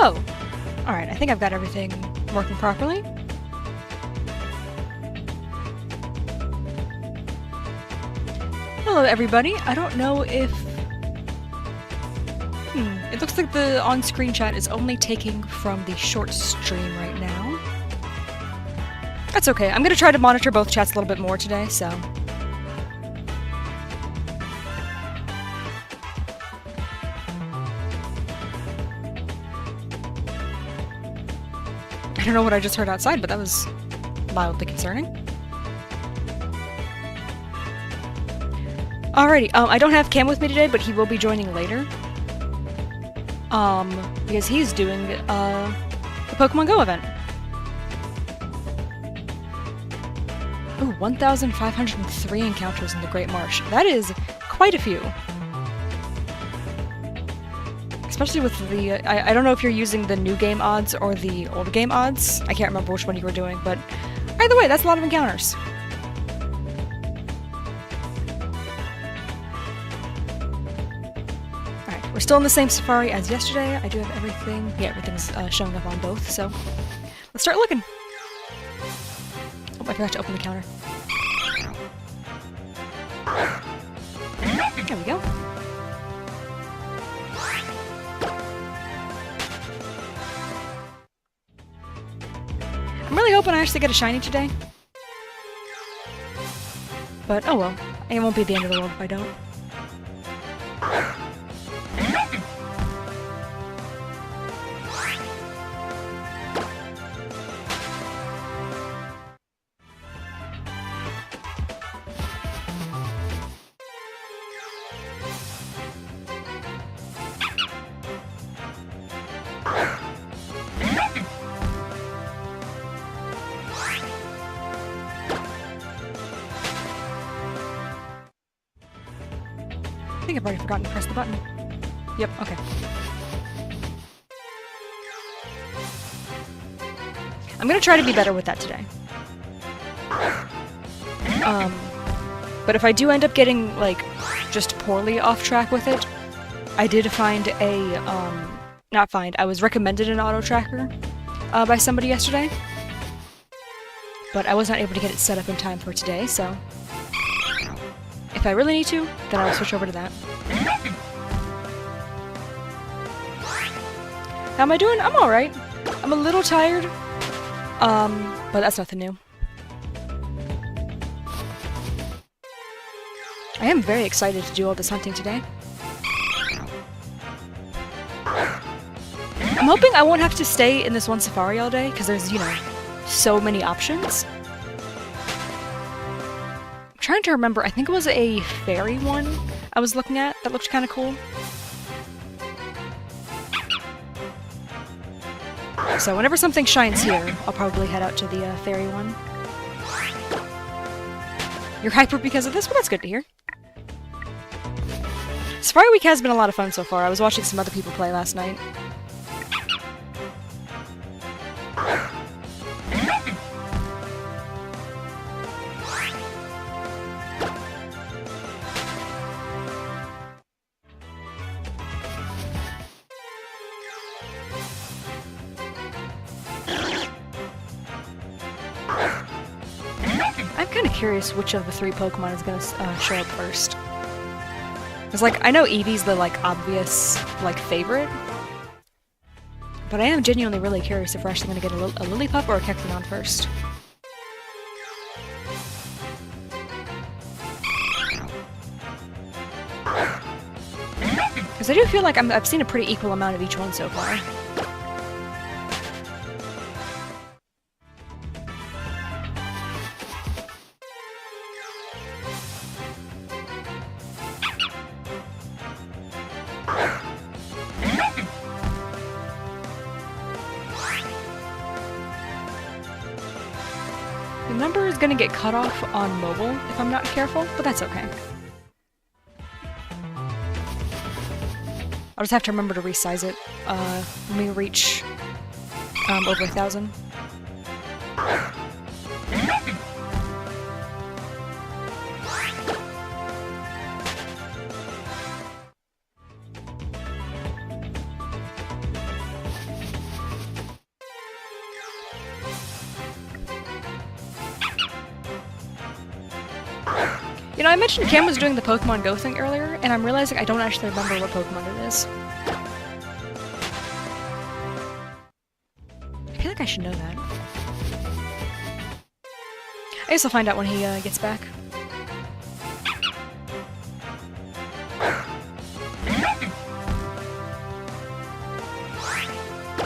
Oh! Alright, I think I've got everything working properly. Hello everybody, I don't know if... it looks like the on-screen chat is only taking from the short stream right now. That's okay, I'm gonna try to monitor both chats a little bit more today, so... I don't know what I just heard outside, but that was mildly concerning. Alrighty, I don't have Cam with me today, but he will be joining later. Because he's doing, the Pokemon Go event. Ooh, 1,503 encounters in the Great Marsh. That is quite a few. Especially with the, I don't know if you're using the new game odds or the old game odds. I can't remember which one you were doing, but either way, that's a lot of encounters. Alright, we're still in the same safari as yesterday. I do have everything. Yeah, everything's showing up on both, so let's start looking. Oh, I forgot to open the counter. There we go. I'm really hoping I actually get a shiny today. But, oh well. It won't be the end of the world if I don't. I think I've already forgotten to press the button. Yep, okay. I'm gonna try to be better with that today. But if I do end up getting, like, just poorly off track with it, I did find a, I was recommended an auto tracker, by somebody yesterday. But I was not able to get it set up in time for today, so... if I really need to, then I'll switch over to that. How am I doing? I'm alright. I'm a little tired, but that's nothing new. I am very excited to do all this hunting today. I'm hoping I won't have to stay in this one safari all day, because there's, you know, so many options. I'm trying to remember, I think it was a fairy one I was looking at that looked kind of cool. So whenever something shines here, I'll probably head out to the fairy one. You're hyper because of this? Well, that's good to hear. Safari Week has been a lot of fun so far. I was watching some other people play last night. I'm kind of curious which of the three Pokemon is going to show up first. Because, like, I know Eevee's the, like, obvious, like, favorite. But I am genuinely really curious if we're actually going to get a Lillipup or a Kecleon first. Because I do feel like I've seen a pretty equal amount of each one so far. The number is gonna get cut off on mobile if I'm not careful, but that's okay. I'll just have to remember to resize it when we reach over 1,000. You know, I mentioned Cam was doing the Pokemon Go thing earlier, and I'm realizing I don't actually remember what Pokemon it is. I feel like I should know that. I guess I'll find out when he gets back.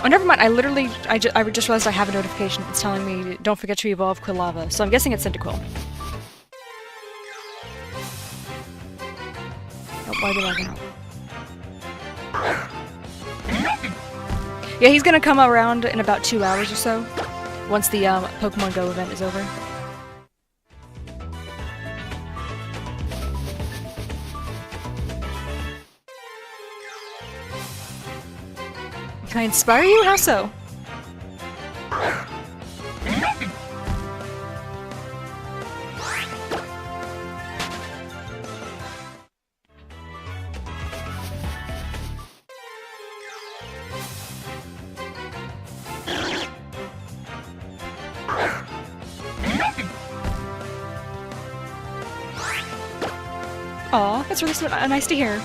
Oh, never mind. I just realized I have a notification. It's telling me, don't forget to evolve Quilava. So I'm guessing it's Cyndaquil. Oh, why did I go? Yeah, he's gonna come around in about 2 hours or so, once the Pokemon Go event is over. Can I inspire you? How so? Aw, that's really nice to hear.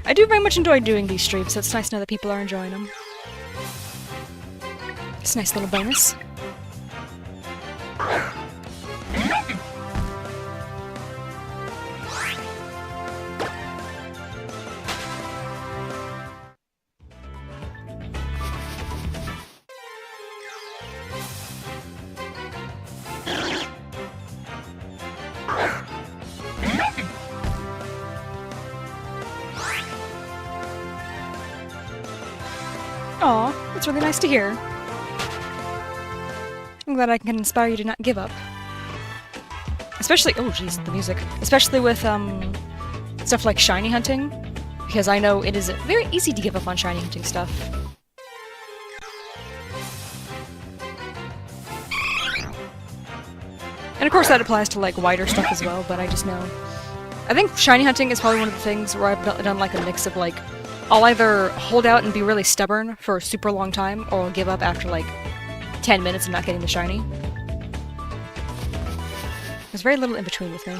I do very much enjoy doing these streams, so it's nice to know that people are enjoying them. It's a nice little bonus. Aw, that's really nice to hear. I'm glad I can inspire you to not give up. Especially— oh jeez, the music. Especially with, stuff like shiny hunting, because I know it is very easy to give up on shiny hunting stuff. And of course that applies to, like, wider stuff as well, but I just know. I think shiny hunting is probably one of the things where I've done, like, a mix of, like, I'll either hold out and be really stubborn for a super long time, or I'll give up after, like, 10 minutes of not getting the shiny. There's very little in between with me.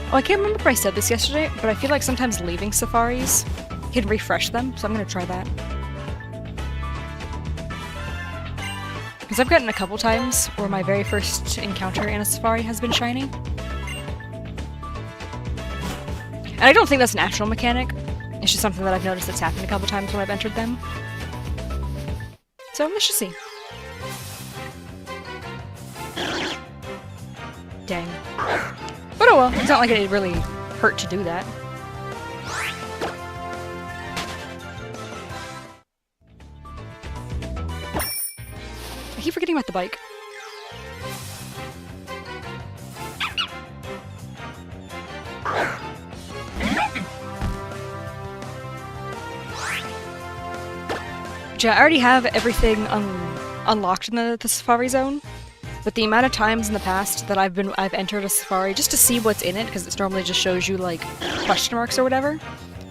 Oh, I can't remember if I said this yesterday, but I feel like sometimes leaving safaris can refresh them, so I'm gonna try that. Because I've gotten a couple times where my very first encounter in a safari has been shiny. And I don't think that's an actual mechanic, it's just something that I've noticed that's happened a couple times when I've entered them. So, let's just see. Dang. But oh well, it's not like it really hurt to do that. I keep forgetting about the bike. Yeah, I already have everything unlocked in the Safari Zone. But the amount of times in the past that I've entered a safari just to see what's in it, because it normally just shows you, like, question marks or whatever.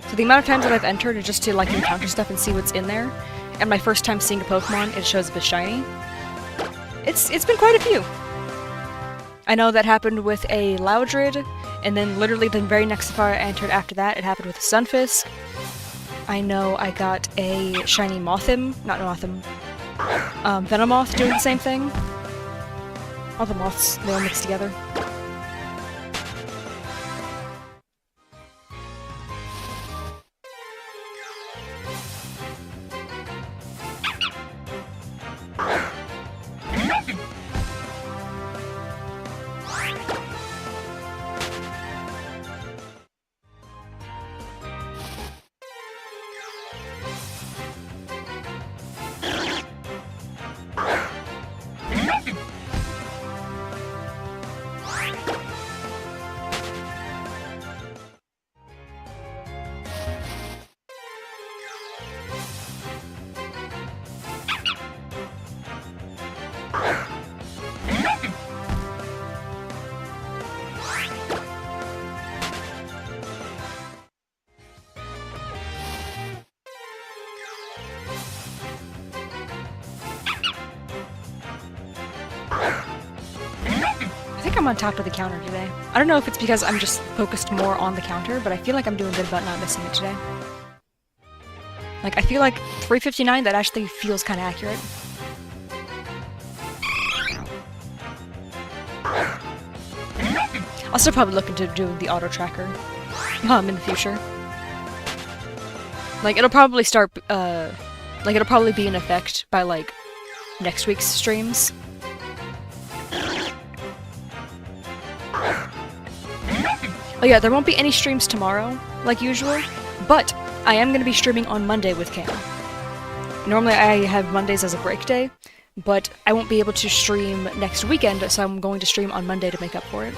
So the amount of times that I've entered is just to, like, encounter stuff and see what's in there. And my first time seeing a Pokemon, it shows up as shiny. It's been quite a few. I know that happened with a Loudred, and then literally the very next safari I entered after that, it happened with a Sunfisk. I know I got a shiny Venomoth doing the same thing. All the moths, they all mix together. like I'm on top of the counter today. I don't know if it's because I'm just focused more on the counter, but I feel like I'm doing good about not missing it today. Like, I feel like 359, that actually feels kind of accurate. I'll still probably look into doing the auto tracker in the future. Like, it'll probably start, like, it'll probably be in effect by, like, next week's streams. Oh yeah, there won't be any streams tomorrow, like usual, but I am going to be streaming on Monday with Cam. Normally I have Mondays as a break day, but I won't be able to stream next weekend, so I'm going to stream on Monday to make up for it.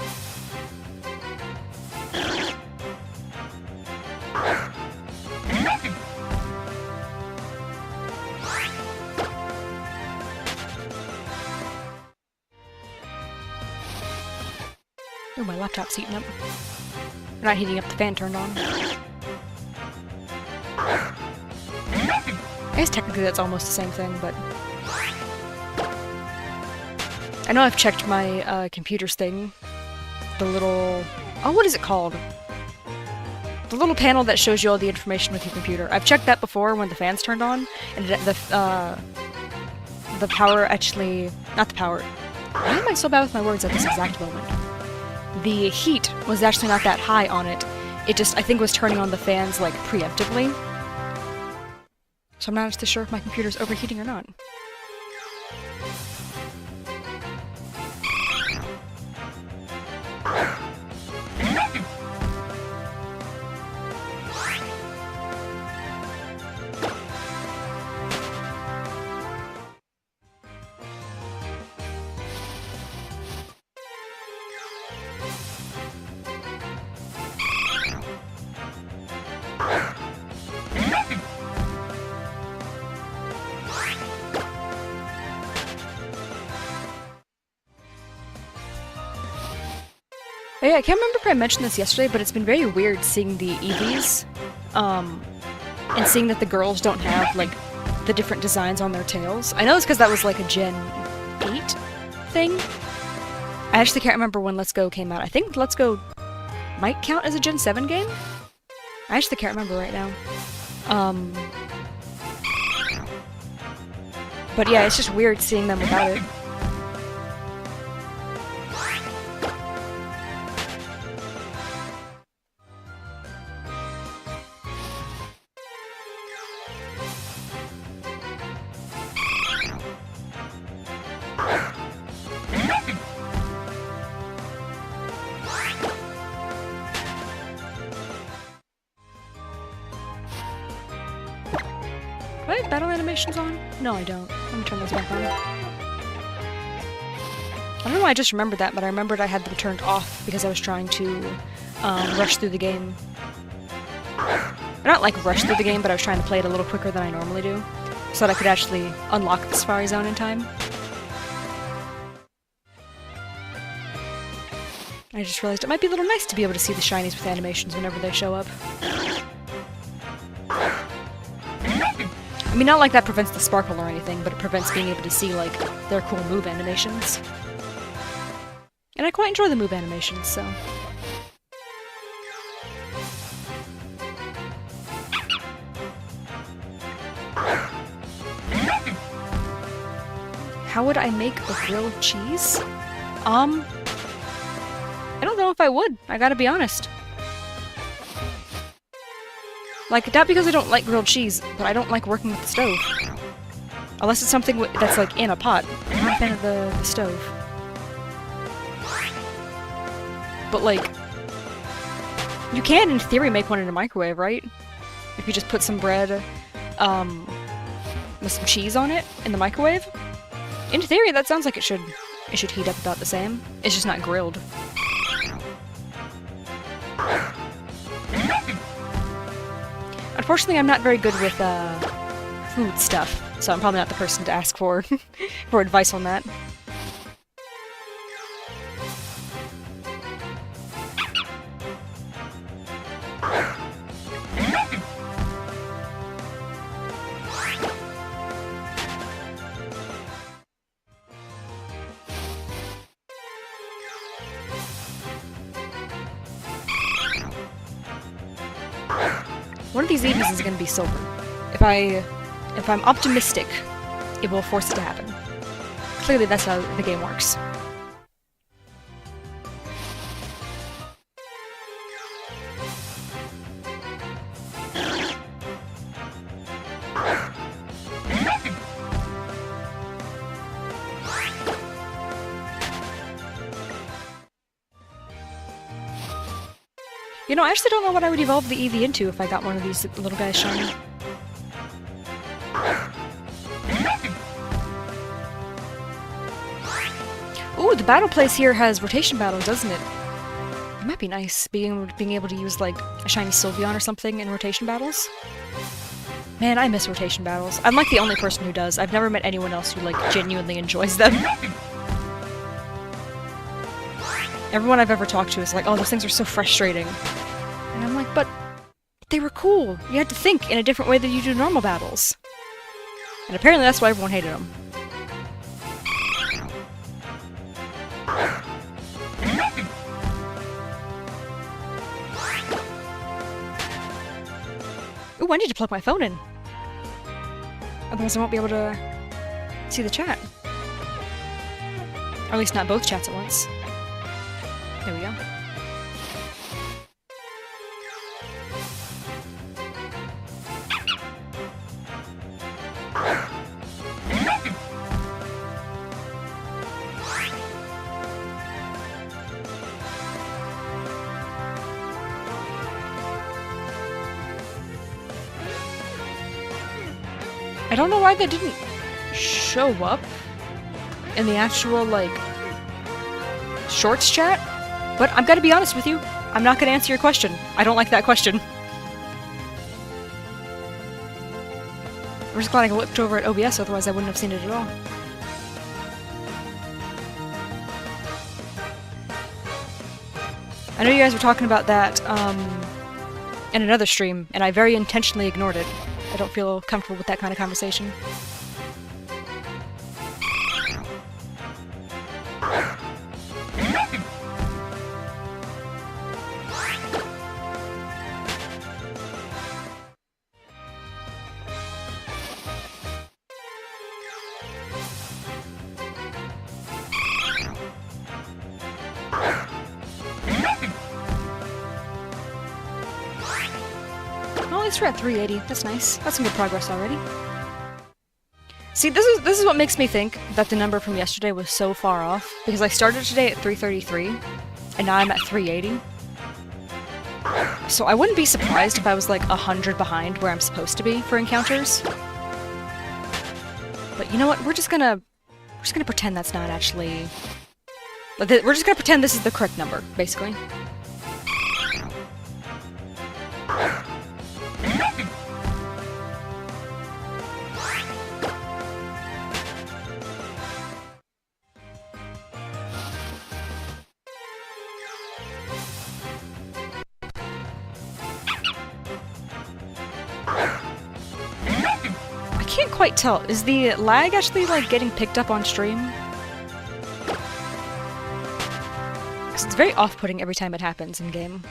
Oh, my laptop's heating up. Not heating up, the fan turned on. I guess technically that's almost the same thing, but... I know I've checked my computer's thing. The little... Oh, what is it called? The little panel that shows you all the information with your computer. I've checked that before when the fan's turned on, and the power actually... Not the power. Why am I so bad with my words at this exact moment? The heat was actually not that high on it. It just, I think, was turning on the fans, like, preemptively. So I'm not actually sure if my computer's overheating or not. Oh yeah, I can't remember if I mentioned this yesterday, but it's been very weird seeing the EVs, and seeing that the girls don't have, like, the different designs on their tails. I know it's because that was, like, a Gen 8 thing. I actually can't remember when Let's Go came out. I think Let's Go might count as a Gen 7 game? I actually can't remember right now. But yeah, it's just weird seeing them without it. Do I have battle animations on? No, I don't. Let me turn those back on. I don't know why I just remembered that, but I remembered I had them turned off because I was trying to rush through the game. Not like rush through the game, but I was trying to play it a little quicker than I normally do, so that I could actually unlock the Safari Zone in time. I just realized it might be a little nice to be able to see the shinies with animations whenever they show up. I mean, not like that prevents the sparkle or anything, but it prevents being able to see, like, their cool move animations. And I quite enjoy the move animations, so... How would I make a grilled cheese? I don't know if I would, I gotta be honest. Like, not because I don't like grilled cheese, but I don't like working with the stove. Unless it's something that's, like, in a pot. I'm not a fan of the stove. But, like, you can, in theory, make one in a microwave, right? If you just put some bread, with some cheese on it in the microwave. In theory, that sounds like it should heat up about the same. It's just not grilled. Unfortunately, I'm not very good with, food stuff, so I'm probably not the person to ask for, for advice on that. One of these evenings is going to be silver. If I'm optimistic, it will force it to happen. Clearly, that's how the game works. You know, I actually don't know what I would evolve the Eevee into if I got one of these little guys shiny. Ooh, the battle place here has rotation battles, doesn't it? It might be nice, being able to use, like, a shiny Sylveon or something in rotation battles. Man, I miss rotation battles. I'm like the only person who does. I've never met anyone else who, like, genuinely enjoys them. Everyone I've ever talked to is like, oh, those things are so frustrating. And I'm like, but they were cool. You had to think in a different way than you do normal battles. And apparently that's why everyone hated them. Ooh, I need to plug my phone in. Otherwise I won't be able to see the chat. Or at least not both chats at once. There we go. I don't know why that didn't show up in the actual, like, shorts chat, but I'm gonna be honest with you, I'm not gonna answer your question. I don't like that question. I'm just glad I looked over at OBS, otherwise I wouldn't have seen it at all. I know you guys were talking about that, in another stream, and I very intentionally ignored it. I don't feel comfortable with that kind of conversation. Well, at least we're at 380. That's nice. That's some good progress already. See, this is what makes me think that the number from yesterday was so far off, because I started today at 333, and now I'm at 380. So I wouldn't be surprised if I was like 100 behind where I'm supposed to be for encounters. But you know what? We're just gonna pretend that's not actually... We're just gonna pretend this is the correct number, basically. I can't quite tell. Is the lag actually, like, getting picked up on stream? Because it's very off-putting every time it happens in-game.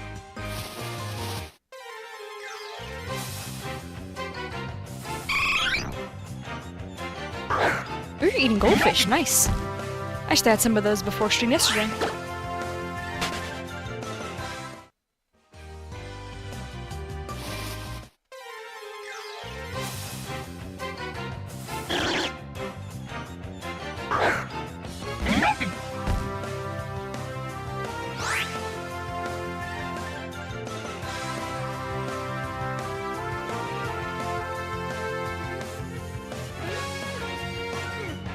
Ooh, you're eating goldfish. Nice. I actually had some of those before stream yesterday.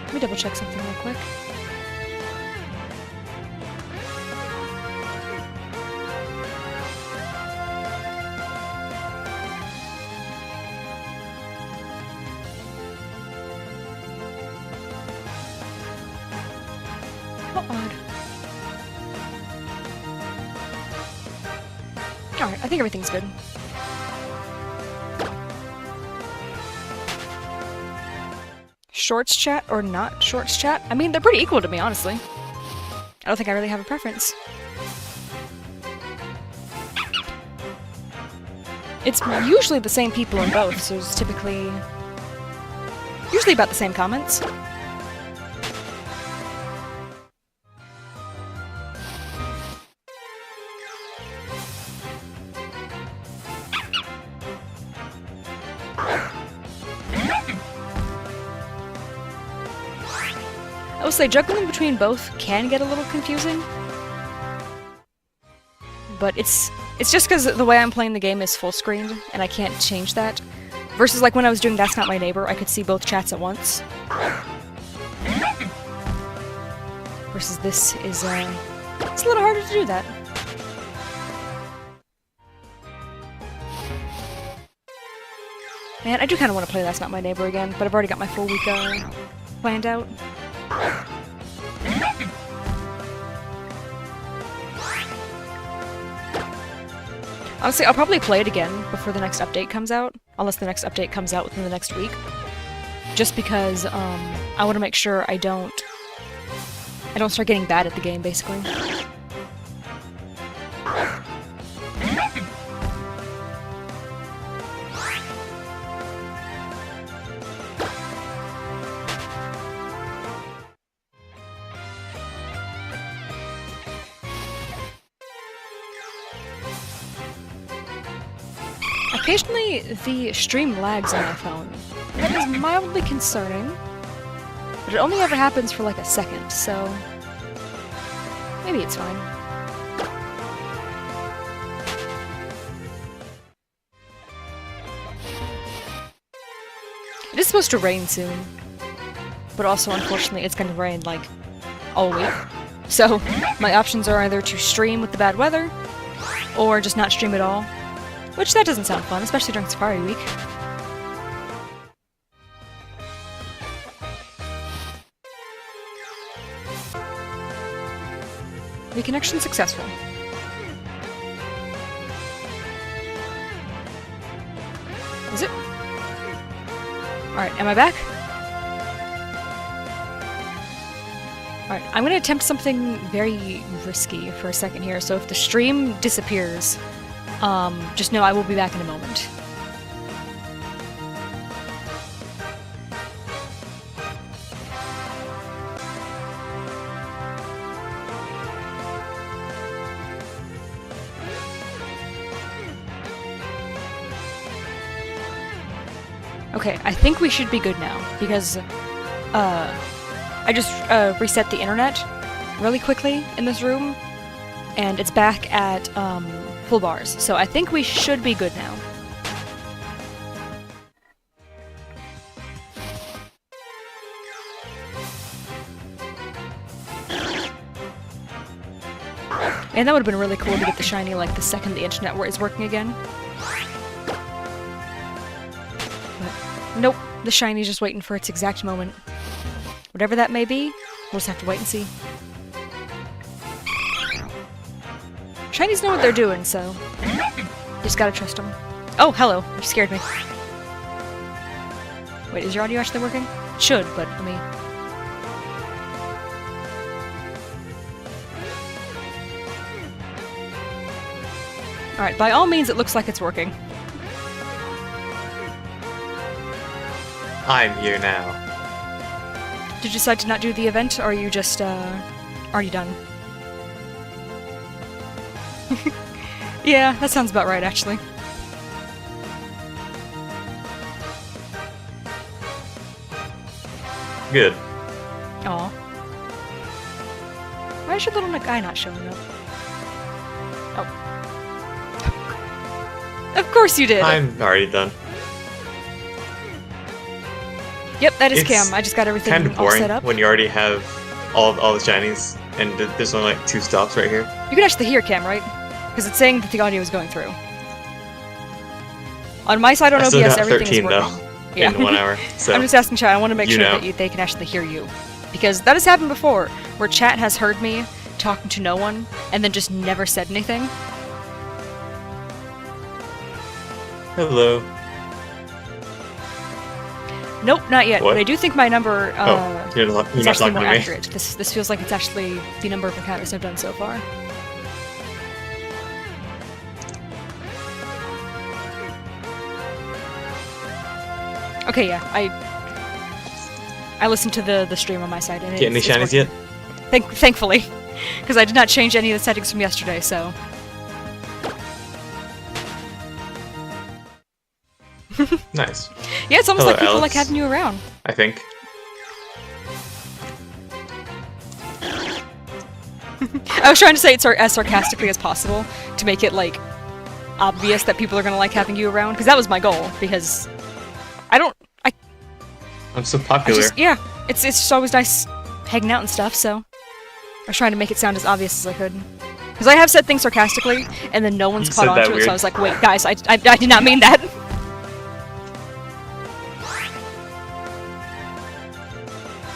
Let me double check something real quick. How odd. Alright, I think everything's good. Shorts chat or not shorts chat? I mean, they're pretty equal to me, honestly. I don't think I really have a preference. It's usually the same people in both, so it's usually about the same comments. I will say juggling between both can get a little confusing, but it's just because the way I'm playing the game is full screened, and I can't change that. Versus like when I was doing That's Not My Neighbor, I could see both chats at once. Versus this is, it's a little harder to do that. Man, I do kind of want to play That's Not My Neighbor again, but I've already got my full week planned out. Honestly, I'll probably play it again before the next update comes out, unless the next update comes out within the next week. Just because I want to make sure I don't start getting bad at the game, basically. Occasionally, the stream lags on my phone. That is mildly concerning, but it only ever happens for like a second, so maybe it's fine. It is supposed to rain soon, but also, unfortunately, it's going to rain, like, all week. So, my options are either to stream with the bad weather, or just not stream at all. Which, that doesn't sound fun, especially during Safari Week. Reconnection successful. Is it? Alright, am I back? Alright, I'm gonna attempt something very risky for a second here, so if the stream disappears, just know I will be back in a moment. Okay, I think we should be good now, because, I just, reset the internet really quickly in this room, and it's back at, full bars, so I think we should be good now. And that would have been really cool to get the shiny, like, the second the internet is working again. But, nope, the shiny's just waiting for its exact moment. Whatever that may be, we'll just have to wait and see. Shinies know what they're doing, so just gotta trust them. Oh, hello. You scared me. Wait, is your audio actually working? It should, but let me... Alright, by all means, it looks like it's working. I'm here now. Did you decide to not do the event, or are you just, already done? Yeah, that sounds about right, actually. Good. Aw. Why is your little guy not showing up? Oh. Of course you did! I'm already done. Yep, that is It's Cam. I just got everything kind of all boring set up. when you already have all the shinies, and there's only like 2 stops right here. You can actually hear Cam, right? Because it's saying that the audio is going through. On my side on I still OBS, got everything 13 is working. though, Yeah. in 1 hour. So I'm just asking chat. I want to make you sure know. that they can actually hear you. Because that has happened before, where chat has heard me talking to no one, and then just never said anything. Hello. Nope, not yet. What? But I do think my number You're is not actually talking more to me. accurate. This feels like it's actually the number of encounters I've done so far. Okay, yeah, I listened to the stream on my side, and Get any it's shinies working. yet? Thankfully, because I did not change any of the settings from yesterday, so. Nice. Yeah, it's almost Hello, like people Alex. like having you around. I think. I was trying to say it as sarcastically as possible to make it like obvious that people are gonna like having you around, because that was my goal. Because I'm so popular. yeah, it's just always nice hanging out and stuff. So I was trying to make it sound as obvious as I could. Because I have said things sarcastically, and then no one's You caught said on that to it. weird. So I was like, wait, guys, I did not mean that.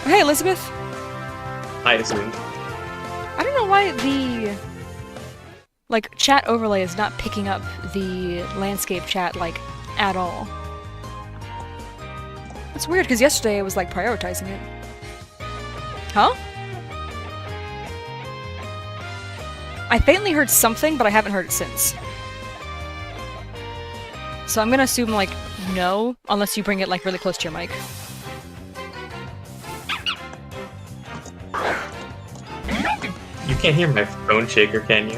Hey, Elizabeth. I assumed. I don't know why the like chat overlay is not picking up the landscape chat like at all. It's weird because yesterday I was like prioritizing it. Huh? I faintly heard something, but I haven't heard it since. So I'm gonna assume like no, unless you bring it like really close to your mic. You can't hear my phone shaker, can you?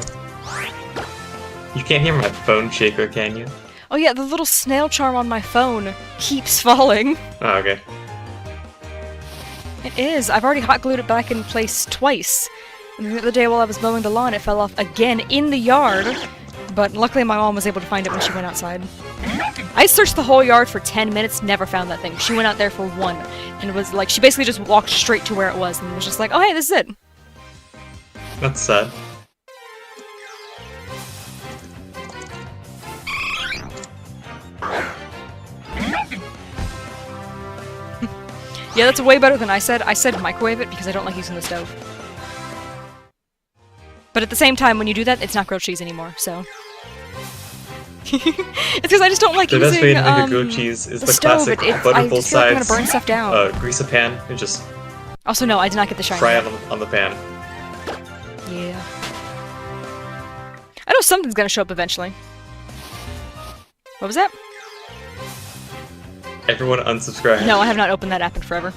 You can't hear my phone shaker, can you? Oh yeah, the little snail charm on my phone keeps falling. Oh, okay. It is. I've already hot glued it back in place twice. And the other day while I was mowing the lawn, it fell off again in the yard. But luckily my mom was able to find it when she went outside. I searched the whole yard for 10 minutes, never found that thing. She went out there for one. And it was like, she basically just walked straight to where it was and was just like, oh hey, this is it. That's sad. Yeah, that's way better than I said. I said microwave it because I don't like using the stove. But at the same time, when you do that, it's not grilled cheese anymore, so... It's because I just don't like The using, best way to make a grilled cheese is the stove. classic I butter both just feel like I'm gonna sides, burn stuff down. grease a pan, and just Also, no, I did not get the shiny. fry it on the pan. Yeah. I know something's gonna show up eventually. What was that? Everyone unsubscribe. No, I have not opened that app in forever.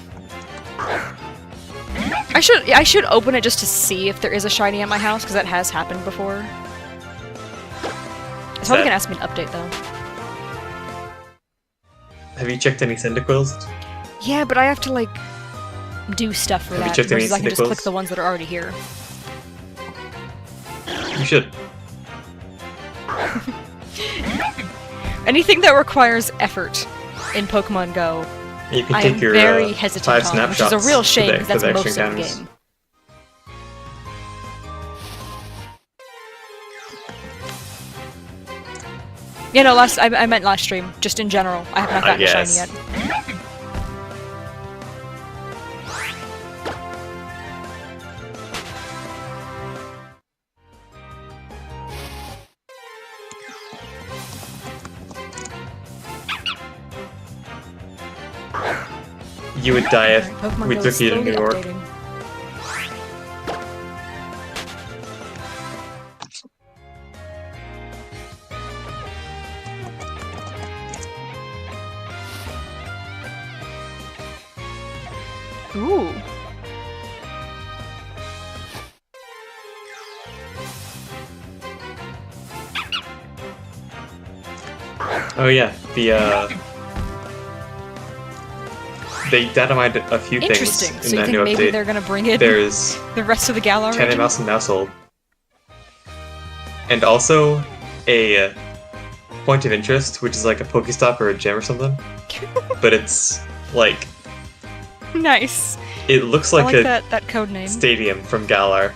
I should open it just to see if there is a shiny at my house, because that has happened before. It's probably gonna ask me an update, though. Have you checked any Cyndaquils? Yeah, but I have to, like, do stuff for Have you that, checked any versus I can just Cyndaquils? click the ones that are already here. You should. Anything that requires effort in Pokemon Go, You can I take am your very hesitant 5 on, which is snapshots a real shame, for because that's the most extra of the encounters. game. Yeah, no, I meant last stream, just in general. I have not gotten a shiny guess. yet. You would die if Pokemon we Go took is you to slowly New York. updating. Ooh. Oh yeah, they dynamited a few things Interesting. in So you that think new maybe update. they're gonna bring in There's the rest of the Galar Tenant region? Mouse and Mousehold. And also a point of interest, which is like a Pokestop or a gym or something. But it's like, Nice. it looks I like like a that code name. stadium from Galar.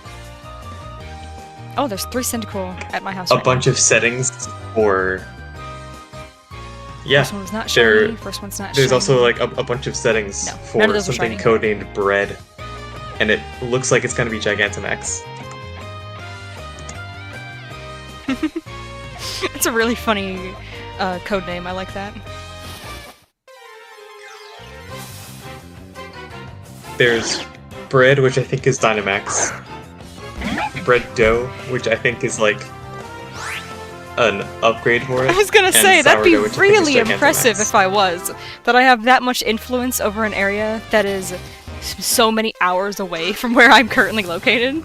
Oh, there's 3 Cyndaquil at my house A right bunch of settings for... Yeah, First one's not there- shiny, first one's not there's shiny. also like a bunch of settings No, none for of those are something shiny. codenamed Bread. And it looks like it's gonna be Gigantamax. It's a really funny code name, I like that. There's Bread, which I think is Dynamax. Bread Dough, which I think is like an upgrade for it. I was gonna say, that'd be sourdough, which I think is really impressive Gigantamax. if I was. That I have that much influence over an area that is so many hours away from where I'm currently located.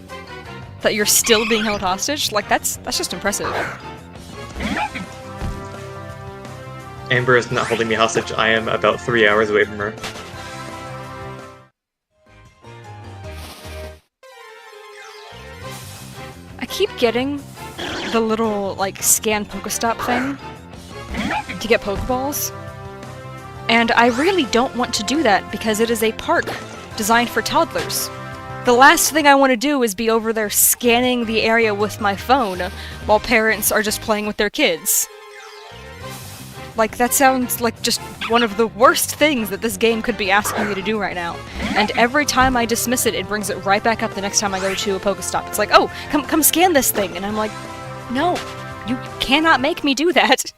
That you're still being held hostage? Like, that's just impressive. Amber is not holding me hostage. I am about 3 hours away from her. I keep getting the little, like, scan Pokestop thing to get Pokeballs. And I really don't want to do that because it is a park designed for toddlers. The last thing I want to do is be over there scanning the area with my phone while parents are just playing with their kids. Like, that sounds like just one of the worst things that this game could be asking me to do right now. And every time I dismiss it, it brings it right back up the next time I go to a Pokestop. It's like, oh, come scan this thing! And I'm like, no, you cannot make me do that!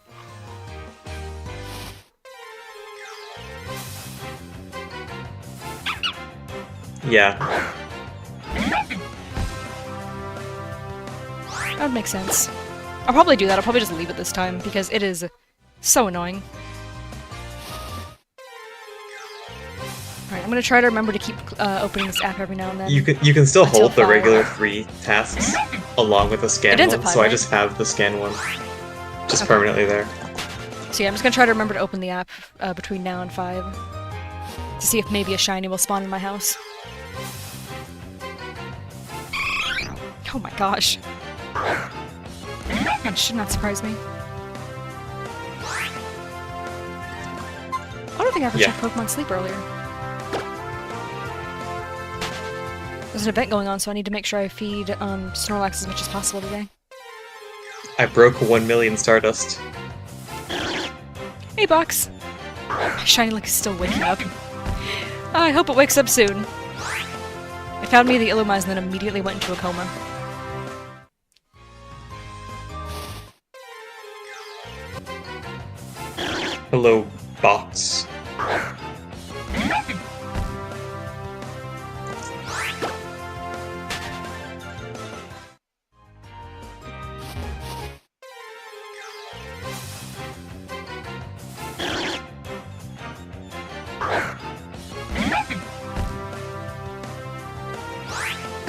Yeah. That would make sense. I'll probably do that. I'll probably just leave it this time, because it is so annoying. Alright, I'm gonna try to remember to keep opening this app every now and then. You can still Until hold the 5. regular 3 tasks along with the scan It ends at one, 5, so I right? just have the scan one just Okay. permanently there. So yeah, I'm just gonna try to remember to open the app between now and 5. To see if maybe a shiny will spawn in my house. Oh my gosh. That should not surprise me. I don't think I ever Yeah. checked Pokemon Sleep earlier. There's an event going on, so I need to make sure I feed Snorlax as much as possible today. I broke 1 million Stardust. Hey, Box! My shiny Link is still waking up. I hope it wakes up soon. It found me the Illumise and then immediately went into a coma. Hello, box.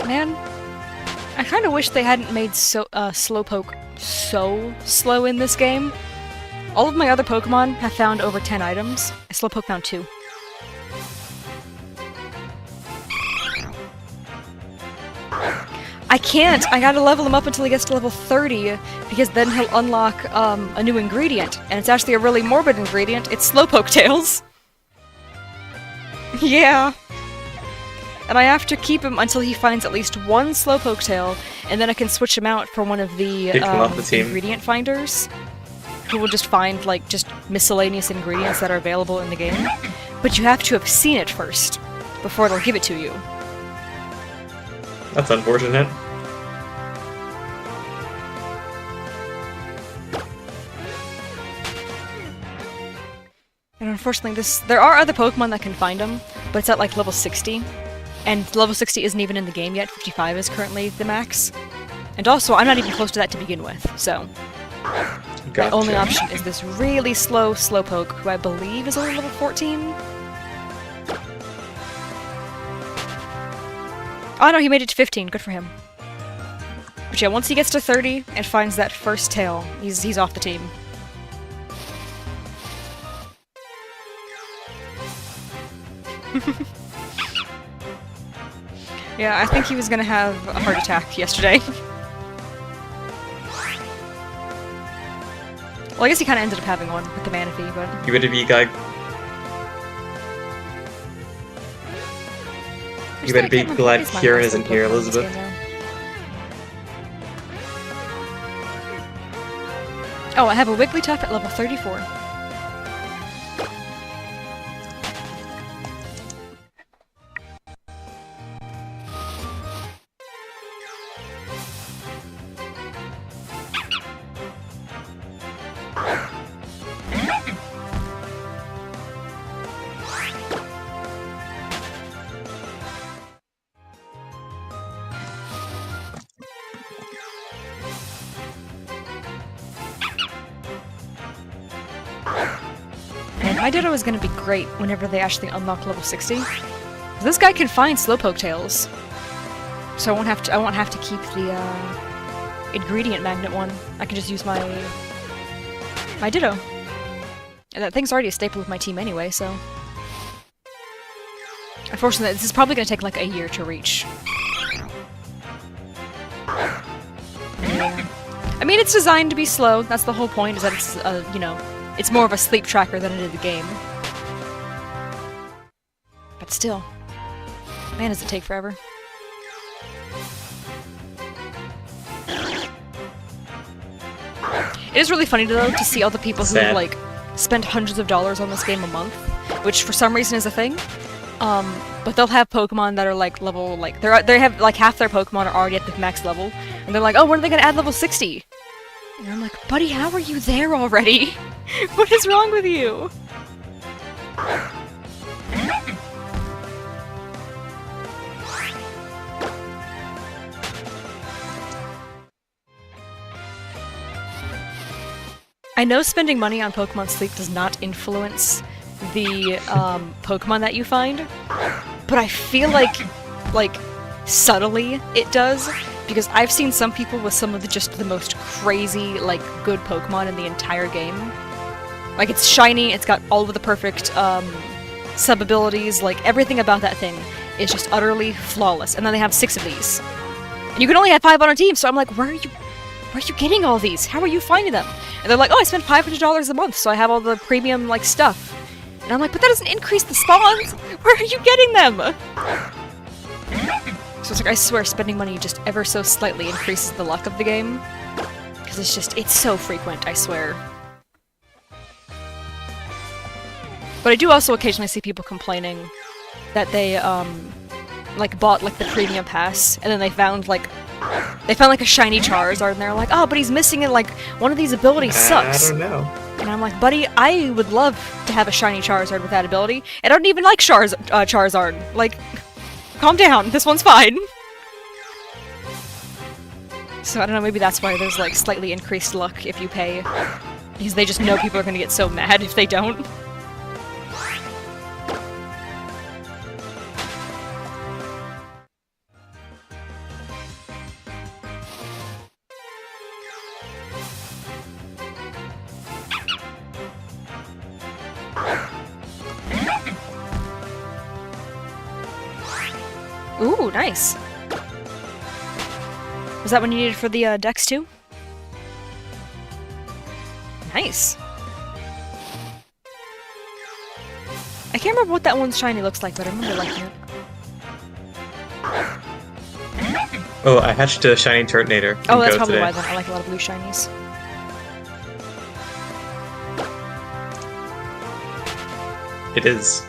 Man, I kind of wish they hadn't made Slowpoke so slow in this game. All of my other Pokemon have found over 10 items. Slowpoke found 2. I can't! I gotta level him up until he gets to level 30, because then he'll unlock a new ingredient. And it's actually a really morbid ingredient. It's Slowpoke tails. Yeah. And I have to keep him until he finds at least one Slowpoke tail, and then I can switch him out for one of the, Kick him off the team. ingredient finders, who will just find, like, just miscellaneous ingredients that are available in the game. But you have to have seen it first, before it'll give it to you. That's unfortunate. And unfortunately, there are other Pokemon that can find them, but it's at, like, level 60. And level 60 isn't even in the game yet, 55 is currently the max. And also, I'm not even close to that to begin with, so... Gotcha. My only option is this really slow Slowpoke, who I believe is only level 14? Oh no, he made it to 15, good for him. But yeah, once he gets to 30 and finds that first tail, he's off the team. Yeah, I think he was gonna have a heart attack yesterday. Well, I guess he kind of ended up having one with the Manaphy, but... You better be guy. You better be glad Kieran isn't here, Elizabeth. Oh, I have a Wigglytuff at level 34. My Ditto is gonna be great whenever they actually unlock level 60. This guy can find Slowpoke tails, so I won't have to keep the ingredient magnet one. I can just use my Ditto. And that thing's already a staple of my team anyway, so... Unfortunately, this is probably going to take like a year to reach. Yeah. I mean, it's designed to be slow. That's the whole point, is that it's, you know, it's more of a sleep tracker than it is a game. But still. Man, does it take forever. It is really funny, though, to see all the people who, like, spend hundreds of dollars on this game a month, which for some reason is a thing. But they'll have Pokemon that are like level, like they have like half their Pokemon are already at the max level, and they're like, oh, when are they gonna add level 60? And I'm like, buddy, how are you there already? What is wrong with you? I know spending money on Pokemon Sleep does not influence the Pokemon that you find, but I feel like subtly it does, because I've seen some people with some of the most crazy, like, good Pokemon in the entire game. Like, it's shiny, it's got all of the perfect sub-abilities, like, everything about that thing is just utterly flawless, and then they have 6 of these. And you can only have 5 on a team, so I'm like, where are you getting all these? How are you finding them? And they're like, oh, I spend $500 a month, so I have all the premium, like, stuff. And I'm like, but that doesn't increase the spawns! Where are you getting them? So it's like, I swear, spending money just ever so slightly increases the luck of the game. Because it's so frequent, I swear. But I do also occasionally see people complaining that they, like, bought, like, the premium pass, and then they found, like, a shiny Charizard, and they're like, oh, but he's missing it, like, one of these abilities sucks. I don't know. And I'm like, buddy, I would love to have a shiny Charizard with that ability, and I don't even like Charizard. Like, calm down, this one's fine. So I don't know, maybe that's why there's, like, slightly increased luck if you pay. Because they just know people are gonna get so mad if they don't. Ooh, nice. Was that one you needed for the Dex too? Nice. I can't remember what that one's shiny looks like, but I remember liking it. Oh, I hatched a shiny Turtonator. Oh, that's probably why then. I like a lot of blue shinies. It is.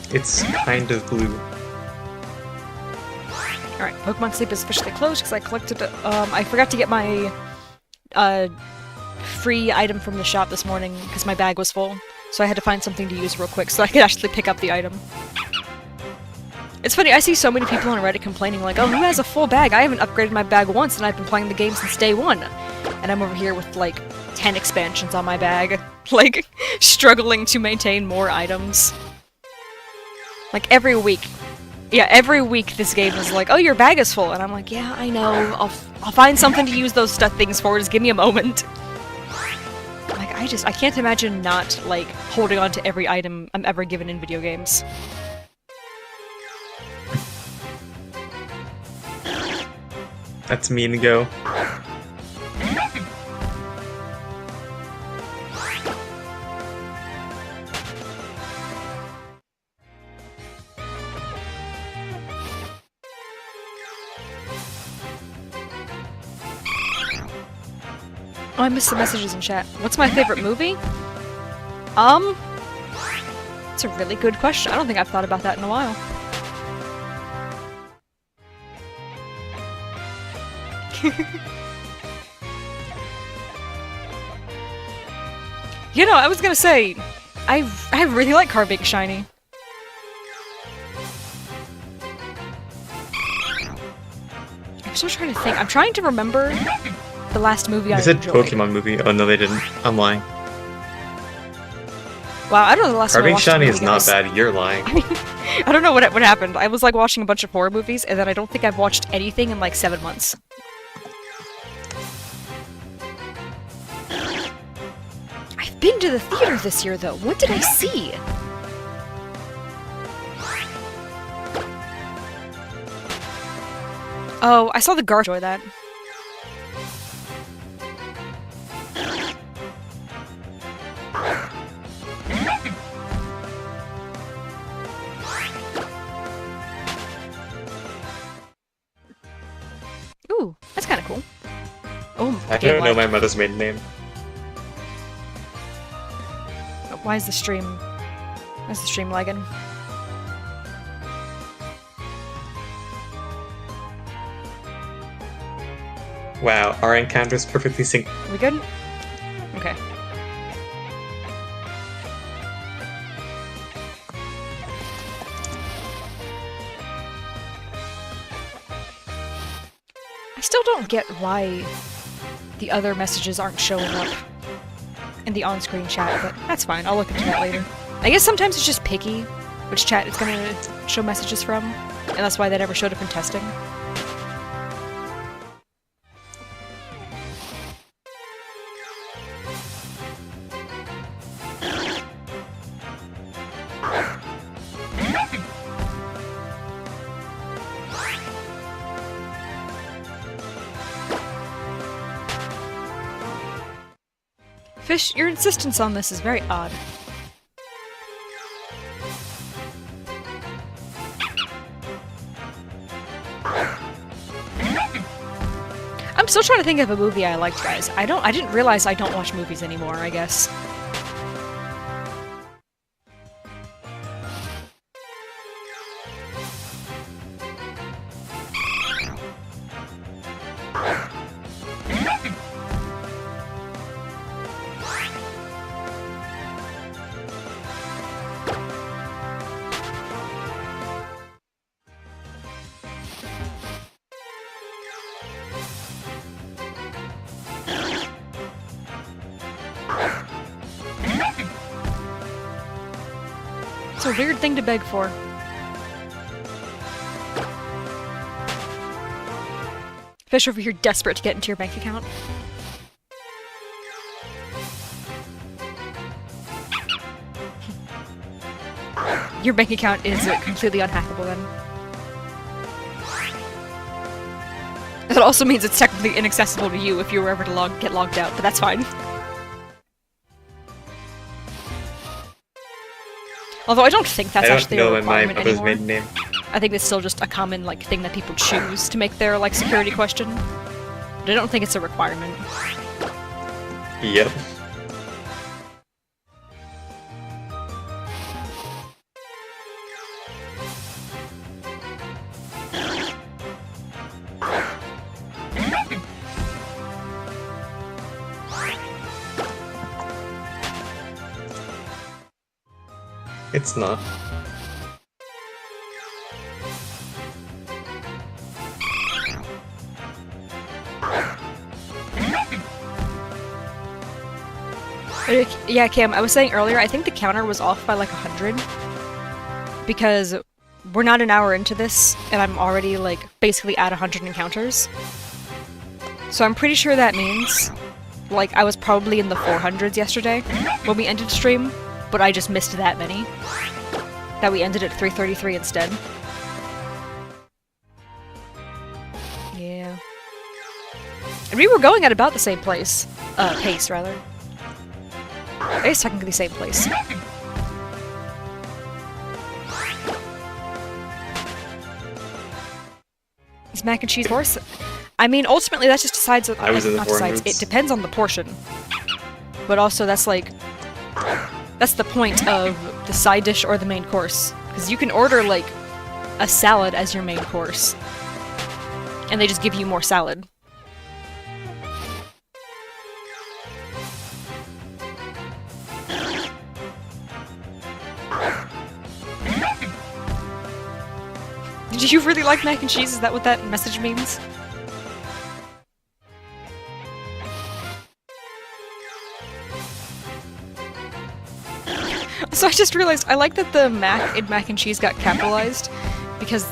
It's kind of blue. Alright, Pokemon Sleep is officially closed because I collected, I forgot to get my, free item from the shop this morning because my bag was full. So I had to find something to use real quick so I could actually pick up the item. It's funny, I see so many people on Reddit complaining like, oh, who has a full bag? I haven't upgraded my bag once and I've been playing the game since day 1. And I'm over here with, like, 10 expansions on my bag. Like, struggling to maintain more items. Like, every week. Yeah, every week this game is like, oh, your bag is full. And I'm like, yeah, I know. I'll find something to use those things for. Just give me a moment. Like, I can't imagine not, like, holding on to every item I'm ever given in video games. That's mean to go. Oh, I missed the messages in chat. What's my favorite movie? It's a really good question. I don't think I've thought about that in a while. You know, I was gonna say, I really like Car being shiny. still trying to think. I'm trying to remember the last movie I They said enjoyed. Pokemon movie. Oh no, they didn't. I'm lying. Wow, I don't know the last time I Carving watched a shiny movie, is not guys. bad. You're lying. I don't know what happened. I was like watching a bunch of horror movies, and then I don't think I've watched anything in like 7 months. I've been to the theater this year, though. What did I see? Oh, I saw the Gar. Enjoy that. Ooh, that's kind of cool. Oh, I don't know my mother's maiden name. Why is the stream lagging? Wow, our encounter's perfectly synced. Are we good? Okay. I still don't get why the other messages aren't showing up in the on-screen chat, but that's fine. I'll look into that later. I guess sometimes it's just picky which chat it's gonna show messages from, and that's why they never showed up in testing. Fish, your insistence on this is very odd. I'm still trying to think of a movie I liked, guys. I didn't realize I don't watch movies anymore, I guess. It's a weird thing to beg for. Fish over here desperate to get into your bank account. Your bank account is completely unhackable then. That also means it's technically inaccessible to you if you were ever to get logged out, but that's fine. Although I don't think that's actually a requirement anymore. Maiden name. I think it's still just a common like thing that people choose to make their like security question. But I don't think it's a requirement. Yep. It's not. Yeah, Cam, I was saying earlier, I think the counter was off by like 100. Because we're not an hour into this, and I'm already like basically at 100 encounters. So I'm pretty sure that means like I was probably in the 400s yesterday when we ended stream, but I just missed that many. That we ended at 333 instead. Yeah. And we were going at about the same pace, rather. It is technically the same place. Is mac and cheese worse? I mean, ultimately that just decides... I was in the 400s. It depends on the portion. But also that's like... That's the point of the side dish or the main course. Because you can order, like, a salad as your main course. And they just give you more salad. Did you really like mac and cheese? Is that what that message means? So I just realized I like that the Mac in mac and cheese got capitalized because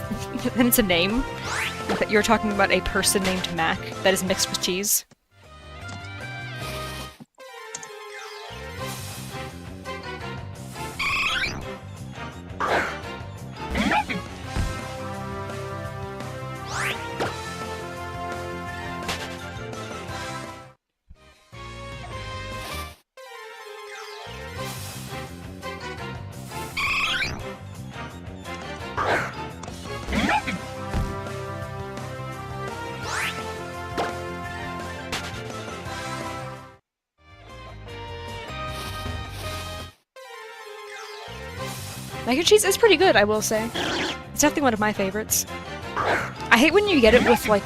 then it's a name. That you're talking about a person named Mac that is mixed with cheese. Mac and cheese is pretty good, I will say. It's definitely one of my favorites. I hate when you get it with, like...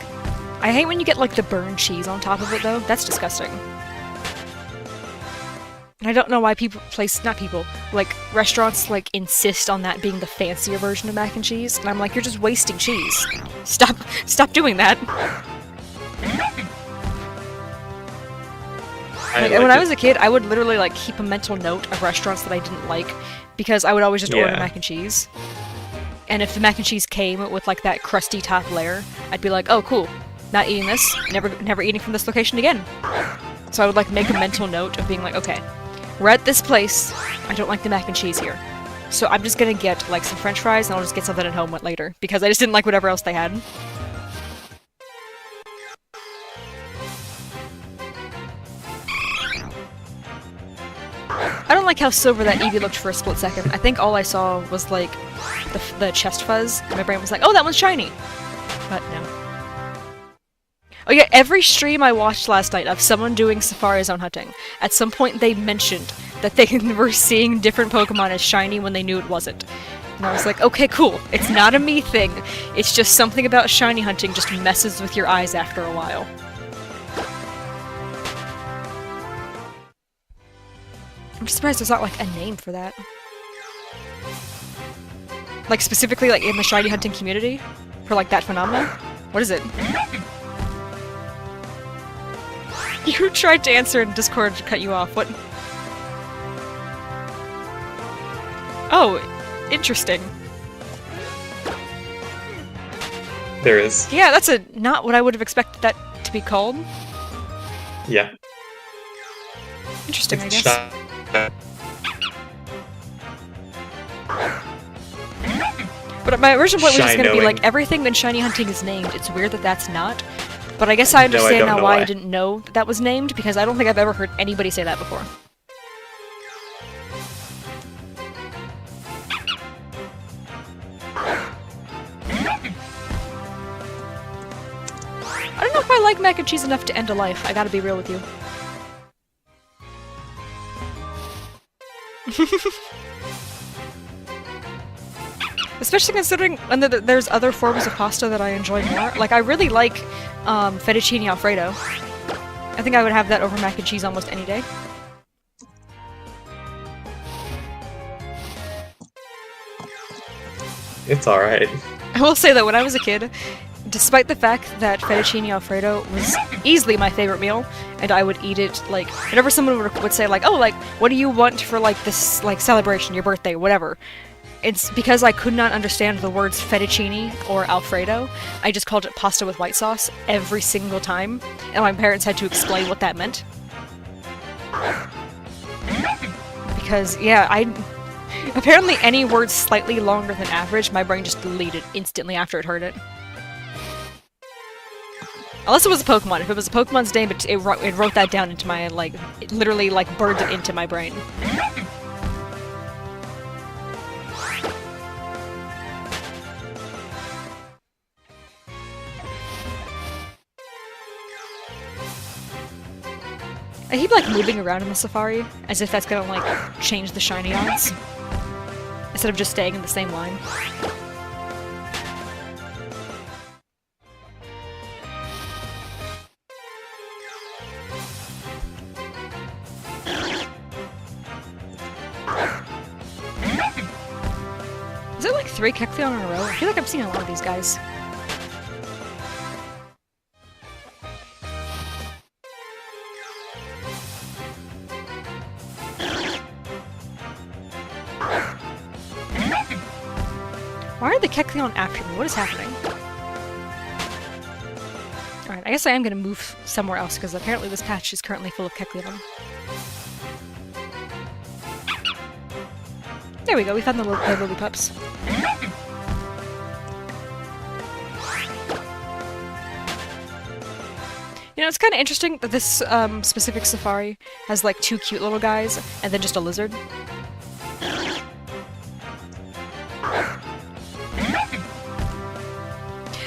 I hate when you get, like, the burned cheese on top of it, though. That's disgusting. And I don't know why restaurants, like, insist on that being the fancier version of mac and cheese. And I'm like, you're just wasting cheese. Stop doing that. When I was a kid, I would literally, like, keep a mental note of restaurants that I didn't like, because I would always just order mac and cheese. And if the mac and cheese came with, like, that crusty top layer, I'd be like, oh, cool. Not eating this. Never eating from this location again. So I would, like, make a mental note of being like, okay, we're at this place. I don't like the mac and cheese here. So I'm just gonna get, like, some french fries, and I'll just get something at home later, because I just didn't like whatever else they had. I don't like how silver that Eevee looked for a split second. I think all I saw was, like, the chest fuzz, and my brain was like, oh, that one's shiny! But no. Oh yeah, every stream I watched last night of someone doing Safari Zone hunting, at some point they mentioned that they were seeing different Pokemon as shiny when they knew it wasn't. And I was like, okay, cool. It's not a me thing. It's just something about shiny hunting just messes with your eyes after a while. I'm just surprised there's not, like, a name for that. Like, specifically, like, in the shiny hunting community? For, like, that phenomenon? What is it? You tried to answer and Discord cut you off. What? Oh, interesting. There is. Yeah, that's not what I would have expected that to be called. Yeah. Interesting, It's I guess. But my original point was just gonna be like, everything in shiny hunting is named. It's weird that that's not. But I guess I understand now why I didn't know that was named, because I don't think I've ever heard anybody say that before. I don't know if I like mac and cheese enough to end a life, I gotta be real with you. Especially considering when there's other forms of pasta that I enjoy more. Like, I really like fettuccine alfredo. I think I would have that over mac and cheese almost any day. It's alright. I will say that when I was a kid, despite the fact that fettuccine alfredo was easily my favorite meal, and I would eat it, like, whenever someone would say, like, oh, like, what do you want for, like, this, like, celebration, your birthday, whatever. It's because I could not understand the words fettuccine or alfredo. I just called it pasta with white sauce every single time, and my parents had to explain what that meant. Because, yeah, apparently any word slightly longer than average, my brain just deleted instantly after it heard it. Unless it was a Pokemon. If it was a Pokemon's name, it wrote that down into my, like, it literally, like, burned it into my brain. I keep, like, moving around in the Safari, as if that's gonna, like, change the shiny odds. Instead of just staying in the same line. Is it, like, 3 Kecleon in a row? I feel like I'm seeing a lot of these guys. Why are the Kecleon after me? What is happening? Alright, I guess I am gonna move somewhere else, because apparently this patch is currently full of Kecleon. There we go, we found the lily pups. You know, it's kind of interesting that this specific safari has like 2 cute little guys, and then just a lizard.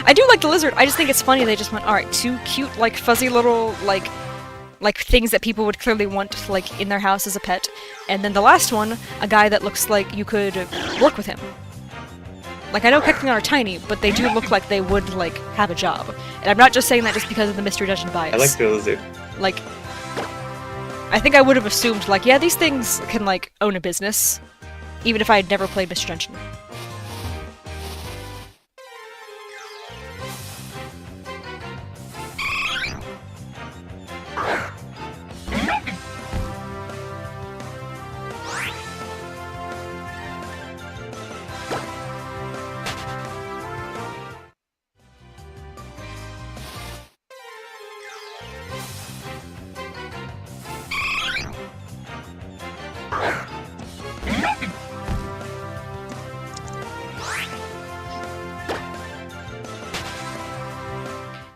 I do like the lizard, I just think it's funny they just went, alright, 2 cute, like, fuzzy little, like things that people would clearly want, like, in their house as a pet. And then the last one, a guy that looks like you could work with him. Like, I know Kecleon are tiny, but they do look like they would, like, have a job. And I'm not just saying that just because of the Mystery Dungeon bias. I like the lizard. Like, I think I would have assumed, like, yeah, these things can, like, own a business, even if I had never played Mystery Dungeon.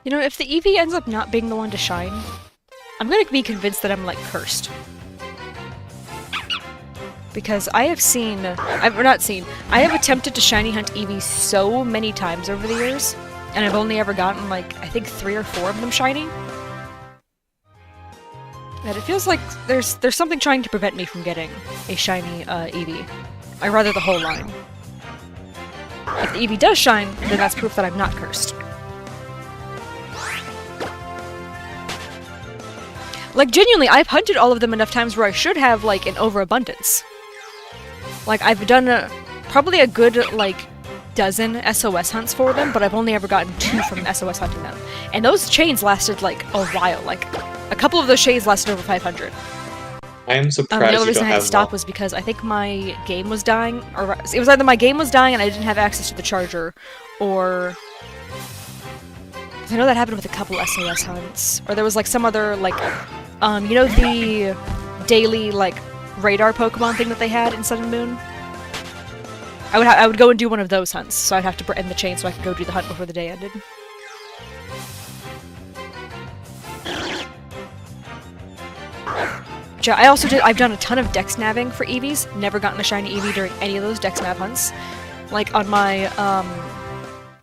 You know, if the Eevee ends up not being the one to shine, I'm gonna be convinced that I'm, like, cursed. Because I have I have attempted to shiny hunt Eevee so many times over the years, and I've only ever gotten, like, I think 3 or 4 of them shiny. That it feels like there's something trying to prevent me from getting a shiny Eevee. Or rather, the whole line. If the Eevee does shine, then that's proof that I'm not cursed. Like, genuinely, I've hunted all of them enough times where I should have, like, an overabundance. Like, I've done probably a good, like, dozen SOS hunts for them, but I've only ever gotten 2 from SOS hunting them. And those chains lasted, like, a while. Like, a couple of those chains lasted over 500. I am surprised the you only reason don't I had have to stop one. was because I think my game was dying, or it was either my game was dying and I didn't have access to the charger, or... I know that happened with a couple SOS hunts. Or there was, like, some other, like... you know the daily, like, radar Pokemon thing that they had in Sun and Moon? I would go and do one of those hunts, so I'd have to end the chain so I could go do the hunt before the day ended. I've done a ton of Dex nabbing for Eevees, never gotten a shiny Eevee during any of those Dex nab hunts. Like, on my,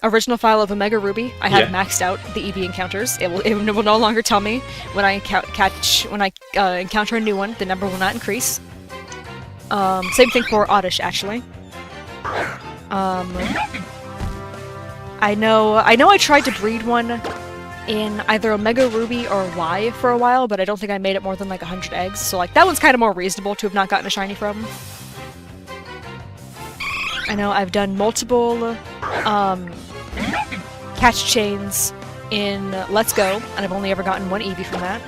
original file of Omega Ruby, I have maxed out the Eevee encounters. It will no longer tell me when I encounter a new one. The number will not increase. Same thing for Oddish, actually. I know I tried to breed one in either Omega Ruby or Y for a while, but I don't think I made it more than like 100 eggs. So like that one's kind of more reasonable to have not gotten a shiny from. I know I've done multiple catch chains in Let's Go, and I've only ever gotten 1 Eevee from that.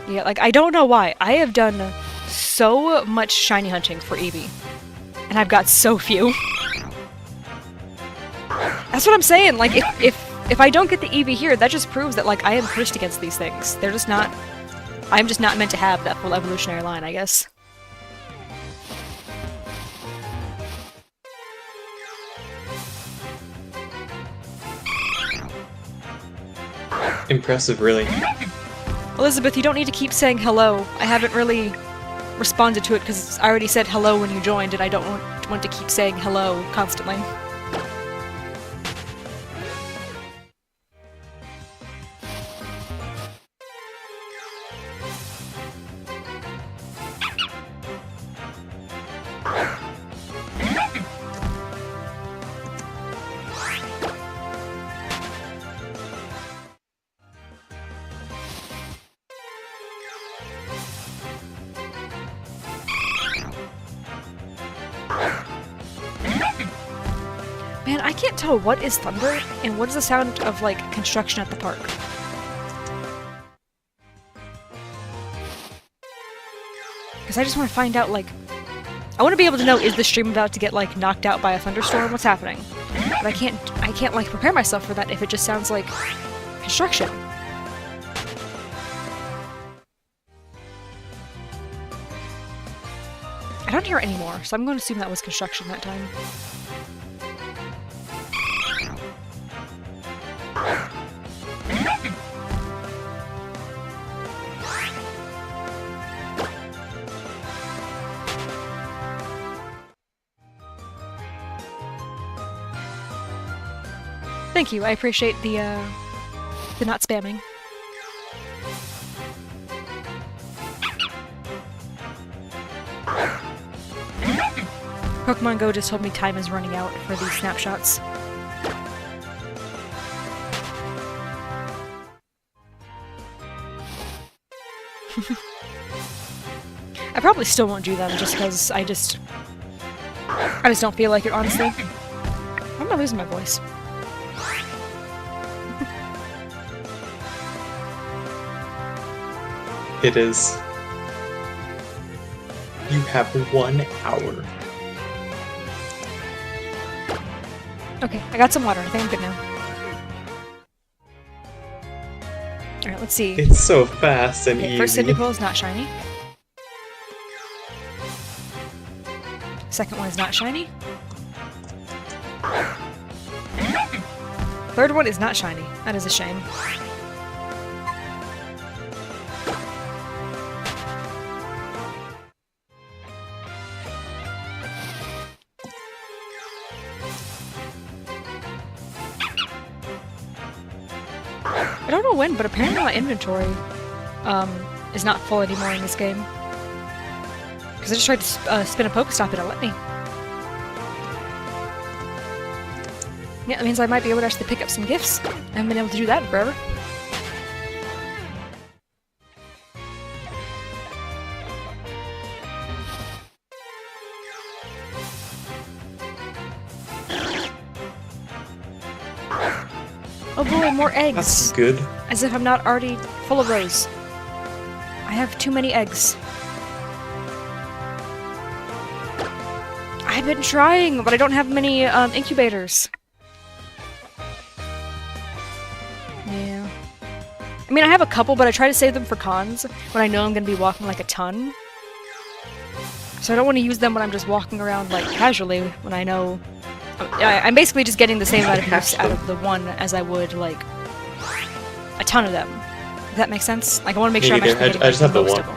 Yeah, like, I don't know why. I have done so much shiny hunting for Eevee, and I've got so few. That's what I'm saying, like, if I don't get the Eevee here, that just proves that, like, I am cursed against these things. They're just not... I'm just not meant to have that full evolutionary line, I guess. Impressive, really. Elizabeth, you don't need to keep saying hello. I haven't really responded to it because I already said hello when you joined, and I don't want to keep saying hello constantly. Man, I can't tell what is thunder and what is the sound of, like, construction at the park. Because I just want to find out, like... I want to be able to know, is the stream about to get, like, knocked out by a thunderstorm? What's happening? But I can't, like, prepare myself for that if it just sounds like construction. I don't hear it anymore, so I'm going to assume that was construction that time. Thank you, I appreciate the not spamming. Pokemon Go just told me time is running out for these snapshots. I probably still won't do them just because I just don't feel like it, honestly. Why am I losing my voice? It is. You have 1 hour. Okay, I got some water. I think I'm good now. Alright, let's see. It's so fast and easy. First Cyndaquil is not shiny. Second one is not shiny. Third one is not shiny. That is a shame. I don't know when, but apparently my inventory is not full anymore in this game. Because I just tried to spin a Pokestop and it let me. Yeah, that means I might be able to actually pick up some gifts. I haven't been able to do that in forever. Oh boy, more eggs! That's good. As if I'm not already full of those. I have too many eggs. I've been trying, but I don't have many incubators. Yeah. I mean, I have a couple, but I try to save them for cons when I know I'm going to be walking like a ton. So I don't want to use them when I'm just walking around like casually when I know... I'm basically just getting the same amount of use out of the one as I would, like, a ton of them. Does that make sense? Like, I want to make sure I'm actually getting I just have the most one. of them.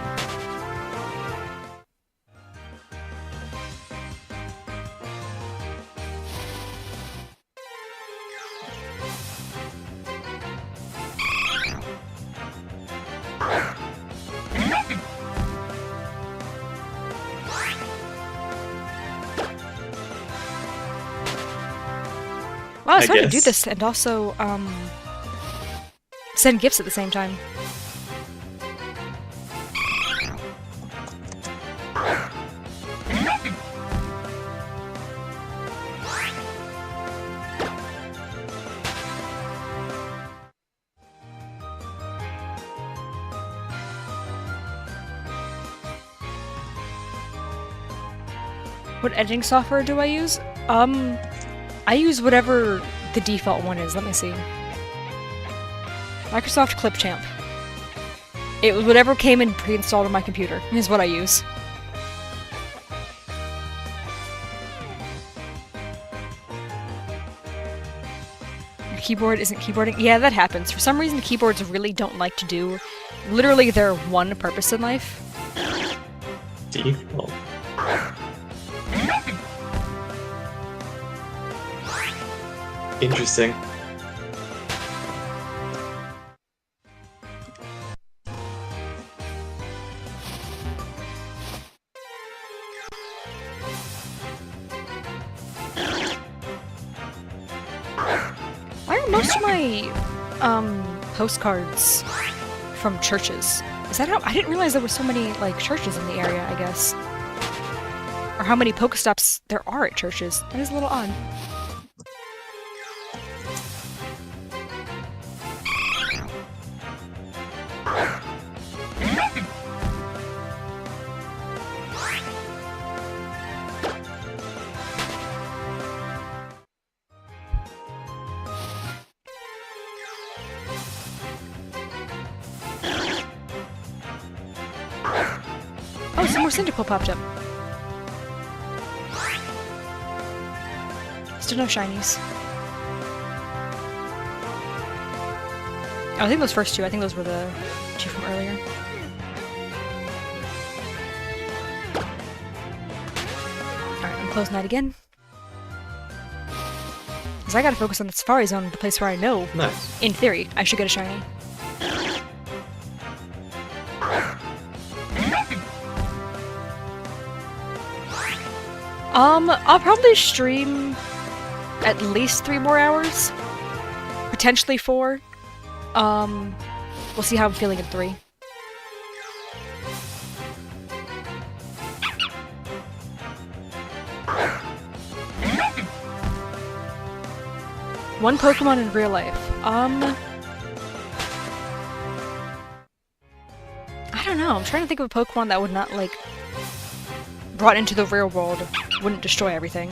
Wow, it's fun to do this and also, send gifts at the same time. What editing software do I use? I use whatever the default one is. Let me see. Microsoft Clipchamp. It was whatever came in pre-installed on my computer is what I use. Your keyboard isn't keyboarding? Yeah, that happens. For some reason, keyboards really don't like to do literally their one purpose in life. Default. Interesting. Why are most of my postcards from churches? Is that how? I didn't realize there were so many like churches in the area, I guess. Or how many Pokestops there are at churches. That is a little odd. some more Cyndaquil popped up. Still no shinies. Oh, I think those first two. I think those were the two from earlier. Alright, I'm closing that again. Because I gotta focus on the Safari Zone, the place where I know, Nice. in theory, I should get a shiny. I'll probably stream at least 3 more hours. Potentially 4. We'll see how I'm feeling in 3. One Pokemon in real life. I don't know. I'm trying to think of a Pokemon that would not, like, brought into the real world, wouldn't destroy everything.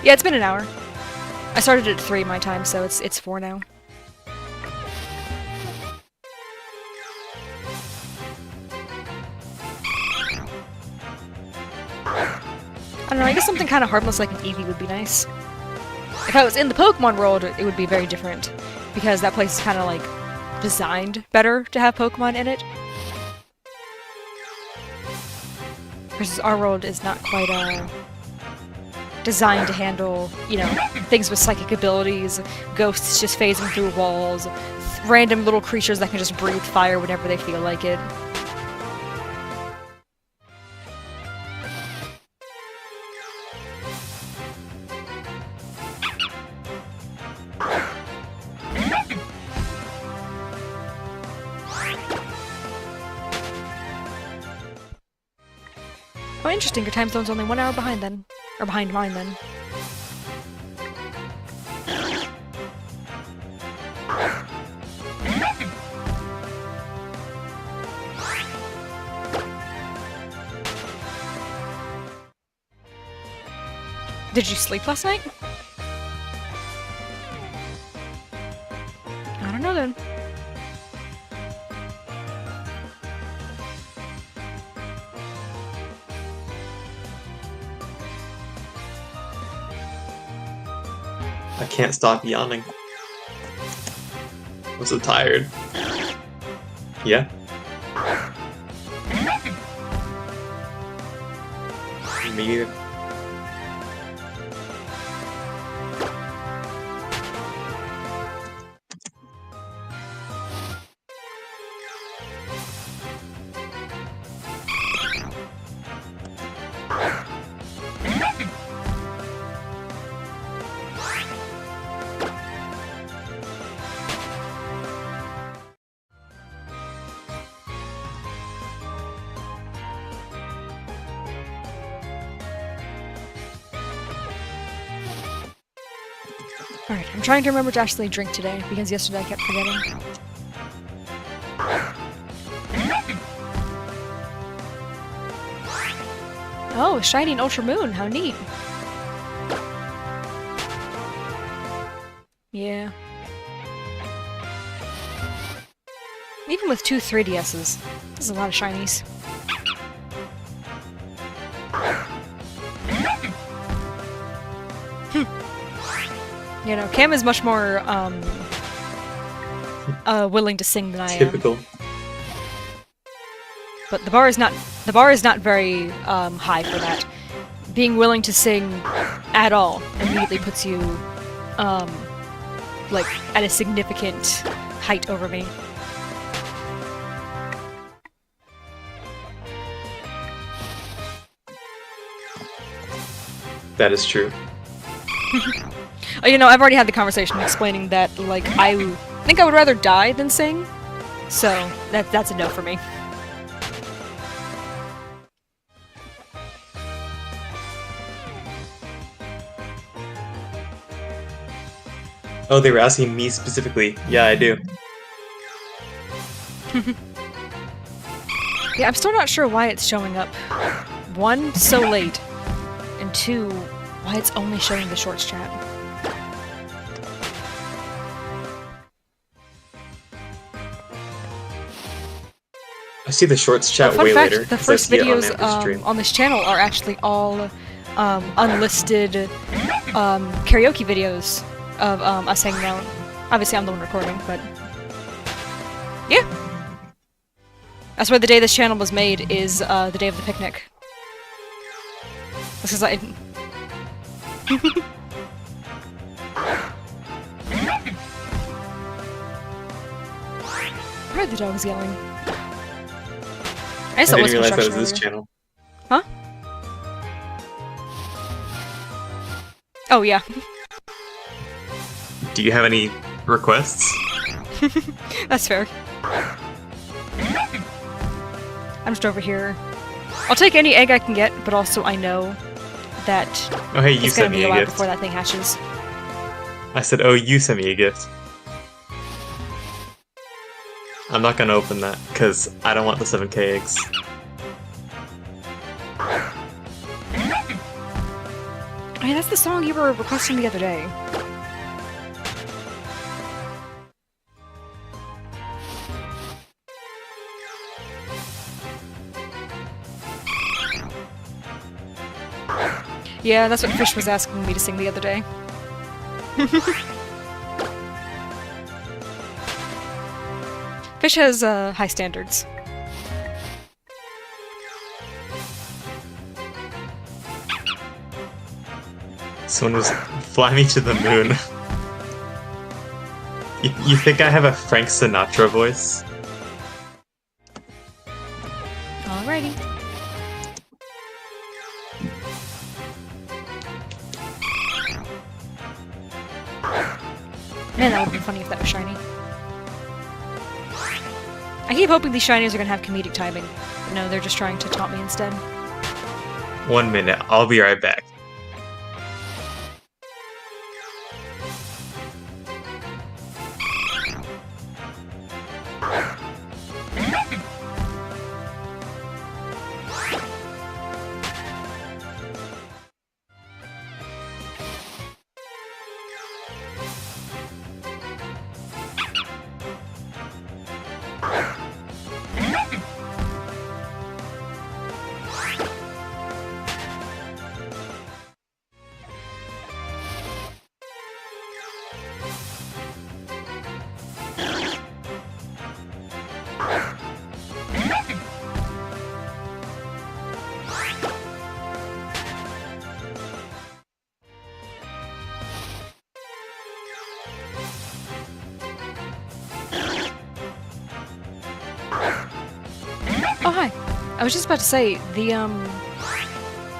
Yeah, it's been an hour. I started at 3 my time, so it's 4 now. I don't know, I guess something kind of harmless like an Eevee would be nice. If I was in the Pokemon world, it would be very different, because that place is kind of, like, designed better to have Pokemon in it. Versus our world is not quite, designed to handle, you know, things with psychic abilities, ghosts just phasing through walls, random little creatures that can just breathe fire whenever they feel like it. Oh, interesting, your time zone's only 1 hour behind then. Or behind mine then. Did you sleep last night? I don't know then. I can't stop yawning. I'm so tired. Yeah? Me either. Alright, I'm trying to remember to actually drink today, because yesterday I kept forgetting. Oh, a shiny and Ultra Moon, how neat! Yeah. Even with 2 3DSs, this is a lot of shinies. You know, Cam is much more, willing to sing than I am. Typical. But the bar is not very, high for that. Being willing to sing at all immediately puts you, like, at a significant height over me. That is true. You know, I've already had the conversation explaining that, like, I think I would rather die than sing, so that's a no for me. Oh, they were asking me specifically. Yeah, I do. Yeah, I'm still not sure why it's showing up. 1, so late, and 2, why it's only showing the shorts chat. see the shorts chat Fun way fact, later. the 'cause I first see it on videos Amber's stream. on this channel are actually all unlisted karaoke videos of us hanging out. Obviously, I'm the one recording, but yeah. That's why the day this channel was made is the day of the picnic. This is like. I heard the dog was yelling. I guess I that was didn't realize that was construction this earlier. channel. Huh? Oh, yeah. Do you have any requests? That's fair. I'm just over here. I'll take any egg I can get, but also I know that Oh, hey, you it's gonna sent be me a a while gift. before that thing hatches. I said, oh, you sent me a gift. I'm not gonna open that, because I don't want the 7k eggs. I mean, that's the song you were requesting the other day. Yeah, that's what Fish was asking me to sing the other day. Fish has high standards. Someone was fly me to the moon. You think I have a Frank Sinatra voice? Alrighty. Man, that would be funny if that was shiny. I keep hoping these shinies are gonna have comedic timing. But no, they're just trying to taunt me instead. 1 minute, I'll be right back. Oh, hi. I was just about to say, the,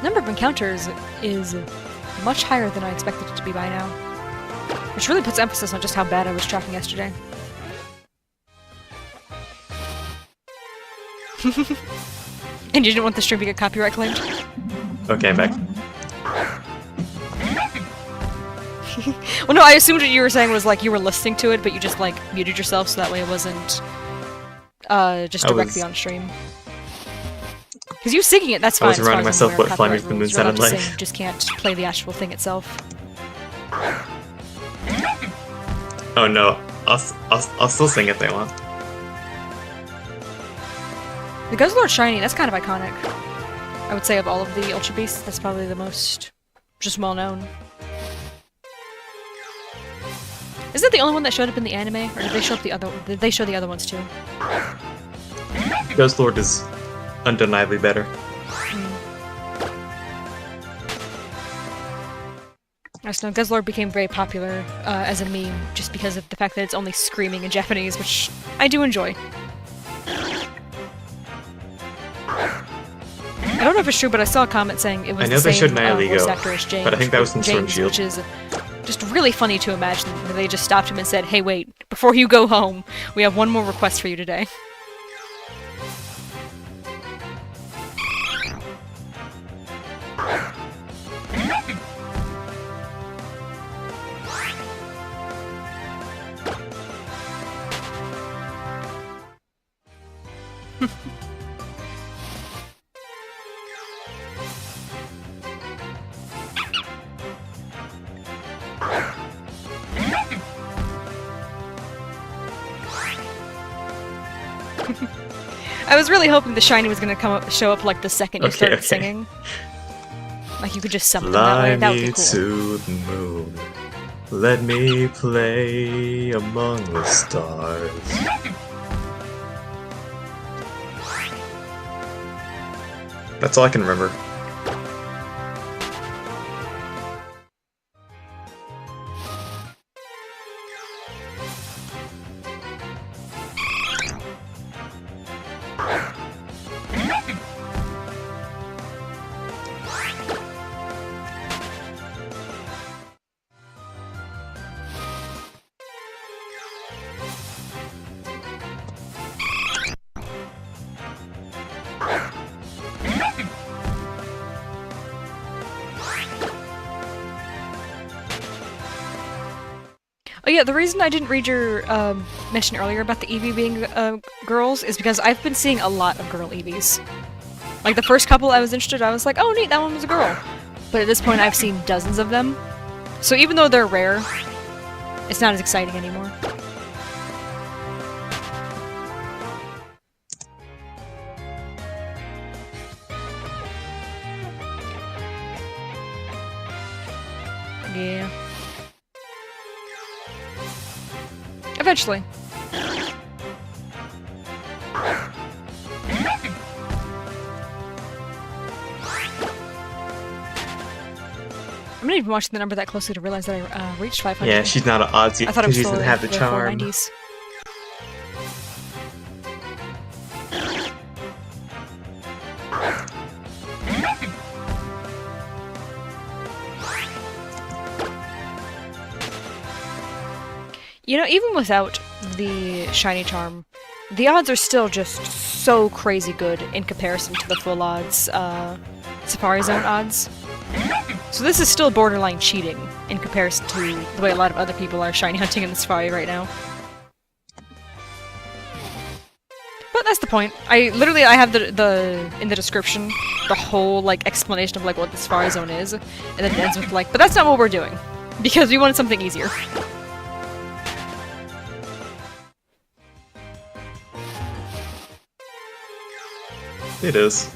number of encounters is much higher than I expected it to be by now. Which really puts emphasis on just how bad I was tracking yesterday. And you didn't want the stream to get copyright claimed? Okay, I'm back. Well, no, I assumed what you were saying was, like, you were listening to it, but you just, like, muted yourself so that way it wasn't, just directly on stream. Because you singing it, that's I fine. was as far reminding as I'm myself aware of what Fly Me copyright to the Moon rules. You're allowed sounded to like. sing, you just can't play the actual thing itself. Oh no, I'll still sing if they want. The Guzzlord Shiny, that's kind of iconic. I would say of all of the Ultra Beasts, that's probably the most just well known. Isn't it the only one that showed up in the anime, or did they show up the other? Did they show the other ones too? Guzzlord is undeniably better. I just know Guzzlord became very popular as a meme just because of the fact that it's only screaming in Japanese, which I do enjoy. I don't know if it's true, but I saw a comment saying it was I know the they same showed Nihilego, voice actor as James, but I think that was in Sword and James, Shield. which is just really funny to imagine that they just stopped him and said, "Hey, wait! Before you go home, we have one more request for you today." I was really hoping the shiny was gonna show up like the second you started singing. Like you could just summon them that way. That would be cool. Fly me to the moon. Let me play among the stars. That's all I can remember. Oh yeah, the reason I didn't read your mention earlier about the Eevee being girls is because I've been seeing a lot of girl Eevees. Like the first couple I was interested, I was like, oh neat, that one was a girl. But at this point I've seen dozens of them. So even though they're rare, it's not as exciting anymore. Yeah. Eventually. I'm not even watching the number that closely to realize that I reached 500. Yeah, she's not an Aussie I thought it was because she doesn't have the charm. 490s. You know, even without the shiny charm, the odds are still just so crazy good in comparison to the full odds, Safari Zone odds. So this is still borderline cheating in comparison to the way a lot of other people are shiny hunting in the Safari right now. But that's the point. I have the in the description the whole like explanation of like what the Safari Zone is, and then it ends with like, but that's not what we're doing because we wanted something easier. It is.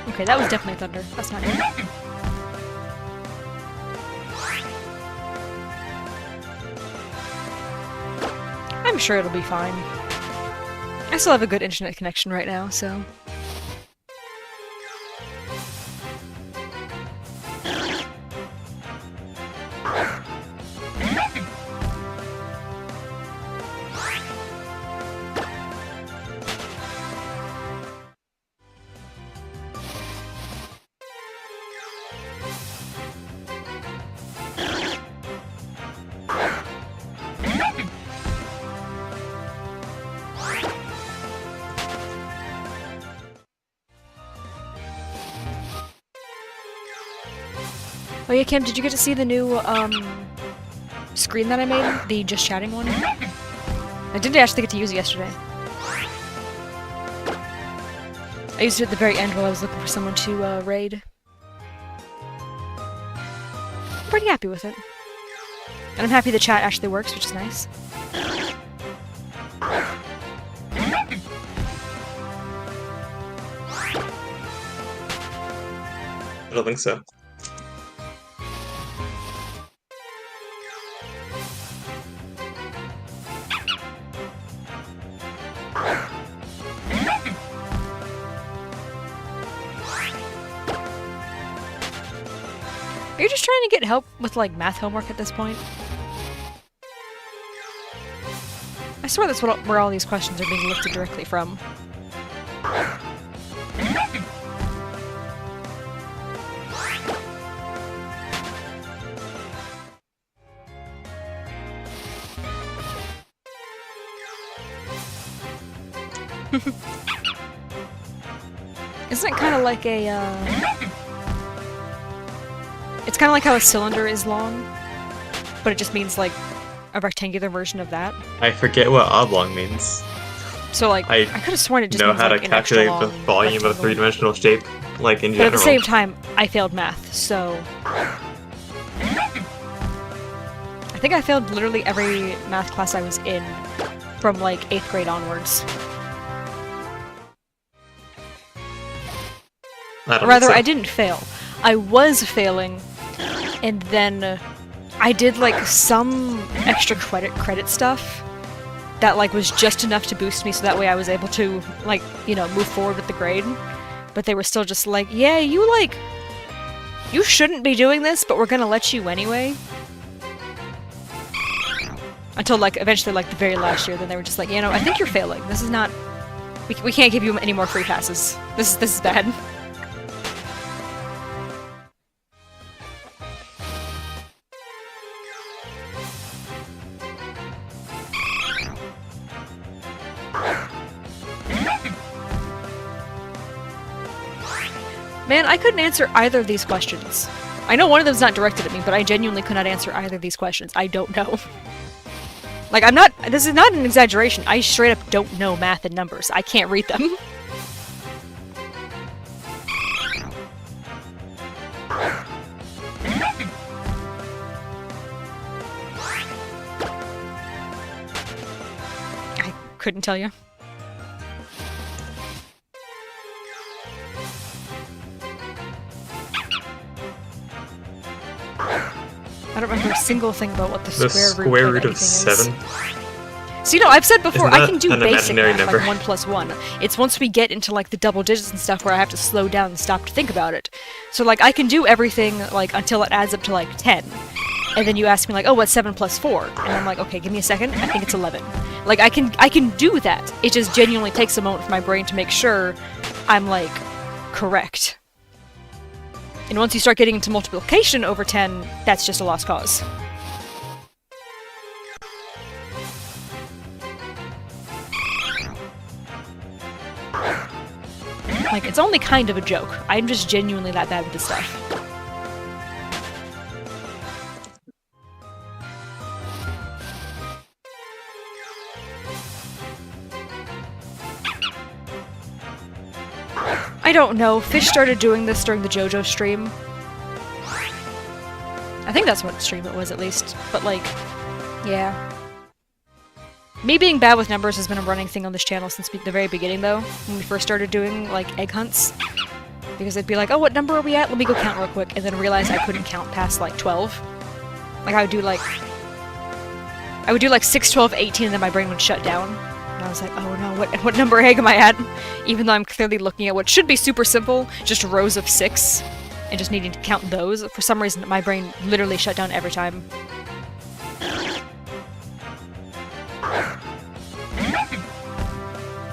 Okay, that was definitely thunder. That's not good. I'm sure it'll be fine. I still have a good internet connection right now, so... Oh yeah, Kim, did you get to see the new, screen that I made? The just chatting one? I didn't actually get to use it yesterday. I used it at the very end while I was looking for someone to, raid. I'm pretty happy with it. And I'm happy the chat actually works, which is nice. I don't think so. Are you just trying to get help with, like, math homework at this point? I swear that's where all these questions are being lifted directly from. Isn't it kind of like a, It's kind of like how a cylinder is long. but it just means like a rectangular version of that. I forget what oblong means. So like, I could have sworn it just means how like to an extra calculate the long volume of rectangle. three-dimensional shape, like in But general. at the same time, I failed math, so... I think I failed literally every math class I was in from like 8th grade onwards. Or rather, I didn't fail. I was failing, and then I did like some extra credit stuff that like was just enough to boost me so that way I was able to like, you know, move forward with the grade. But they were still just like, yeah, you shouldn't be doing this, but we're gonna let you anyway. Until like eventually like the very last year, then they were just like, you know, I think you're failing. This is not, we can't give you any more free passes. This is bad. Man, I couldn't answer either of these questions. I know one of them's not directed at me, but I genuinely could not answer either of these questions. I don't know. Like, this is not an exaggeration. I straight up don't know math and numbers. I can't read them. I couldn't tell you. I don't remember a single thing about what the square root of anything 7? is. So, you know, I've said before, I can do basic math, number? like 1 plus 1. It's once we get into, like, the double digits and stuff where I have to slow down and stop to think about it. So, like, I can do everything, like, until it adds up to, like, 10. And then you ask me, like, oh, what's 7 plus 4? And I'm like, okay, give me a second, I think it's 11. Like, I can do that. It just genuinely takes a moment for my brain to make sure I'm, like, correct. And once you start getting into multiplication over 10, that's just a lost cause. Like, it's only kind of a joke. I'm just genuinely that bad with this stuff. I don't know. Fish started doing this during the JoJo stream. I think that's what stream it was, at least. But, like, yeah. Me being bad with numbers has been a running thing on this channel since the very beginning, though. When we first started doing, like, egg hunts. Because they'd be like, oh, what number are we at? Let me go count real quick. And then realize I couldn't count past, like, 12. Like, I would do, like, 6, 12, 18, and then my brain would shut down. And I was like, oh no, what number egg am I at? Even though I'm clearly looking at what should be super simple, just rows of 6, and just needing to count those. For some reason, my brain literally shut down every time.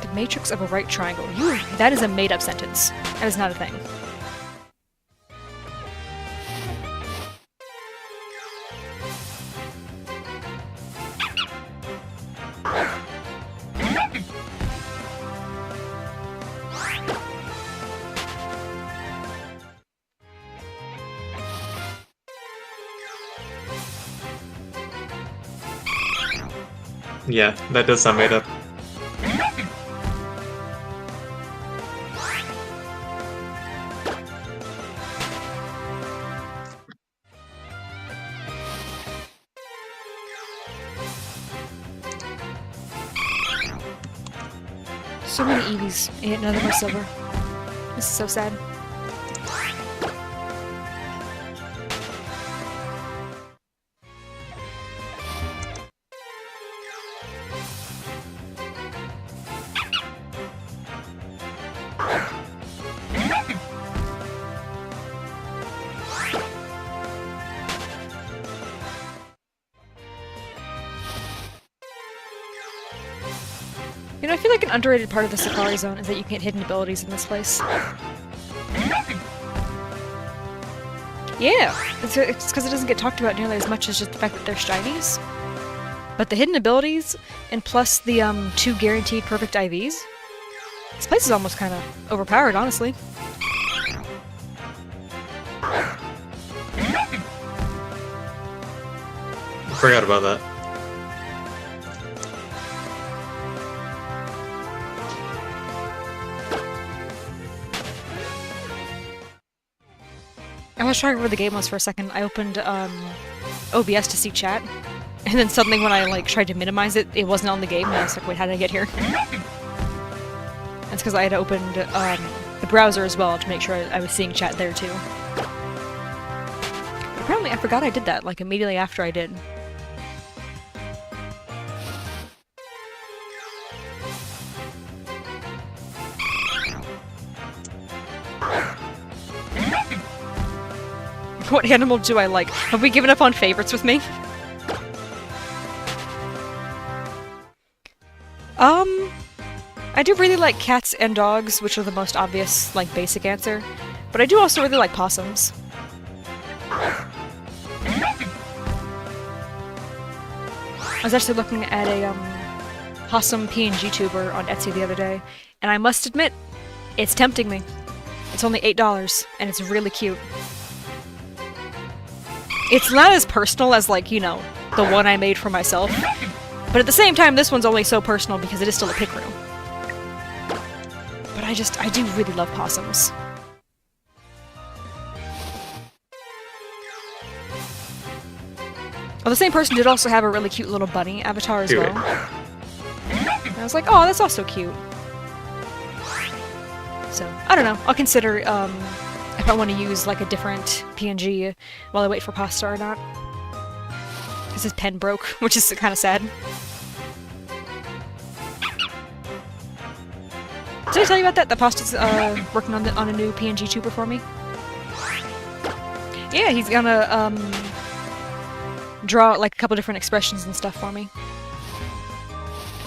The matrix of a right triangle. That is a made-up sentence. That is not a thing. Yeah, that does sound made up. So many Eevees, and yet none of them are silver. This is so sad. You know, I feel like an underrated part of the Safari Zone is that you can get hidden abilities in this place. Yeah, it's because it doesn't get talked about nearly as much as just the fact that they're shinies. But the hidden abilities, and plus the 2 guaranteed perfect IVs, this place is almost kind of overpowered, honestly. forgot about that. I was trying to remember the game was for a second. I opened OBS to see chat, and then suddenly when I like tried to minimize it, it wasn't on the game, and I was like, wait, how did I get here? That's because I had opened the browser as well to make sure I was seeing chat there too. But apparently I forgot I did that, like immediately after I did. What animal do I like? Have we given up on favorites with me? I do really like cats and dogs, which are the most obvious, like, basic answer. But I do also really like possums. I was actually looking at a, possum PNG tuber on Etsy the other day, and I must admit, it's tempting me. It's only $8, and it's really cute. It's not as personal as, like, you know, the one I made for myself. But at the same time, this one's only so personal because it is still a pick room. But I do really love possums. Well, the same person did also have a really cute little bunny avatar as well. And I was like, oh, that's also cute. So, I don't know. I'll consider, if I want to use, like, a different PNG while I wait for pasta or not. Because his pen broke, which is kind of sad. Did I tell you about that? That pasta's, working on a new PNG tuber for me. Yeah, he's gonna, draw, like, a couple different expressions and stuff for me.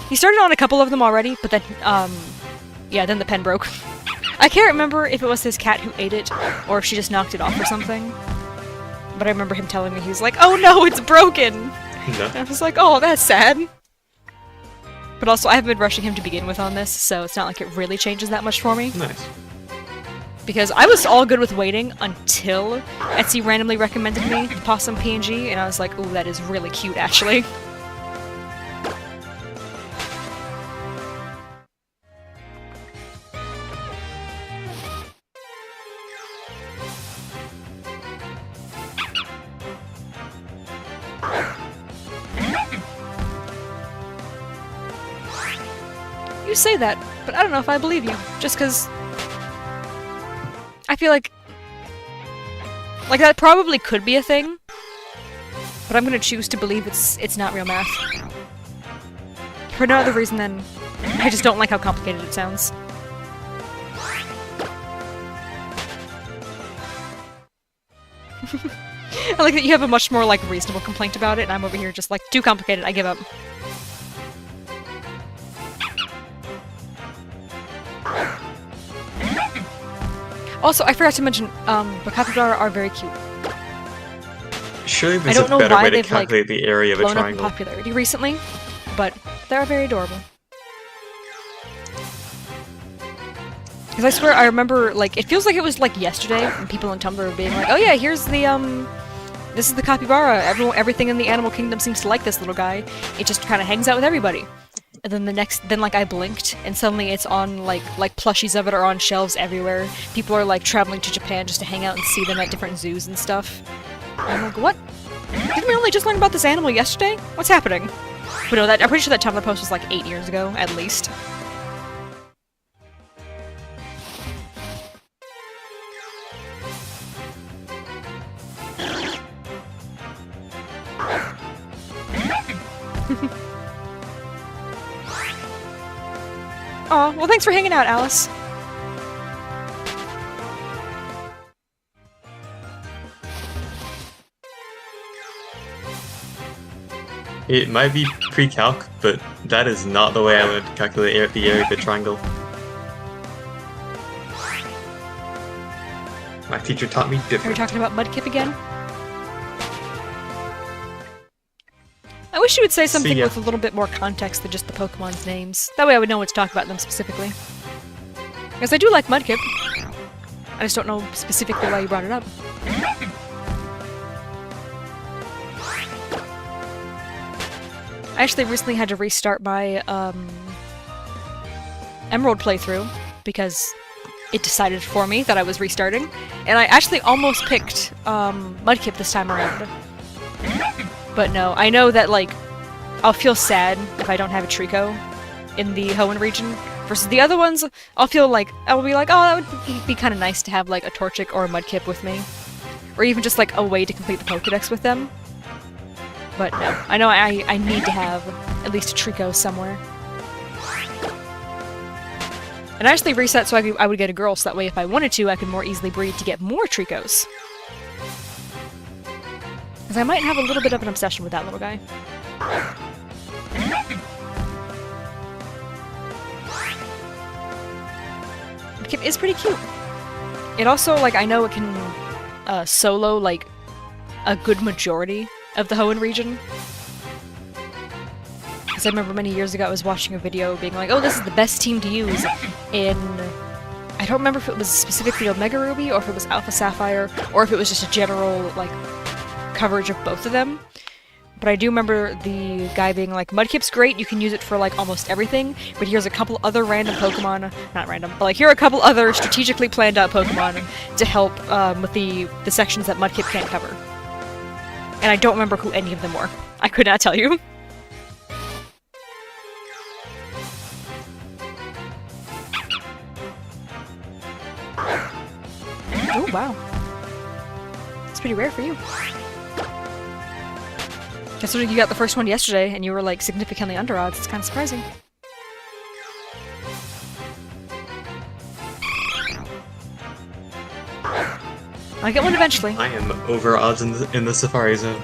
He started on a couple of them already, but then, yeah, then the pen broke. I can't remember if it was his cat who ate it, or if she just knocked it off or something. But I remember him telling me, he was like, oh no, it's broken! No. And I was like, oh, that's sad. But also, I haven't been rushing him to begin with on this, so it's not like it really changes that much for me. Nice. Because I was all good with waiting until Etsy randomly recommended me the Possum PNG, and I was like, ooh, that is really cute, actually. You say that, but I don't know if I believe you, just because I feel like that probably could be a thing, but I'm gonna choose to believe it's not real math. For no other reason than I just don't like how complicated it sounds. I like that you have a much more, like, reasonable complaint about it, and I'm over here just like, too complicated, I give up. Also, I forgot to mention, the capybara are very cute. Surely there's a better way to calculate the area of a blown up triangle. in popularity recently, but they're very adorable. Because I swear I remember, like, it feels like it was, like, yesterday, when people on Tumblr were being like, oh yeah, here's the, this is the capybara. Everything in the animal kingdom seems to like this little guy. It just kind of hangs out with everybody. And then then like I blinked, and suddenly it's on like plushies of it are on shelves everywhere. People are like traveling to Japan just to hang out and see them at different zoos and stuff. And I'm like, what? Didn't we only just learn about this animal yesterday? What's happening? But no, I'm pretty sure that Tumblr post was like 8 years ago, at least. Aw, well thanks for hanging out, Alice. It might be pre-calc, but that is not the way I would calculate the area of a triangle. My teacher taught me Are you different. talking about Mudkip again? I wish you would say something with a little bit more context than just the Pokemon's names. That way I would know what to talk about them specifically. Because I do like Mudkip. I just don't know specifically why you brought it up. I actually recently had to restart my Emerald playthrough because it decided for me that I was restarting, and I actually almost picked Mudkip this time around. But no, I know that like I'll feel sad if I don't have a Trico in the Hoenn region. Versus the other ones, I'll feel like I'll be like, oh, that would be kind of nice to have like a Torchic or a Mudkip with me, or even just like a way to complete the Pokédex with them. But no, I know I need to have at least a Trico somewhere. And I actually reset so I would get a girl, so that way if I wanted to, I could more easily breed to get more Tricos. Because I might have a little bit of an obsession with that little guy. Mudkip is pretty cute. It also, like, I know it can solo, like, a good majority of the Hoenn region. Because I remember many years ago I was watching a video being like, oh, this is the best team to use in... I don't remember if it was specifically Omega Ruby, or if it was Alpha Sapphire, or if it was just a general, like, coverage of both of them. But I do remember the guy being like, Mudkip's great, you can use it for, like, almost everything, but here's a couple other random Pokemon, not random, but, like, here are a couple other strategically planned out Pokemon to help with the sections that Mudkip can't cover. And I don't remember who any of them were. I could not tell you. Oh, wow. It's pretty rare for you. Considering you got the first one yesterday, and you were, like, significantly under odds, it's kind of surprising. I'll get one eventually. I am over odds in the Safari Zone.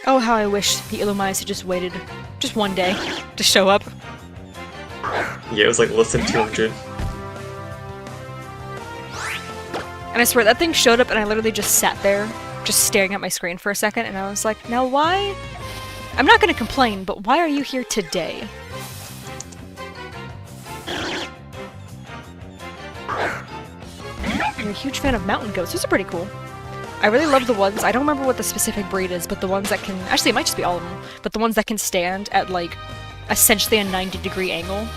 Oh, how I wish the Illumise had just waited just one day to show up. Yeah, it was like less than 200. And I swear, that thing showed up and I literally just sat there, just staring at my screen for a second, and I was like, now why? I'm not gonna complain, but why are you here today? You're a huge fan of mountain goats. Those are pretty cool. I really love the ones, I don't remember what the specific breed is, but the ones that can, actually it might just be all of them, but the ones that can stand at like, essentially a 90-degree angle.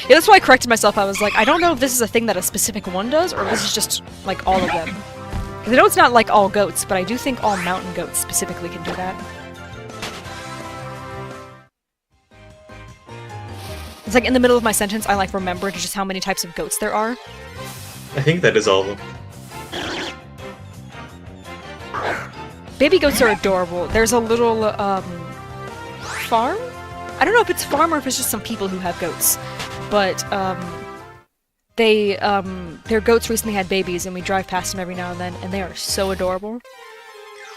Yeah, that's why I corrected myself. I was like, I don't know if this is a thing that a specific one does, or if this is just, like, all of them. Because I know it's not like all goats, but I do think all mountain goats specifically can do that. It's like in the middle of my sentence, I, like, remembered just how many types of goats there are. I think that is all of them. Baby goats are adorable. There's a little, farm? I don't know if it's farm or if it's just some people who have goats. But, their goats recently had babies, and we drive past them every now and then, and they are so adorable.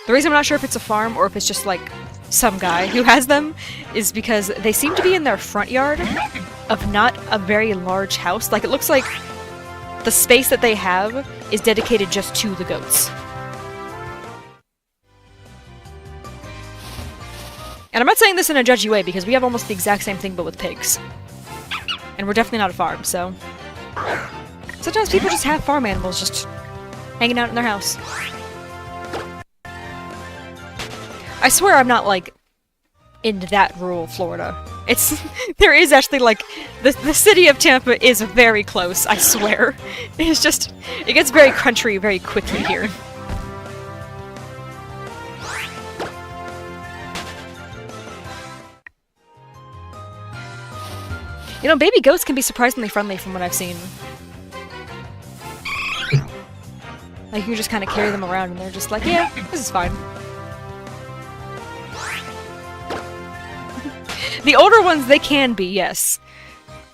The reason I'm not sure if it's a farm or if it's just, like, some guy who has them is because they seem to be in their front yard of not a very large house. Like, it looks like the space that they have is dedicated just to the goats. And I'm not saying this in a judgy way, because we have almost the exact same thing but with pigs. And we're definitely not a farm, so... Sometimes people just have farm animals just hanging out in their house. I swear I'm not, like, in that rural Florida. It's... there is actually, like... The city of Tampa is very close, I swear. It's just... It gets very country very quickly here. You know, baby goats can be surprisingly friendly from what I've seen. Like, you just kind of carry them around and they're just like, yeah, this is fine. The older ones, they can be, yes.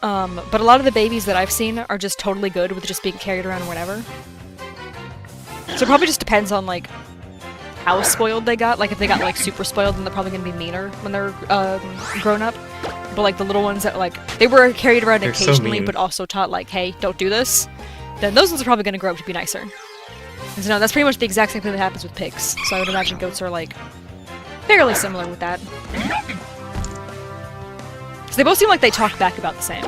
But a lot of the babies that I've seen are just totally good with just being carried around or whatever. So it probably just depends on, like, how spoiled they got. Like, if they got, like, super spoiled, then they're probably gonna be meaner when they're, grown up. But, like, the little ones that, like, they were carried around occasionally, but also taught, like, hey, don't do this, then those ones are probably gonna grow up to be nicer. Because, no, that's pretty much the exact same thing that happens with pigs. So I would imagine goats are, like, fairly similar with that. So they both seem like they talk back about the same.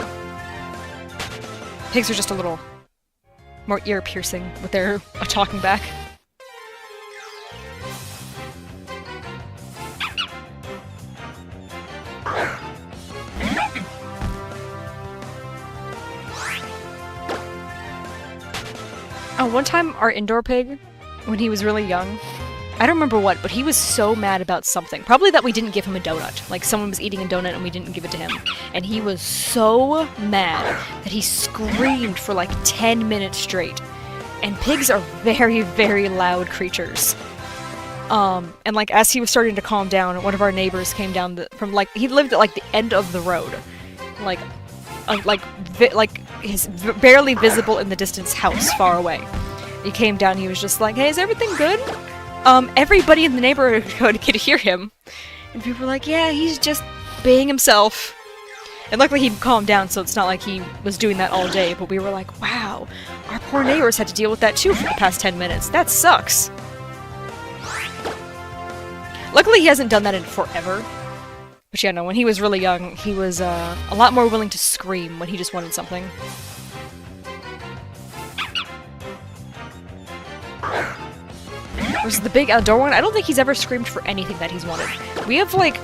Pigs are just a little more ear-piercing with their talking back. Oh, one time our indoor pig, when he was really young, I don't remember what, but he was so mad about something. Probably that we didn't give him a donut. Like, someone was eating a donut and we didn't give it to him. And he was so mad that he screamed for like 10 minutes straight. And pigs are very, very loud creatures. And like, as he was starting to calm down, one of our neighbors came down from like, he lived at like the end of the road. Like his barely visible in the distance house far away. He came down, he was just like, hey, is everything good? Everybody in the neighborhood could hear him. And people were like, yeah, he's just being himself. And luckily he calmed down, so it's not like he was doing that all day, but we were like, wow, our poor neighbors had to deal with that too for the past 10 minutes. That sucks. Luckily he hasn't done that in forever. But yeah, no, when he was really young, he was a lot more willing to scream when he just wanted something. Versus the big outdoor one, I don't think he's ever screamed for anything that he's wanted. We have, like,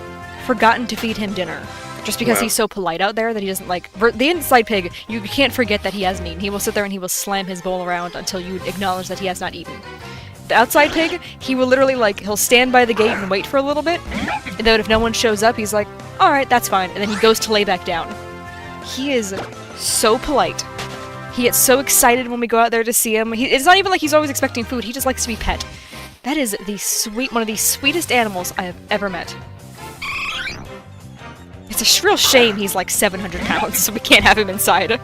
forgotten to feed him dinner. Just because he's so polite out there that he doesn't, like... The inside pig, you can't forget that he hasn't eaten. He will sit there and he will slam his bowl around until you acknowledge that he has not eaten. The outside pig, he will literally, like, he'll stand by the gate and wait for a little bit, and then if no one shows up, he's like, alright, that's fine, and then he goes to lay back down. He is so polite. He gets so excited when we go out there to see him. It's not even like he's always expecting food, he just likes to be pet. That is one of the sweetest animals I have ever met. It's a real shame he's like 700 pounds, so we can't have him inside.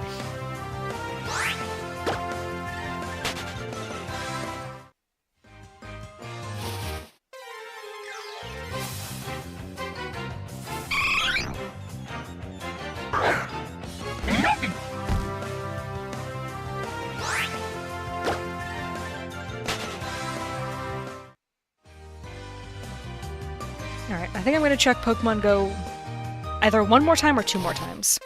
Alright, I think I'm gonna check Pokemon Go either one more time or 2 more times.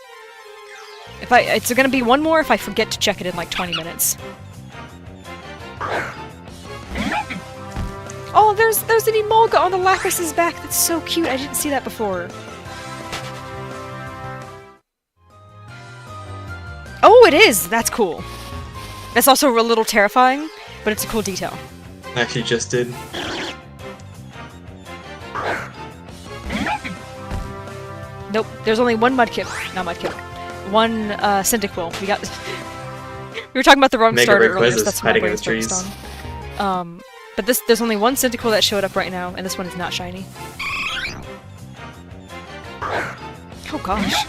It's gonna be one more if I forget to check it in like 20 minutes. Oh, there's an Emolga on the Lapras' back. That's so cute. I didn't see that before. Oh, it is! That's cool. That's also a little terrifying, but it's a cool detail. I actually just did. Nope, there's only one Mudkip. Not Mudkip. One Cyndaquil. We were talking about the wrong starter earlier, so that's what my brain's focused on. But there's only one Cyndaquil that showed up right now, and this one is not shiny. Oh gosh.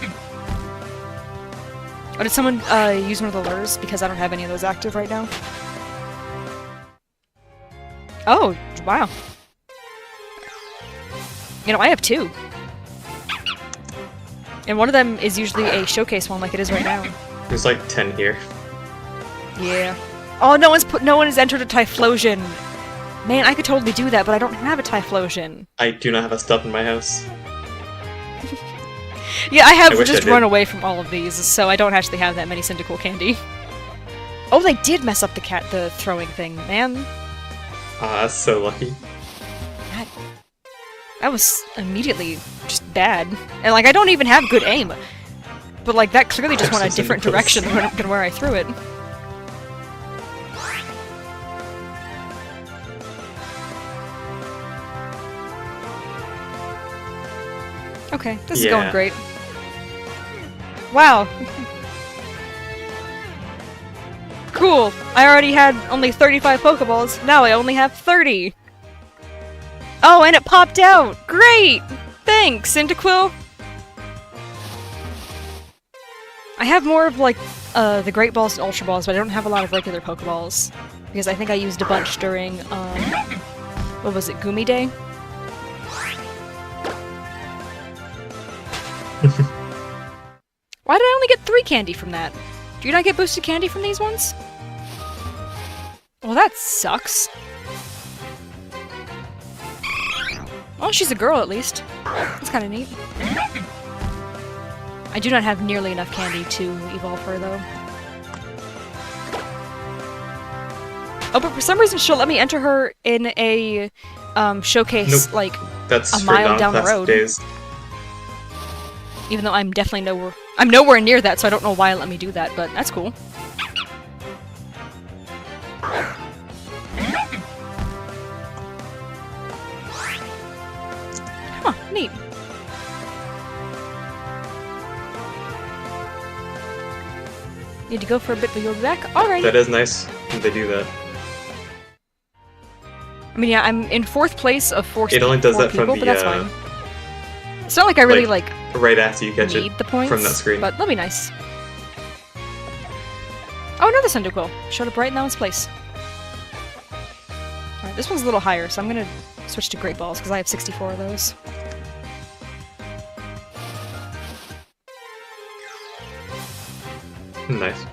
Oh, did someone use one of the lures? Because I don't have any of those active right now. Oh, wow. You know, I have 2. And one of them is usually a showcase one like it is right now. There's like 10 here. Yeah. Oh, no one has entered a Typhlosion. Man, I could totally do that, but I don't have a Typhlosion. I do not have a stuff in my house. Yeah, I have just run away from all of these, so I don't actually have that many Cyndaquil candy. Oh, they did mess up the throwing thing, man. Ah, that's so lucky. That was immediately just bad. And, like, I don't even have good aim. But, like, that clearly just went a different direction than where I threw it. Okay, this is going great. Wow. Cool. I already had only 35 Pokeballs. Now I only have 30. Oh, and it popped out! Great! Thanks, Cyndaquil! I have more of, like, the Great Balls and Ultra Balls, but I don't have a lot of regular Pokeballs. Because I think I used a bunch during, what was it, Gumi Day? Why did I only get 3 candy from that? Do you not get boosted candy from these ones? Well, that sucks. Well, she's a girl, at least. That's kind of neat. I do not have nearly enough candy to evolve her, though. Oh, but for some reason she'll let me enter her in a showcase Nope. like That's a for mile down the non-classic road. days. Even though I'm definitely nowhere near that, so I don't know why it let me do that, but that's cool. Huh, neat. Need to go for a bit, but you'll be back? Alright. That is nice when they do that. I mean, yeah, I'm in 4th place of 4 It only does that people, from but the, that's fine. It's not like I really, like right after you catch need it the points, from that screen. but that'll be nice. Oh, another Cyndaquil. Showed up right in that one's place. Alright, this one's a little higher, so I'm gonna switch to Great Balls, because I have 64 of those. Nice.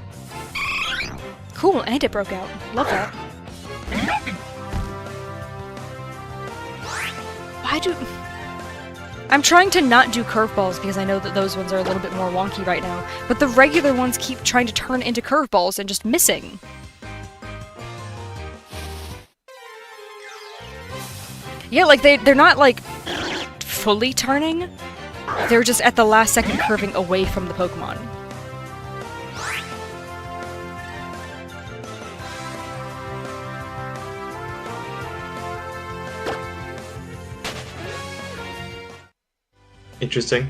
Cool, and it broke out. Love that. Why do... I'm trying to not do curveballs because I know that those ones are a little bit more wonky right now, but the regular ones keep trying to turn into curveballs and just missing. Yeah, like they're not like fully turning. They're just at the last second curving away from the Pokemon. Interesting.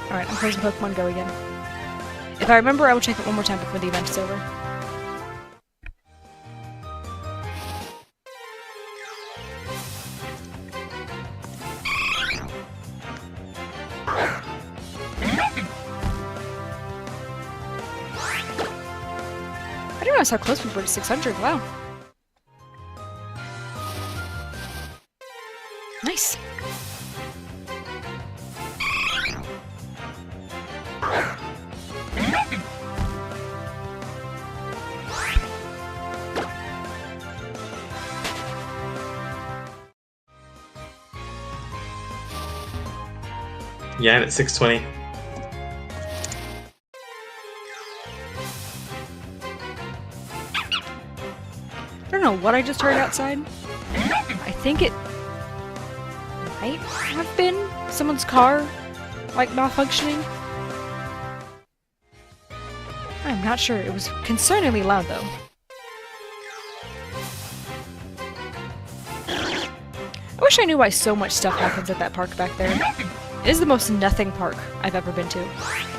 Alright, I'm closing Pokemon Go again. If I remember, I will check it one more time before the event is over. I didn't realize how close we were to 600, wow. Nice. Yeah, I'm at 620. I don't know what I just heard outside. I think it might have been someone's car, like, malfunctioning. I'm not sure. It was concerningly loud, though. I wish I knew why so much stuff happens at that park back there. It is the most nothing park I've ever been to.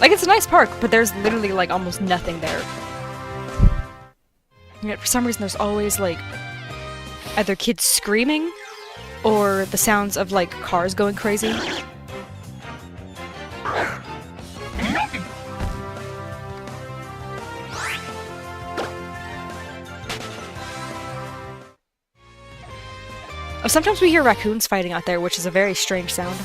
Like, it's a nice park, but there's literally, like, almost nothing there. And yet, for some reason, there's always, like, either kids screaming, or the sounds of, like, cars going crazy. Oh, sometimes we hear raccoons fighting out there, which is a very strange sound.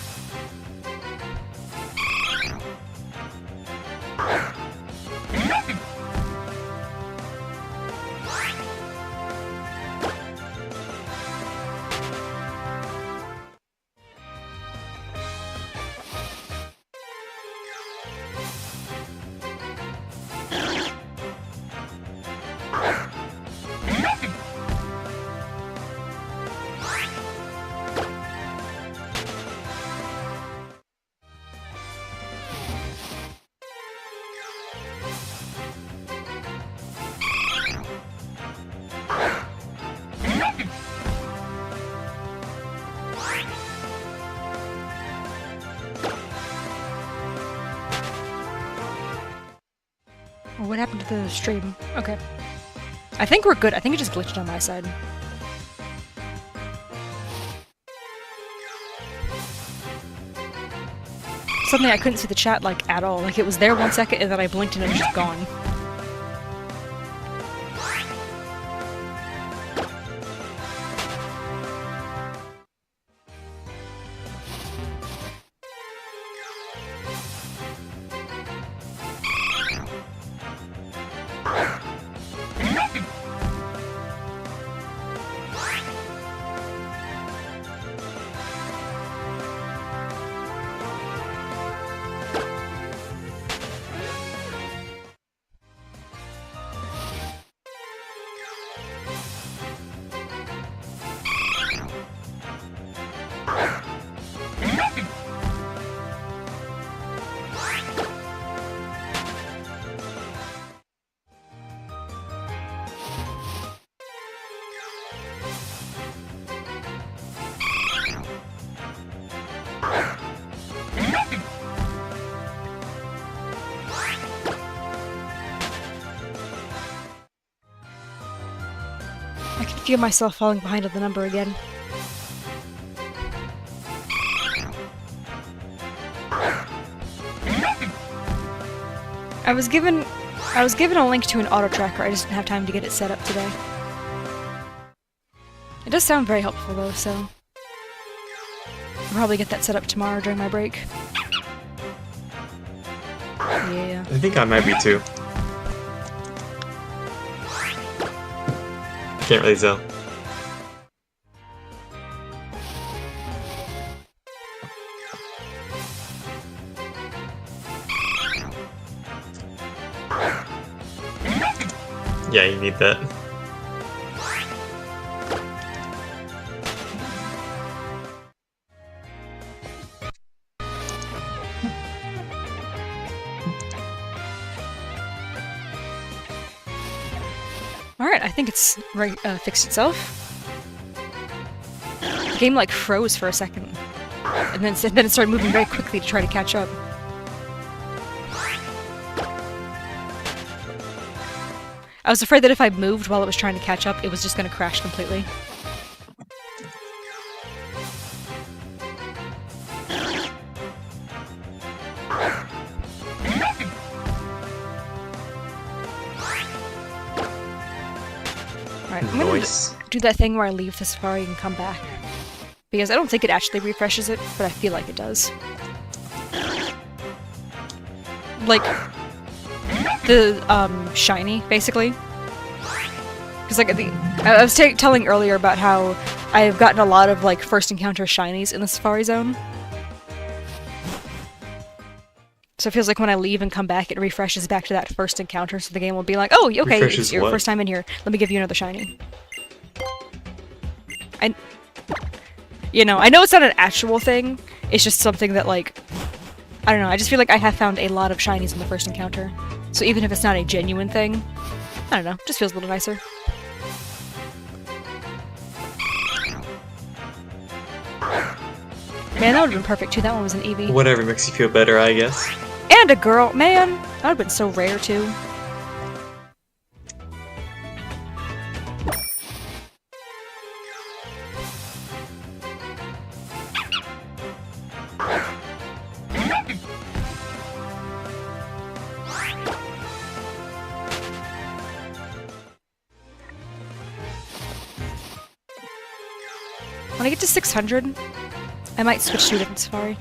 What happened to the stream? Okay. I think we're good. I think it just glitched on my side. Suddenly I couldn't see the chat, like, at all. Like, it was there 1 second, and then I blinked and it was just gone. I can feel myself falling behind on the number again. I was given a link to an auto tracker, I just didn't have time to get it set up today. It does sound very helpful though, so I'll probably get that set up tomorrow during my break. Yeah. I think I might be too. Can't really tell. Yeah, you need that. Alright, I think it's fixed itself. The game like froze for a second. And then it started moving very quickly to try to catch up. I was afraid that if I moved while it was trying to catch up, it was just going to crash completely. Alright, I'm gonna do that thing where I leave the Safari and come back. Because I don't think it actually refreshes it, but I feel like it does. Like, the, shiny, basically. Because, like, I was telling earlier about how I've gotten a lot of, like, first encounter shinies in the Safari Zone. So it feels like when I leave and come back, it refreshes back to that first encounter, so the game will be like, oh, okay, it's your first time in here. Let me give you another shiny. You know, I know it's not an actual thing, it's just something that, like, I don't know, I just feel like I have found a lot of shinies in the first encounter. So even if it's not a genuine thing, I don't know, just feels a little nicer. Man, that would've been perfect too, that one was an Eevee. Whatever makes you feel better, I guess. And a girl! Man! That would've been so rare too. When I get to 600, I might switch to a different Safari.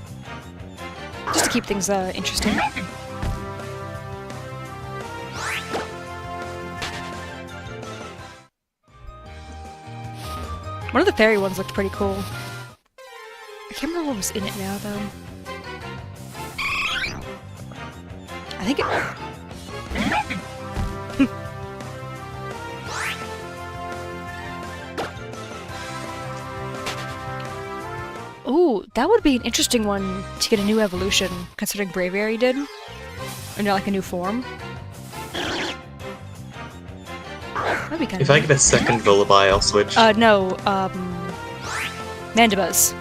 Just to keep things interesting. One of the fairy ones looked pretty cool. I can't remember what was in it now, though. I think it... Ooh, that would be an interesting one to get a new evolution, considering Braviary did. Or no, like a new form. That'd be kind of If I get a second Lullaby, I'll switch. No, Mandibuzz.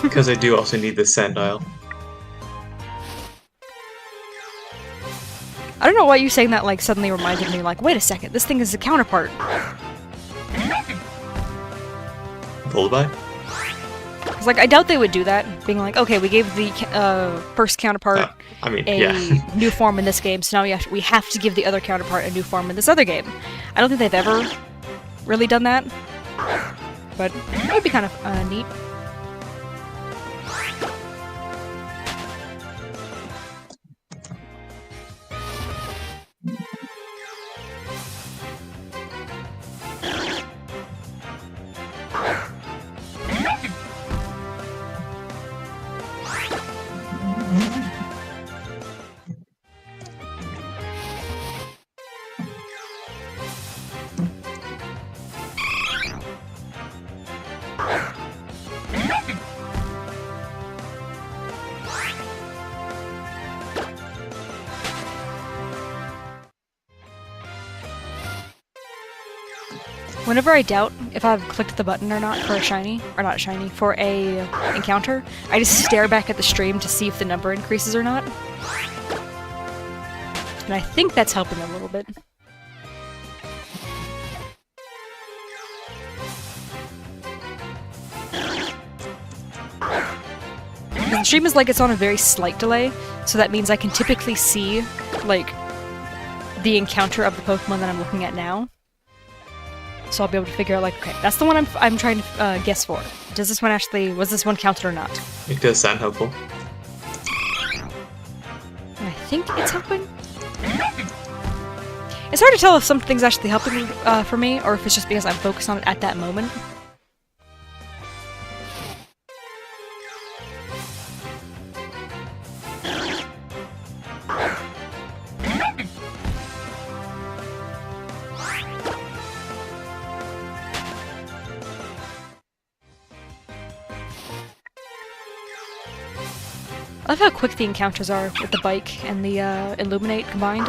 Because I do also need the Sandile. I don't know why you saying that, like, suddenly reminded me, like, wait a second, this thing is a counterpart. Lullaby? Because, like, I doubt they would do that, being like, okay, we gave the first counterpart new form in this game, so now we have to give the other counterpart a new form in this other game. I don't think they've ever really done that, but it would be kind of neat. Whenever I doubt if I've clicked the button or not for a shiny, or not a shiny, for a encounter, I just stare back at the stream to see if the number increases or not. And I think that's helping a little bit. Because the stream is like it's on a very slight delay, so that means I can typically see, like, the encounter of the Pokemon that I'm looking at now. So I'll be able to figure out, like, okay, that's the one I'm trying to guess for. Was this one counted or not? It does sound hopeful. And I think it's helping. It's hard to tell if something's actually helping for me, or if it's just because I'm focused on it at that moment. I love how quick the encounters are with the bike and the Illuminate combined.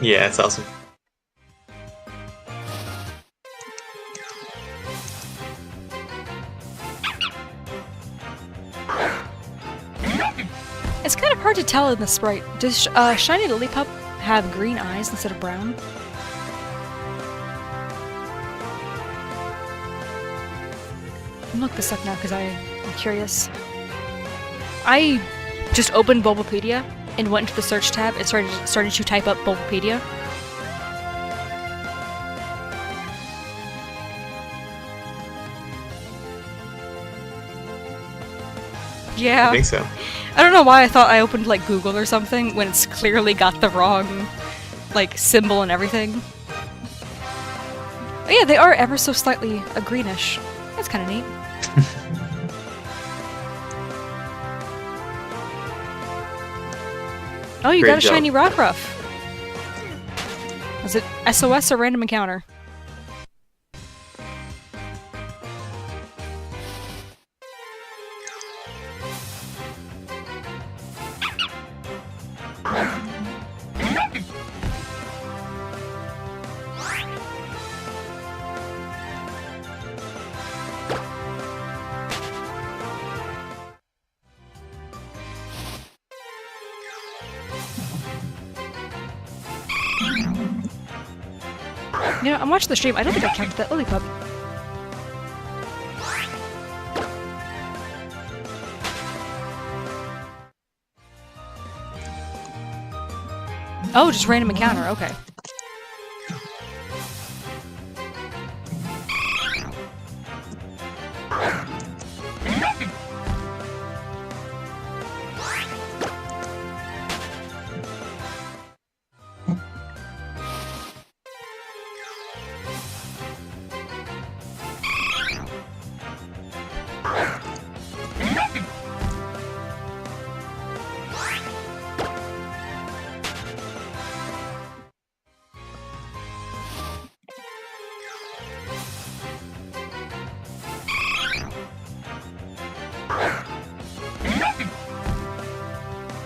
Yeah, it's awesome. It's kind of hard to tell in the sprite. Does Shiny Lillipup have green eyes instead of brown? I'm gonna look this up now because I'm curious. I just opened Bulbapedia and went into the search tab and started to type up Bulbapedia. Yeah. I think so. I don't know why I thought I opened, like, Google or something when it's clearly got the wrong, like, symbol and everything. Oh yeah, they are ever so slightly a greenish. That's kind of neat. Oh, you Great got a job. shiny Rockruff. Was it SOS or random encounter? You know, I'm watching the stream. I don't think I counted that Lillipup. Oh, just random encounter. Okay.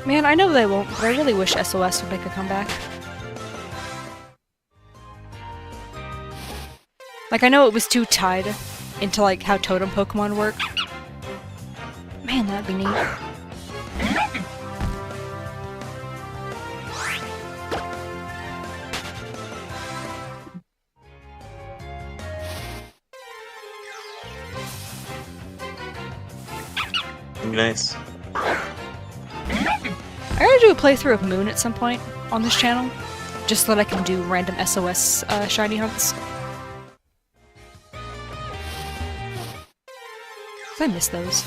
Man, I know they won't, but I really wish SOS would make a comeback. Like, I know it was too tied into, like, how totem Pokemon work. Man, that'd be neat. Nice. I gotta do a playthrough of Moon at some point on this channel, just so that I can do random SOS shiny hunts. 'Cause I miss those.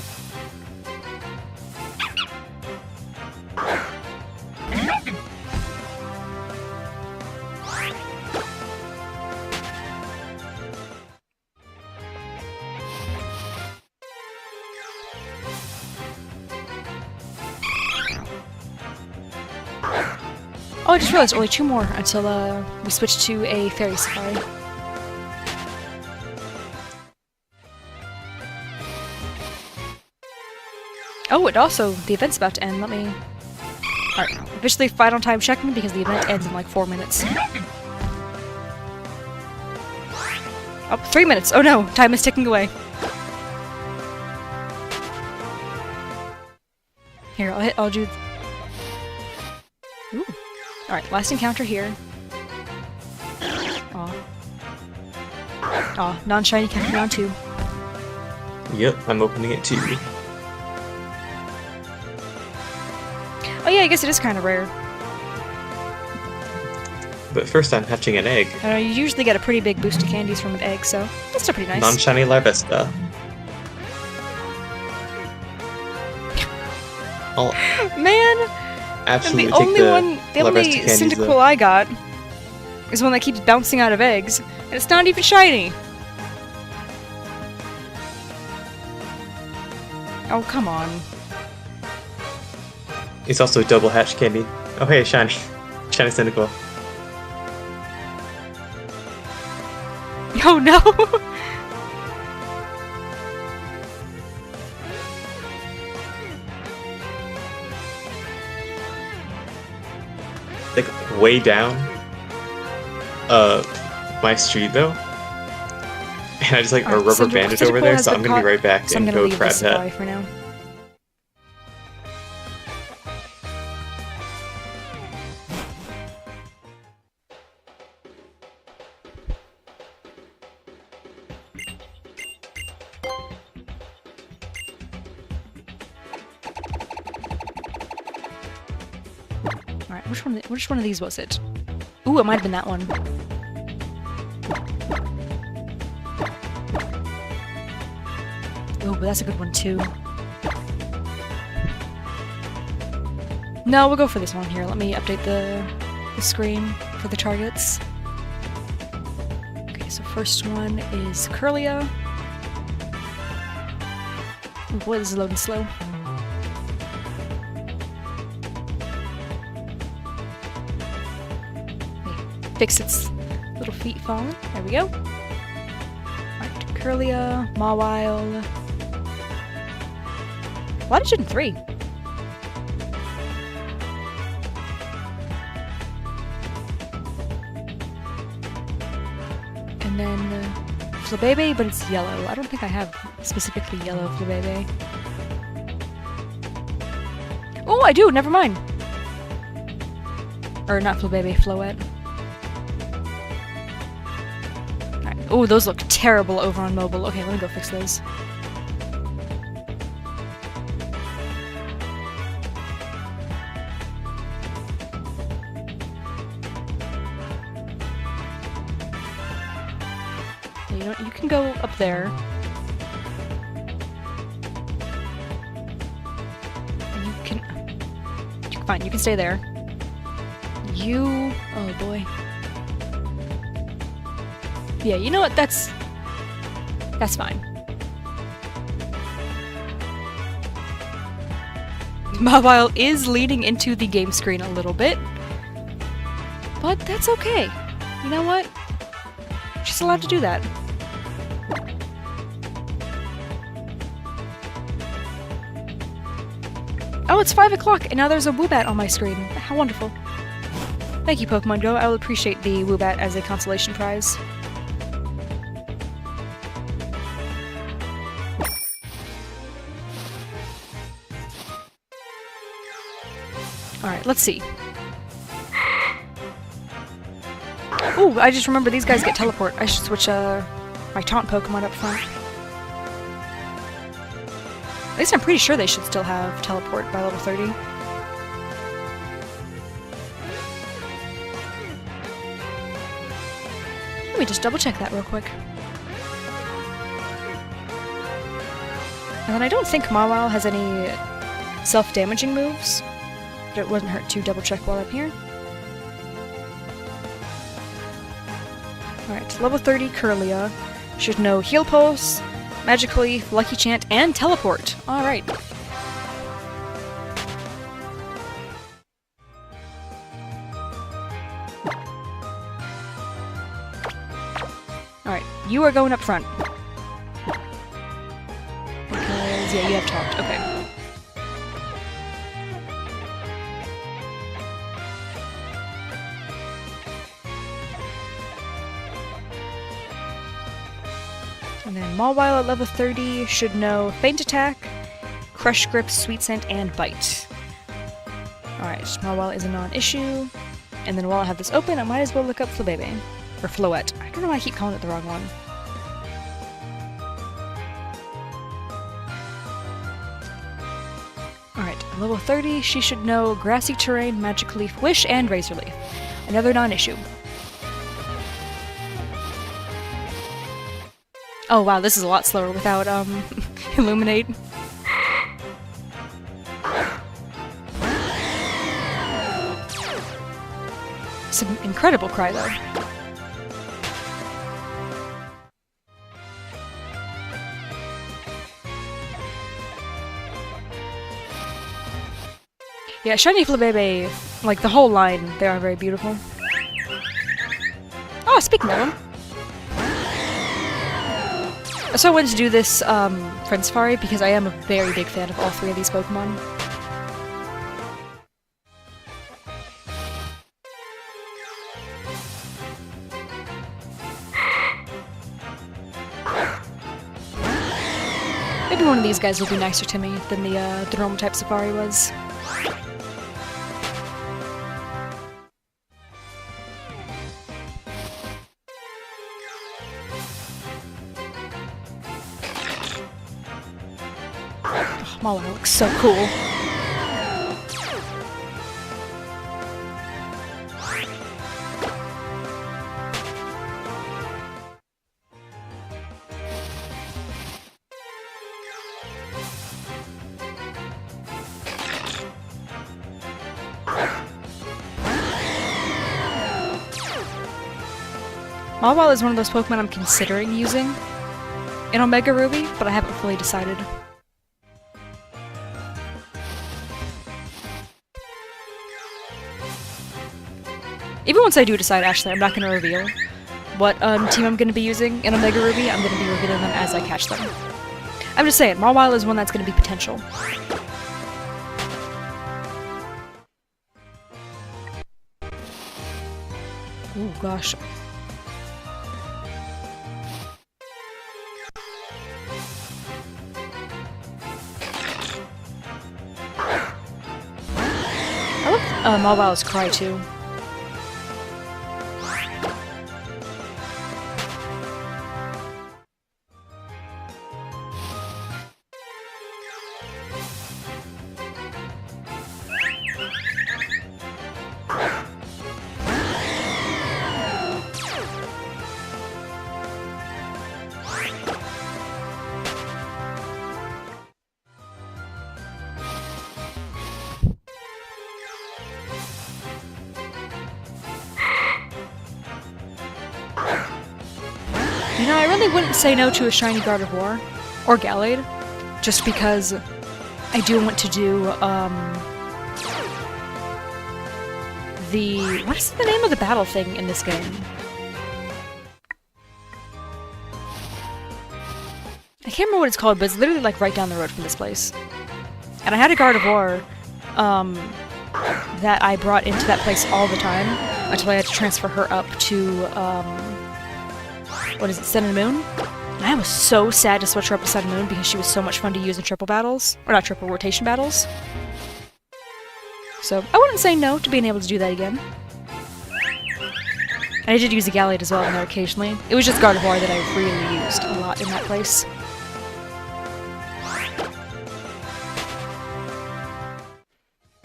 Oh, I just realized only 2 more until we switch to a fairy safari. Oh, and also, the event's about to end. Let me... Alright, officially final time checking because the event ends in like 4 minutes. Oh, 3 minutes. Oh no, time is ticking away. Here, I'll do... Ooh. Alright, last encounter here. Aw. Aw, non-shiny counter down 2. Yep, I'm opening it too. Oh yeah, I guess it is kind of rare. But first I'm hatching an egg. You usually get a pretty big boost of candies from an egg, so that's still pretty nice. Non-shiny Larvesta. I'll Man! absolutely And take the only Larvesta candies, Cyndaquil though. I got is one that keeps bouncing out of eggs, and it's not even shiny! Oh, come on. It's also a double hatch candy. Oh hey, shiny. Shiny Cyndaquil. Oh no! Like, way down my street, though. And I just, like, a rubber bandage over there, so I'm gonna be right back and go grab that. For now. Alright, which one of these was it? Ooh, it might have been that one. Ooh, but that's a good one too. No, we'll go for this one here. Let me update the screen for the targets. Okay, so first one is Curlia. Oh boy, this is loading slow. Fix its little feet falling. There we go. Alright, Curlia, Mawile. Why did you in 3? And then Flabebe, but it's yellow. I don't think I have specifically yellow Flabebe. Oh, I do! Never mind! Or not Flabebe, Floette. Oh, those look terrible over on mobile. Okay, let me go fix those. You can go up there. You can... Fine, you can stay there. You... Oh boy. Yeah, you know what? That's fine. Mawile is leaning into the game screen a little bit, but that's okay. You know what? She's allowed to do that. Oh, it's 5 o'clock, and now there's a Woobat on my screen. How wonderful. Thank you, Pokemon Go. I will appreciate the Woobat as a consolation prize. Alright, let's see. Ooh, I just remember these guys get teleport. I should switch my taunt Pokemon up front. At least I'm pretty sure they should still have teleport by level 30. Let me just double check that real quick. And then I don't think Mawile has any self-damaging moves. But it wouldn't hurt to double check while I'm here. Alright, level 30 Curlia. Should know Heal Pulse, Magic Leaf, Lucky Chant, and Teleport. Alright. Alright, you are going up front. Because, yeah, you have talked. Okay. Mawile at level 30 should know Feint Attack, Crush Grip, Sweet Scent, and Bite. Alright, Mawile is a non-issue. And then while I have this open, I might as well look up Flabebe. Or Floette. I don't know why I keep calling it the wrong one. Alright, level 30, she should know Grassy Terrain, Magic Leaf, Wish, and Razor Leaf. Another non-issue. Oh wow, this is a lot slower without, Illuminate. It's an incredible cry, though. Yeah, Shiny Flabebe, like the whole line, they are very beautiful. Oh, speaking of them. So I wanted to do this Friend Safari because I am a very big fan of all three of these Pokemon. Maybe one of these guys will be nicer to me than the normal type Safari was. Oh, Mawile looks so cool. Mawile is one of those Pokemon I'm considering using in Omega Ruby, but I haven't fully decided. Even once I do decide, actually, I'm not going to reveal what team I'm going to be using in Omega Ruby. I'm going to be revealing them as I catch them. I'm just saying, Mawile is one that's going to be potential. Ooh, gosh. I love Mawile's cry, too. You know, I really wouldn't say no to a shiny Gardevoir, or Gallade, just because I do want to do, what is the name of the battle thing in this game? I can't remember what it's called, but it's literally, like, right down the road from this place. And I had a Gardevoir, that I brought into that place all the time, until I had to transfer her up to, what is it, Sun and Moon? And I was so sad to switch her up to Sun and Moon because she was so much fun to use in triple battles. Or not triple, rotation battles. So, I wouldn't say no to being able to do that again. And I did use a Gallade as well in there occasionally. It was just Gardevoir that I really used a lot in that place.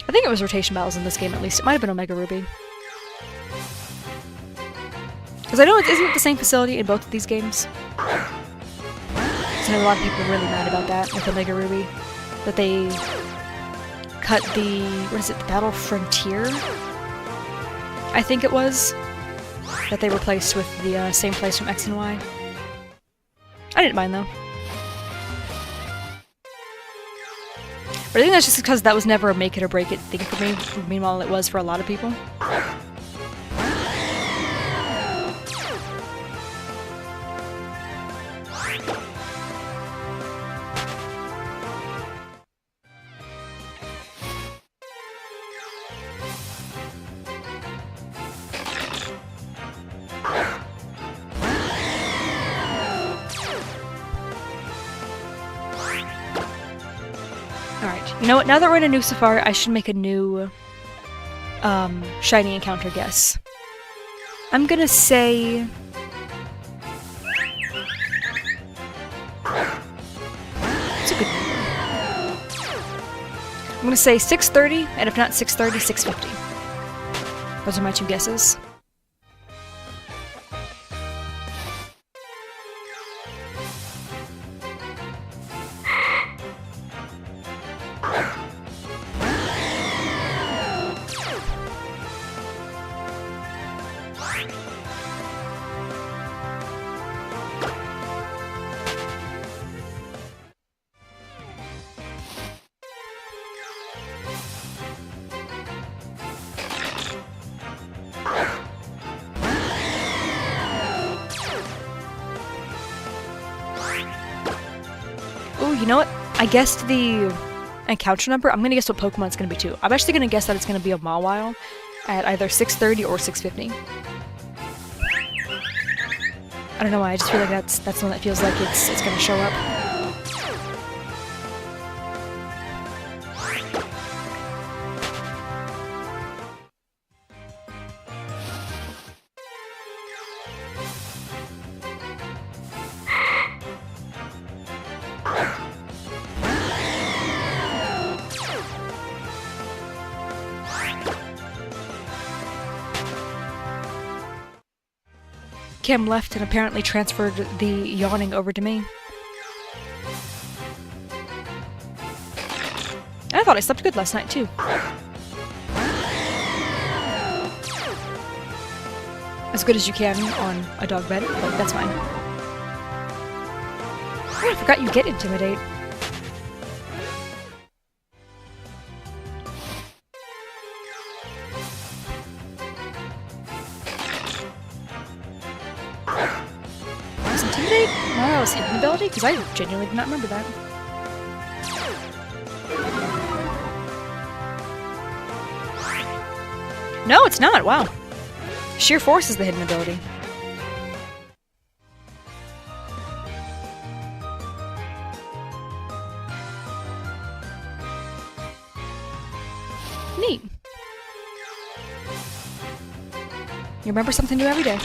I think it was rotation battles in this game at least. It might have been Omega Ruby. Because I know isn't it the same facility in both of these games? So I know a lot of people are really mad about that with Omega Ruby. That they cut the, what is it, the Battle Frontier? I think it was. That they replaced with the same place from X and Y. I didn't mind though. But I think that's just because that was never a make it or break it thing for me. Meanwhile, it was for a lot of people. Alright, you know what? Now that we're in a new safari, I should make a new shiny encounter guess. I'm gonna say... It's a good number. I'm gonna say 630, and if not 630, 650. Those are my two guesses. Ooh, you know what? I guessed the encounter number. I'm gonna guess what Pokemon it's gonna be too. I'm actually gonna guess that it's gonna be a Mawile at either 630 or 650. I don't know why, I just feel like that's the one that feels like it's gonna show up. Kim left and apparently transferred the yawning over to me. I thought I slept good last night, too. As good as you can on a dog bed, but that's fine. Oh, I forgot you get Intimidate. Was Intimidate Mawil's hidden ability? Because I genuinely did not remember that. No, it's not! Wow. Sheer Force is the hidden ability. Neat. You remember something new every day.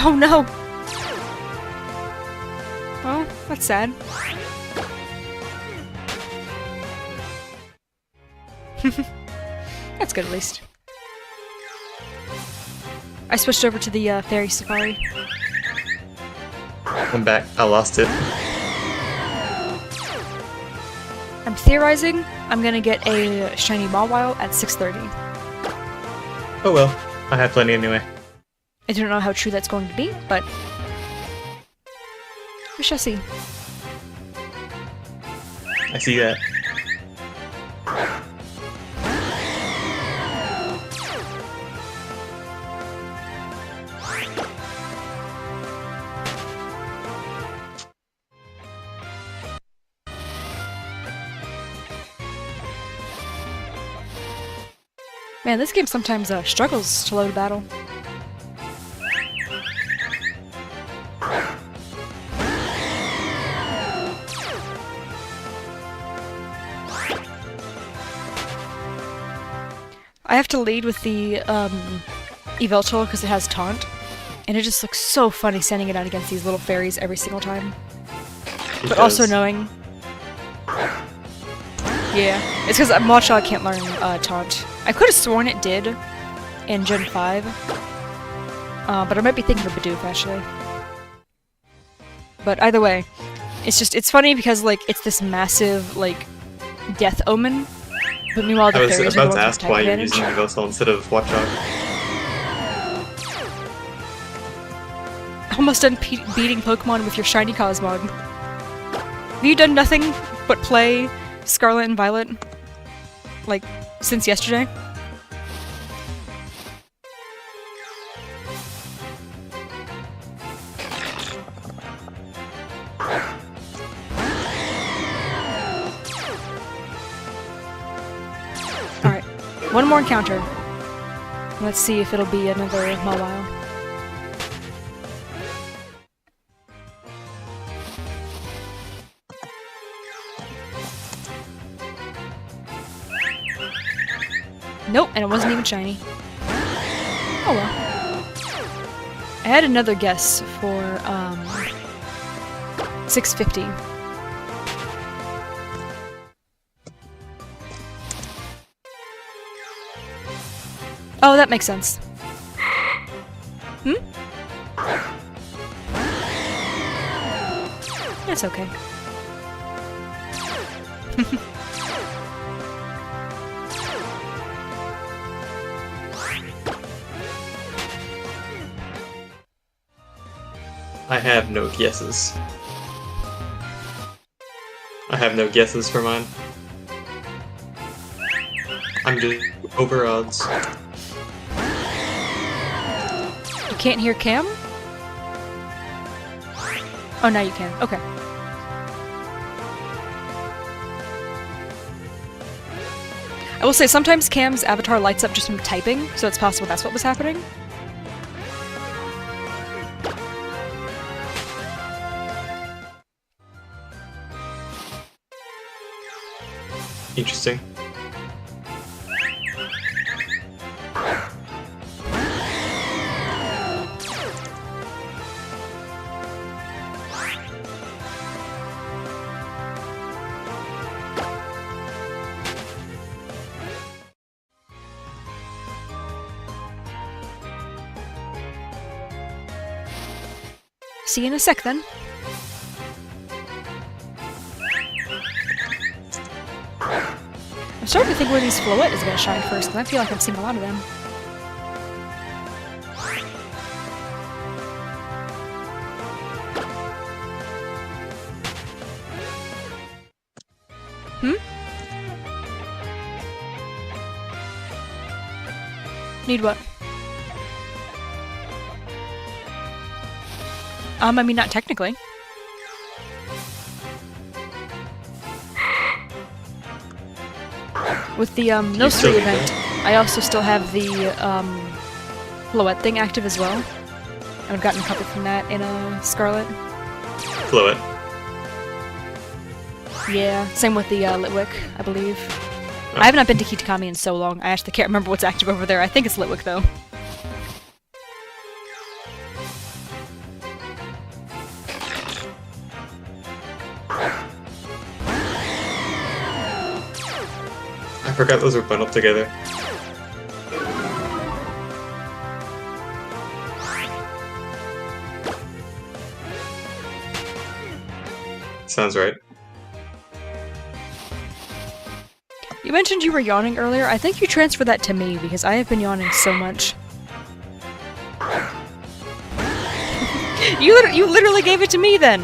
Oh no! Well, that's sad. That's good at least. I switched over to the Fairy Safari. I'm back. I lost it. I'm theorizing I'm gonna get a shiny Mawile at 630. Oh well. I have plenty anyway. I don't know how true that's going to be, but we shall see. I see that. Man, this game sometimes struggles to load a battle. I have to lead with the Yveltal because it has Taunt, and it just looks so funny sending it out against these little fairies every single time. But also knowing... Yeah, it's because Machop can't learn Taunt. I could have sworn it did in Gen 5, but I might be thinking of Bidoof, actually. But either way, it's funny because, like, it's this massive, like, death omen, but meanwhile the fairies are I was about to ask why you're using Yveltal instead of Watchog. Almost done beating Pokemon with your shiny Cosmog. Have you done nothing but play Scarlet and Violet, like, since yesterday? Alright, one more encounter. Let's see if it'll be another Mawile. Nope, and it wasn't even shiny. Oh well. I had another guess for, 650. Oh, that makes sense. Hmm? That's okay. I have no guesses. I have no guesses for mine. I'm just over odds. You can't hear Cam? Oh, now you can. Okay. I will say, sometimes Cam's avatar lights up just from typing, so it's possible that's what was happening. Interesting. See you in a sec, then. I'm starting to think where these Floette is gonna shine first, because I feel like I'm seeing a lot of them. Hmm? Need what? I mean, not technically. With the, Nose 3 event, I also still have the, Floette thing active as well. And I've gotten a couple from that in, Scarlet. Floette. Yeah, same with the, Litwick, I believe. Oh. I have not been to Kitakami in so long, I actually can't remember what's active over there. I think it's Litwick, though. I forgot those were bundled together. Sounds right. You mentioned you were yawning earlier. I think you transferred that to me, because I have been yawning so much. You literally gave it to me then!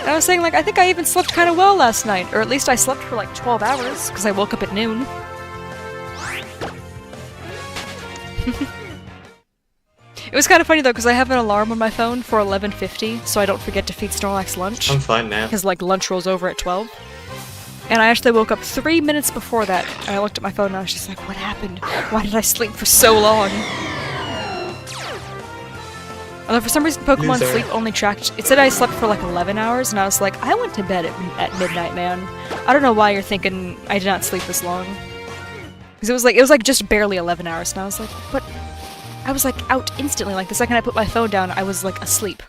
I was saying, like, I think I even slept kind of well last night, or at least I slept for like 12 hours, because I woke up at noon. It was kind of funny though, because I have an alarm on my phone for 11:50, so I don't forget to feed Snorlax lunch. I'm fine now. Because, like, lunch rolls over at 12. And I actually woke up 3 minutes before that, and I looked at my phone and I was just like, what happened? Why did I sleep for so long? Although for some reason Pokemon Sleep only tracked... It said I slept for like 11 hours, and I was like, I went to bed at midnight, man. I don't know why you're thinking I did not sleep this long. Because it was like just barely 11 hours, and I was like, what? I was like out instantly, like the second I put my phone down, I was like asleep.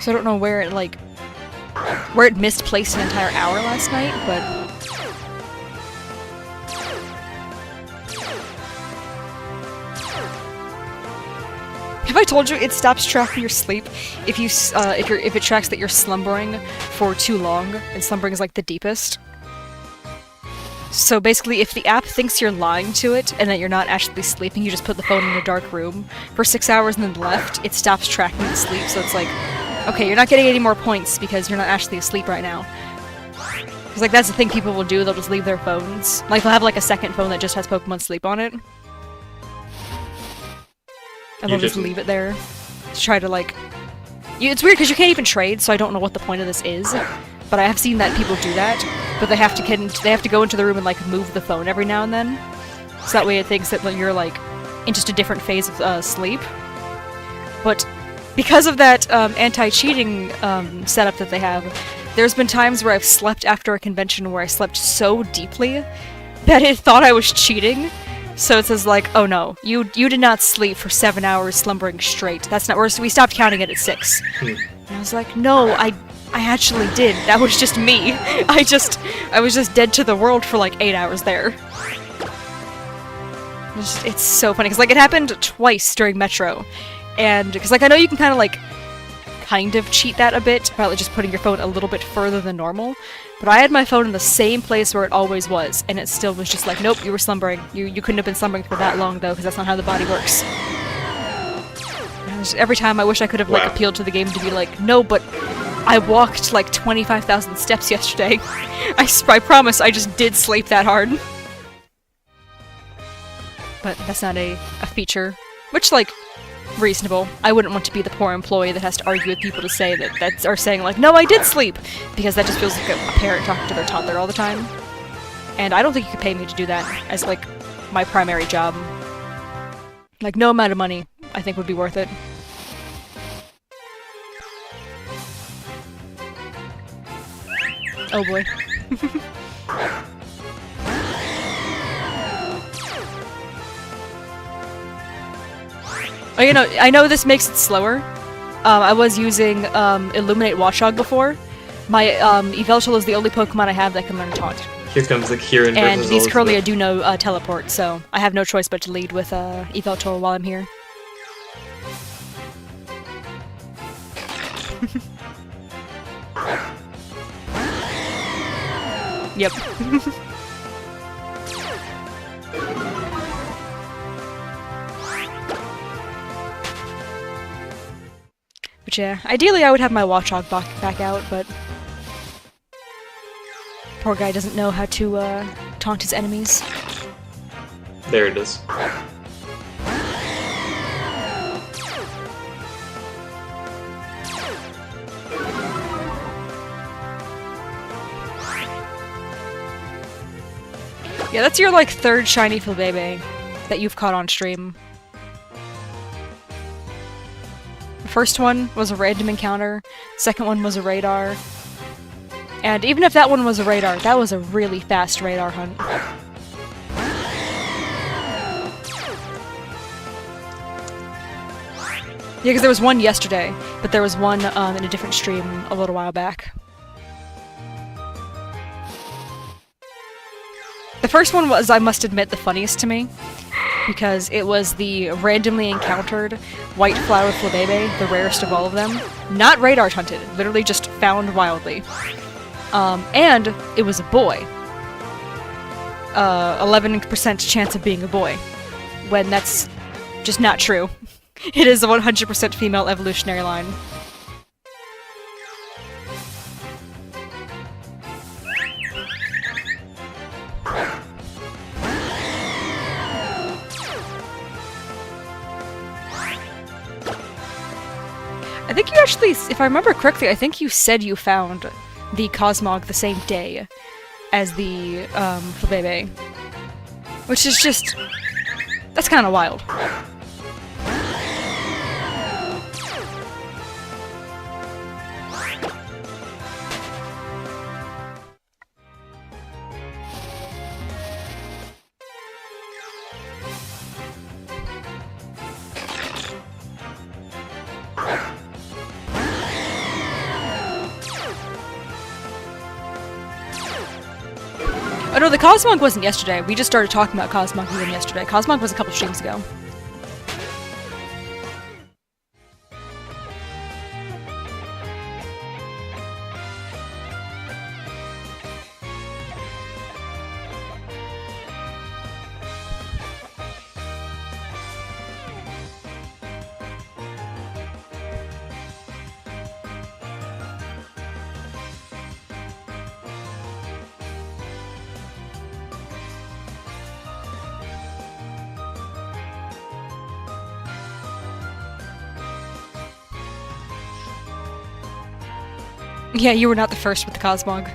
So I don't know where it misplaced an entire hour last night, but... Have I told you it stops tracking your sleep if it tracks that you're slumbering for too long, and slumbering is like the deepest? So basically, if the app thinks you're lying to it and that you're not actually sleeping, you just put the phone in a dark room for 6 hours and then left, it stops tracking the sleep. So it's like, okay, you're not getting any more points because you're not actually asleep right now. Because like that's the thing people will do, they'll just leave their phones. Like they'll have like a second phone that just has Pokemon Sleep on it. And they'll just leave it there to try to like... It's weird because you can't even trade, so I don't know what the point of this is. But I have seen that people do that, but they have to go into the room and like move the phone every now and then, so that way it thinks that you're like in just a different phase of sleep. But because of that anti-cheating setup that they have, there's been times where I've slept after a convention where I slept so deeply that it thought I was cheating. So it says like, oh no, you did not sleep for 7 hours slumbering straight. That's not worse. We stopped counting it at 6. And I was like, no, I actually did. That was just me. I was just dead to the world for like 8 hours there. It's so funny, because like it happened twice during Metro. And, because like I know you can kind of cheat that a bit by like, just putting your phone a little bit further than normal. But I had my phone in the same place where it always was, and it still was just like, nope, you were slumbering. You couldn't have been slumbering for that long though, because that's not how the body works. And every time I wish I could have like appealed to the game to be like, no, but I walked like 25,000 steps yesterday. I promise I just did sleep that hard. But that's not a feature. Which, like, reasonable. I wouldn't want to be the poor employee that has to argue with people to say that are saying like, no, I did sleep! Because that just feels like a parent talking to their toddler all the time. And I don't think you could pay me to do that as, like, my primary job. Like, no amount of money, I think, would be worth it. Oh boy. Oh, you know, I know this makes it slower. I was using Illuminate Watchog before. My Yveltal is the only Pokemon I have that can learn Taunt. Here comes the Kieran and versus these currently I Elizabeth. do know Teleport, so I have no choice but to lead with Yveltal while I'm here. Yep. But yeah, ideally I would have my Watchog back out, but poor guy doesn't know how to taunt his enemies. There it is. Yeah, that's your, like, third shiny Flabébé that you've caught on stream. The first one was a random encounter, second one was a radar. And even if that one was a radar, that was a really fast radar hunt. Yeah, because there was one yesterday, but there was one in a different stream a little while back. The first one was, I must admit, the funniest to me, because it was the randomly encountered white flower Flabébé, the rarest of all of them. Not radar hunted, literally just found wildly. And it was a boy. 11% chance of being a boy, when that's just not true. It is a 100% female evolutionary line. I think you actually, if I remember correctly, I think you said you found the Cosmog the same day as the Flabébé. Which is just... that's kind of wild. Oh no, the Cosmog wasn't yesterday. We just started talking about Cosmog again yesterday. Cosmog was a couple streams ago. Yeah, you were not the first with the Cosmog.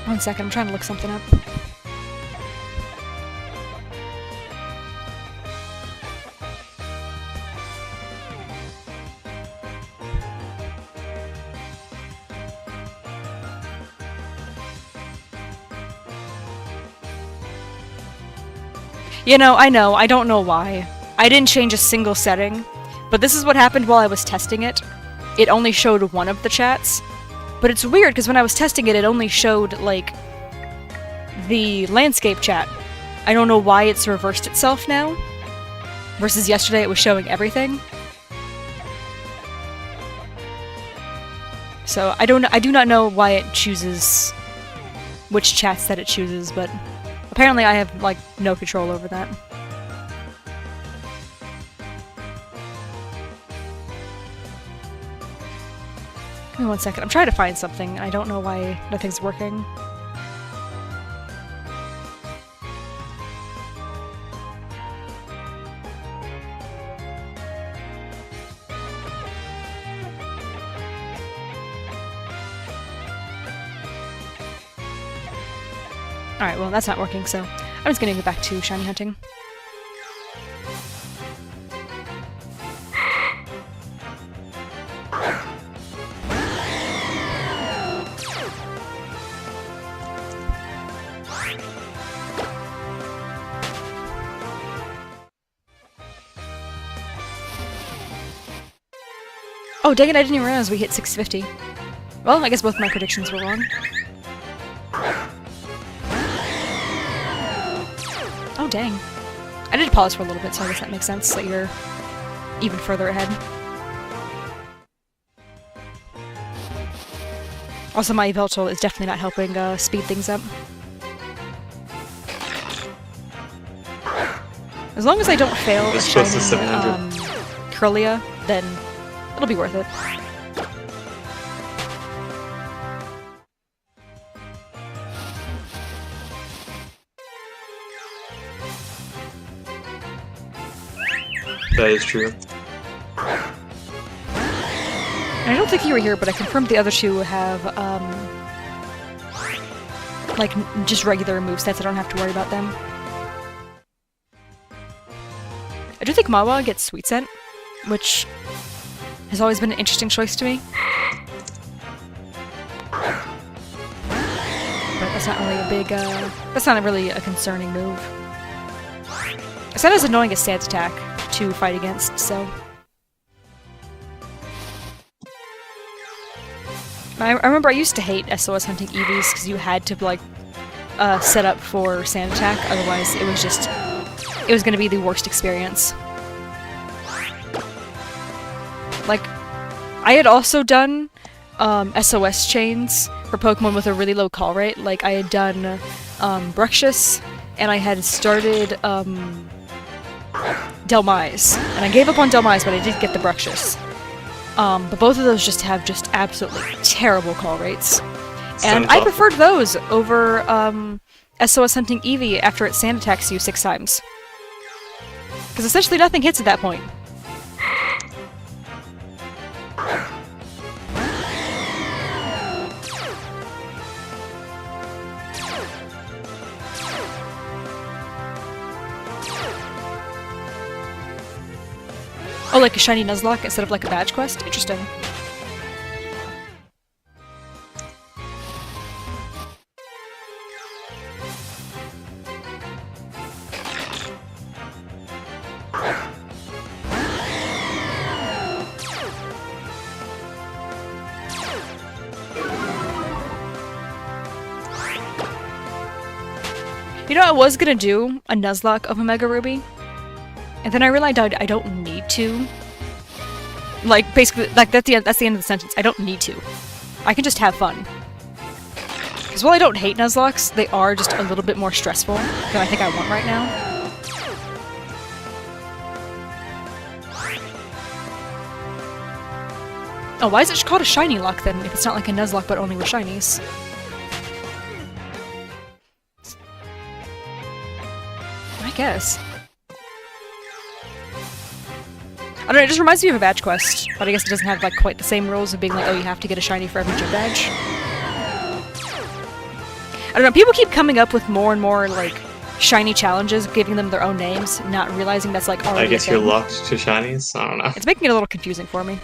One second, I'm trying to look something up. You know, I don't know why. I didn't change a single setting, but this is what happened while I was testing it. It only showed one of the chats, but it's weird because when I was testing it, it only showed, like, the landscape chat. I don't know why it's reversed itself now, versus yesterday it was showing everything. So I do not know why it chooses which chats that it chooses, but apparently I have, like, no control over that. Give me one second. I'm trying to find something. I don't know why nothing's working. Alright, well, that's not working, so I'm just gonna go back to shiny hunting. Oh, dang it, I didn't even realize we hit 650. Well, I guess both my predictions were wrong. Oh, dang. I did pause for a little bit, so I guess that makes sense that you're even further ahead. Also, my Yveltal is definitely not helping speed things up. As long as I don't fail a shiny Curlia, then it'll be worth it. That is true. I don't think you were here, but I confirmed the other two have, like, just regular movesets. I don't have to worry about them. I do think Mawa gets Sweet Scent, which has always been an interesting choice to me. But that's not really a big, that's not really a concerning move. It's not as annoying as Sand Attack to fight against, so... I remember I used to hate SOS hunting EVs because you had to, like, set up for Sand Attack, otherwise it was just... it was gonna be the worst experience. Like, I had also done SOS chains for Pokemon with a really low call rate. Like, I had done Bruxious, and I had started Delmise. And I gave up on Delmise, but I did get the Bruxious. But both of those just have absolutely terrible call rates. And I preferred those over SOS hunting Eevee after it Sand Attacks you 6 times. Because essentially nothing hits at that point. Oh, like a shiny Nuzlocke instead of like a badge quest? Interesting. You know, I was gonna do a Nuzlocke of Omega Ruby, and then I realized I don't need to. Like, basically, like, that's the end of the sentence. I don't need to. I can just have fun. Because while I don't hate Nuzlocks, they are just a little bit more stressful than I think I want right now. Oh, why is it called a shiny lock then, if it's not like a Nuzlocke but only with shinies? I guess. don't know, it just reminds me of a badge quest, but I guess it doesn't have like quite the same rules of being like, oh, you have to get a shiny for every gym badge. I don't know, people keep coming up with more and more like shiny challenges, giving them their own names, not realizing that's like already I guess a you're thing. locked to shinies? I don't know. It's making it a little confusing for me.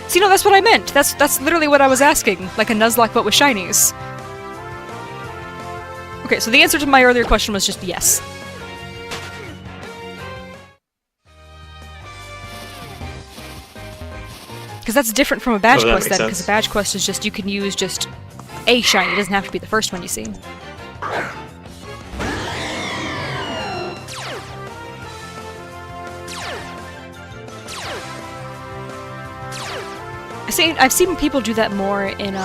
See, no, that's what I meant. That's literally what I was asking. Like a Nuzlocke, but with shinies. Okay, so the answer to my earlier question was just yes. Because that's different from a badge quest then, because a badge quest is just, you can use just a shiny, it doesn't have to be the first one you see. I've seen people do that more in,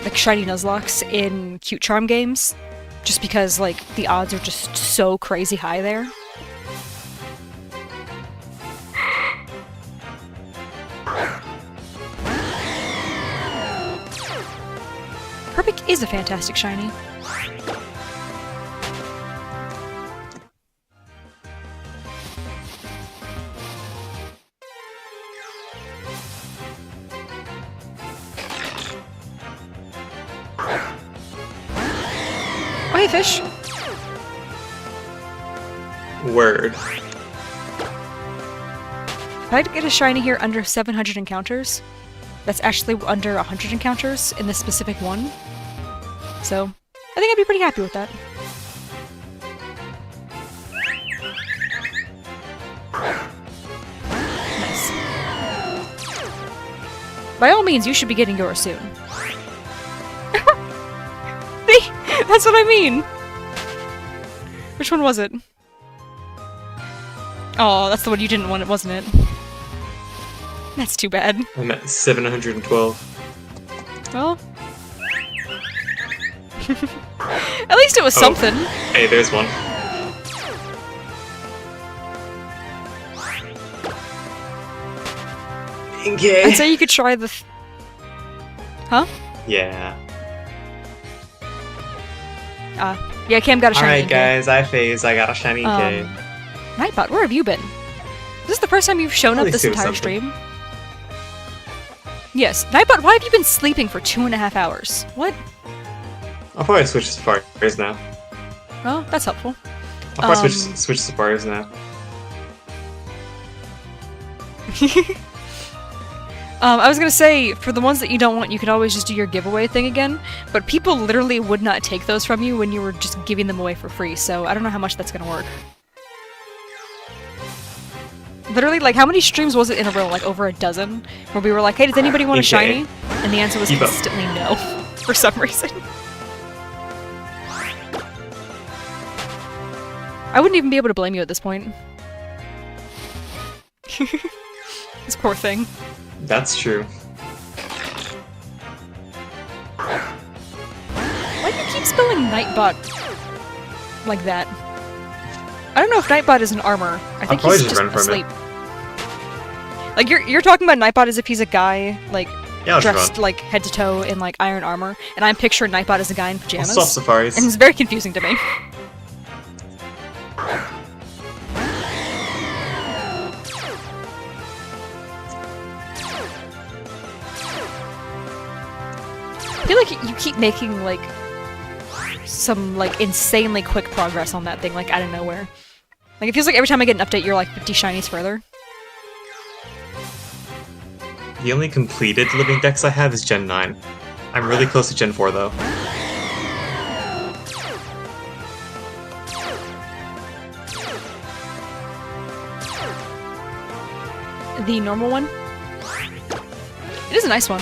like, shiny Nuzlocks in Cute Charm games, just because, like, the odds are just so crazy high there. Herbic is a fantastic shiny. Oh, hey, fish! Word. If I get a shiny here under 700 encounters, that's actually under 100 encounters in this specific one. So, I think I'd be pretty happy with that. Nice. By all means, you should be getting yours soon. See? That's what I mean! Which one was it? Oh, that's the one you didn't want, wasn't it? That's too bad. I'm at 712. Well... At least it was something. Hey, there's one. Okay. I'd say you could try the... Huh? Yeah. Yeah, Cam got a shiny. Alright guys, I phase, I got a shiny K. Nightbot, where have you been? Is this the first time you've shown up this entire stream? Yes. Nightbot, why have you been sleeping for 2.5 hours? What? I'll probably switch to Safaris now. Well, that's helpful. I'll probably switch to Safaris now. I was gonna say, for the ones that you don't want, you can always just do your giveaway thing again, but people literally would not take those from you when you were just giving them away for free, so I don't know how much that's gonna work. Literally, like, how many streams was it in a row? Like, over a dozen? Where we were like, hey, does anybody want a shiny? And the answer was consistently no, for some reason. I wouldn't even be able to blame you at this point. This poor thing. That's true. Why do you keep spelling Nightbot like that? I don't know if Nightbot is an armor. I think he's just asleep. Like, you're talking about Nightbot as if he's a guy, like, dressed, like, head to toe in, like, iron armor, and I'm picturing Nightbot as a guy in pajamas. I'll stop Safaris. And it's very confusing to me. I feel like you keep making, like, some, like, insanely quick progress on that thing, like, out of nowhere. Like, it feels like every time I get an update, you're, like, 50 shinies further. The only completed living dex I have is Gen 9. I'm really close to Gen 4, though. the normal one. It is a nice one.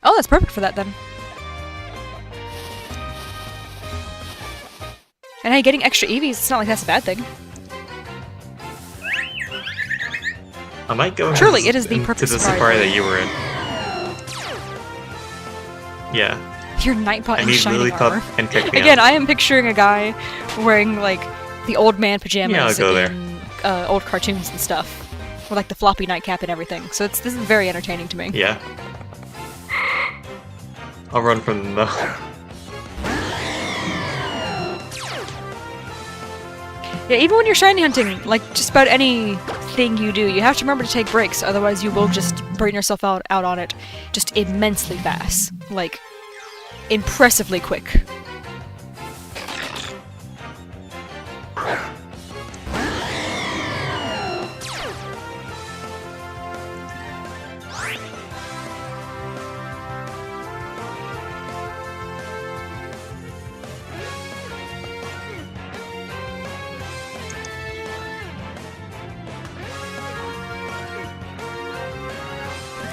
Oh, that's perfect for that then. And hey, getting extra EVs, it's not like that's a bad thing. I might go Truly, it is the perfect to the safari that you were in. Yeah. Your Nightbot in shining armor. And kick me Again, out. I am picturing a guy wearing, like, the old man pajamas Yeah, I'll go in old cartoons and stuff. With, like, the floppy nightcap and everything. So this is very entertaining to me. Yeah. I'll run from them, though. Yeah, even when you're shiny hunting, like, just about anything you do, you have to remember to take breaks, otherwise you will just burn yourself out on it just immensely fast. Like, impressively quick.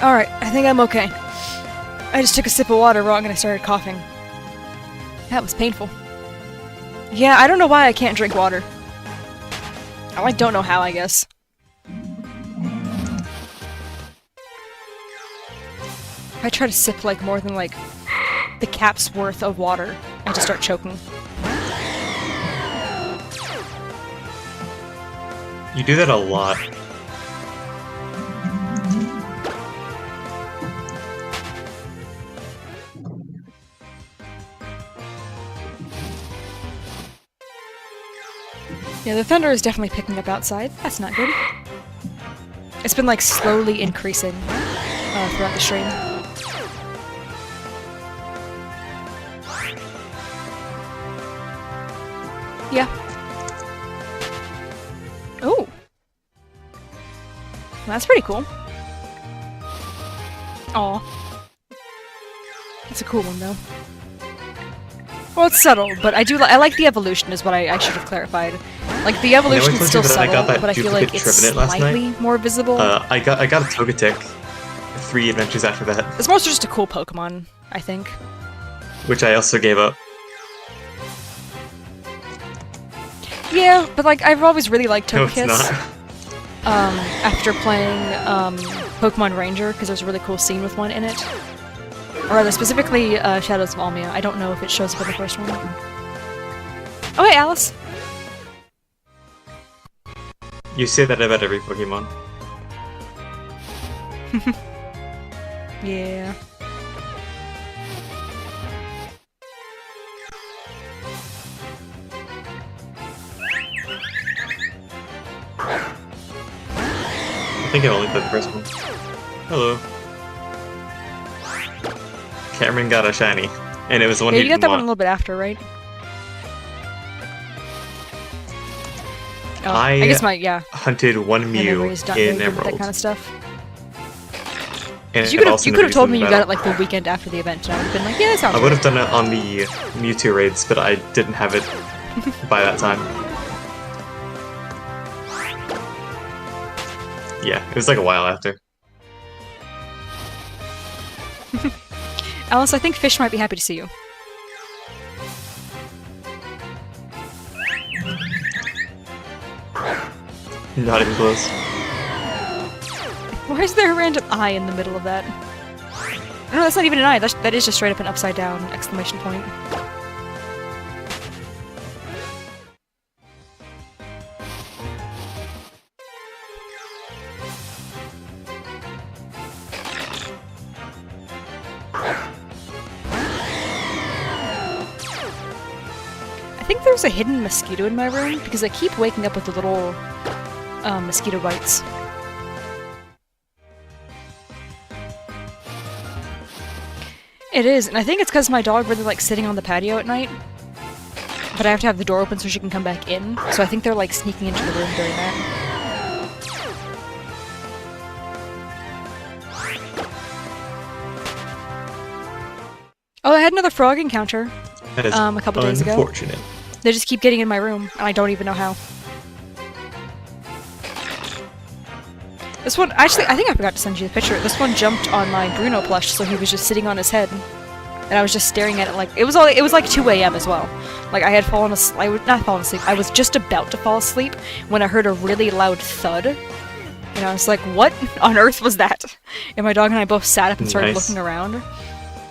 Alright, I think I'm okay. I just took a sip of water wrong and I started coughing. That was painful. Yeah, I don't know why I can't drink water. I like don't know how, I guess. If I try to sip like more than like the cap's worth of water, I just start choking. You do that a lot. Yeah, the thunder is definitely picking up outside. That's not good. It's been, like, slowly increasing throughout the stream. Yeah. Oh! Well, that's pretty cool. Aw. That's a cool one, though. Well, it's subtle, but I like the evolution is what I should have clarified. Like, the evolution is still subtle, but I feel like it's slightly more visible. I got a Togetic 3 adventures after that. It's mostly just a cool Pokemon, I think. Which I also gave up. Yeah, but like, I've always really liked No, Togekiss. it's not. After playing Pokemon Ranger, because there's a really cool scene with one in it. Or rather, specifically Shadows of Almia. I don't know if it shows up in the first one. Oh, hey, Alice! You say that about every Pokemon. Yeah. I think I only played the first one. Hello. Cameron got a shiny, and it was the one Yeah, he you got didn't that one a want. little bit after, right? Oh, I I guess yeah. hunted one My Mew memory's not very in good with that Emerald. kind of stuff. And You I've also could have told me never you used got it like the weekend after the event, and I would have been like, yeah, that sounds I would right. have done it on the Mewtwo raids, but I didn't have it by that time. Yeah, it was like a while after. Alice, I think Fish might be happy to see you. Not even close. Why is there a random eye in the middle of that? No, that's not even an eye. That is just straight up an upside down exclamation point. I think there's a hidden mosquito in my room because I keep waking up with the little mosquito bites. It is, and I think it's because my dog really likes sitting on the patio at night. But I have to have the door open so she can come back in, so I think they're like sneaking into the room during that. Oh, I had another frog encounter That is a couple days ago. unfortunate. They just keep getting in my room, and I don't even know how. This one, actually, I think I forgot to send you the picture. This one jumped on my Bruno plush, so he was just sitting on his head. And I was just staring at it like, it was like 2 a.m. as well. Like, I had fallen asleep, not fallen asleep, I was just about to fall asleep when I heard a really loud thud. And I was like, what on earth was that? And my dog and I both sat up and started looking around.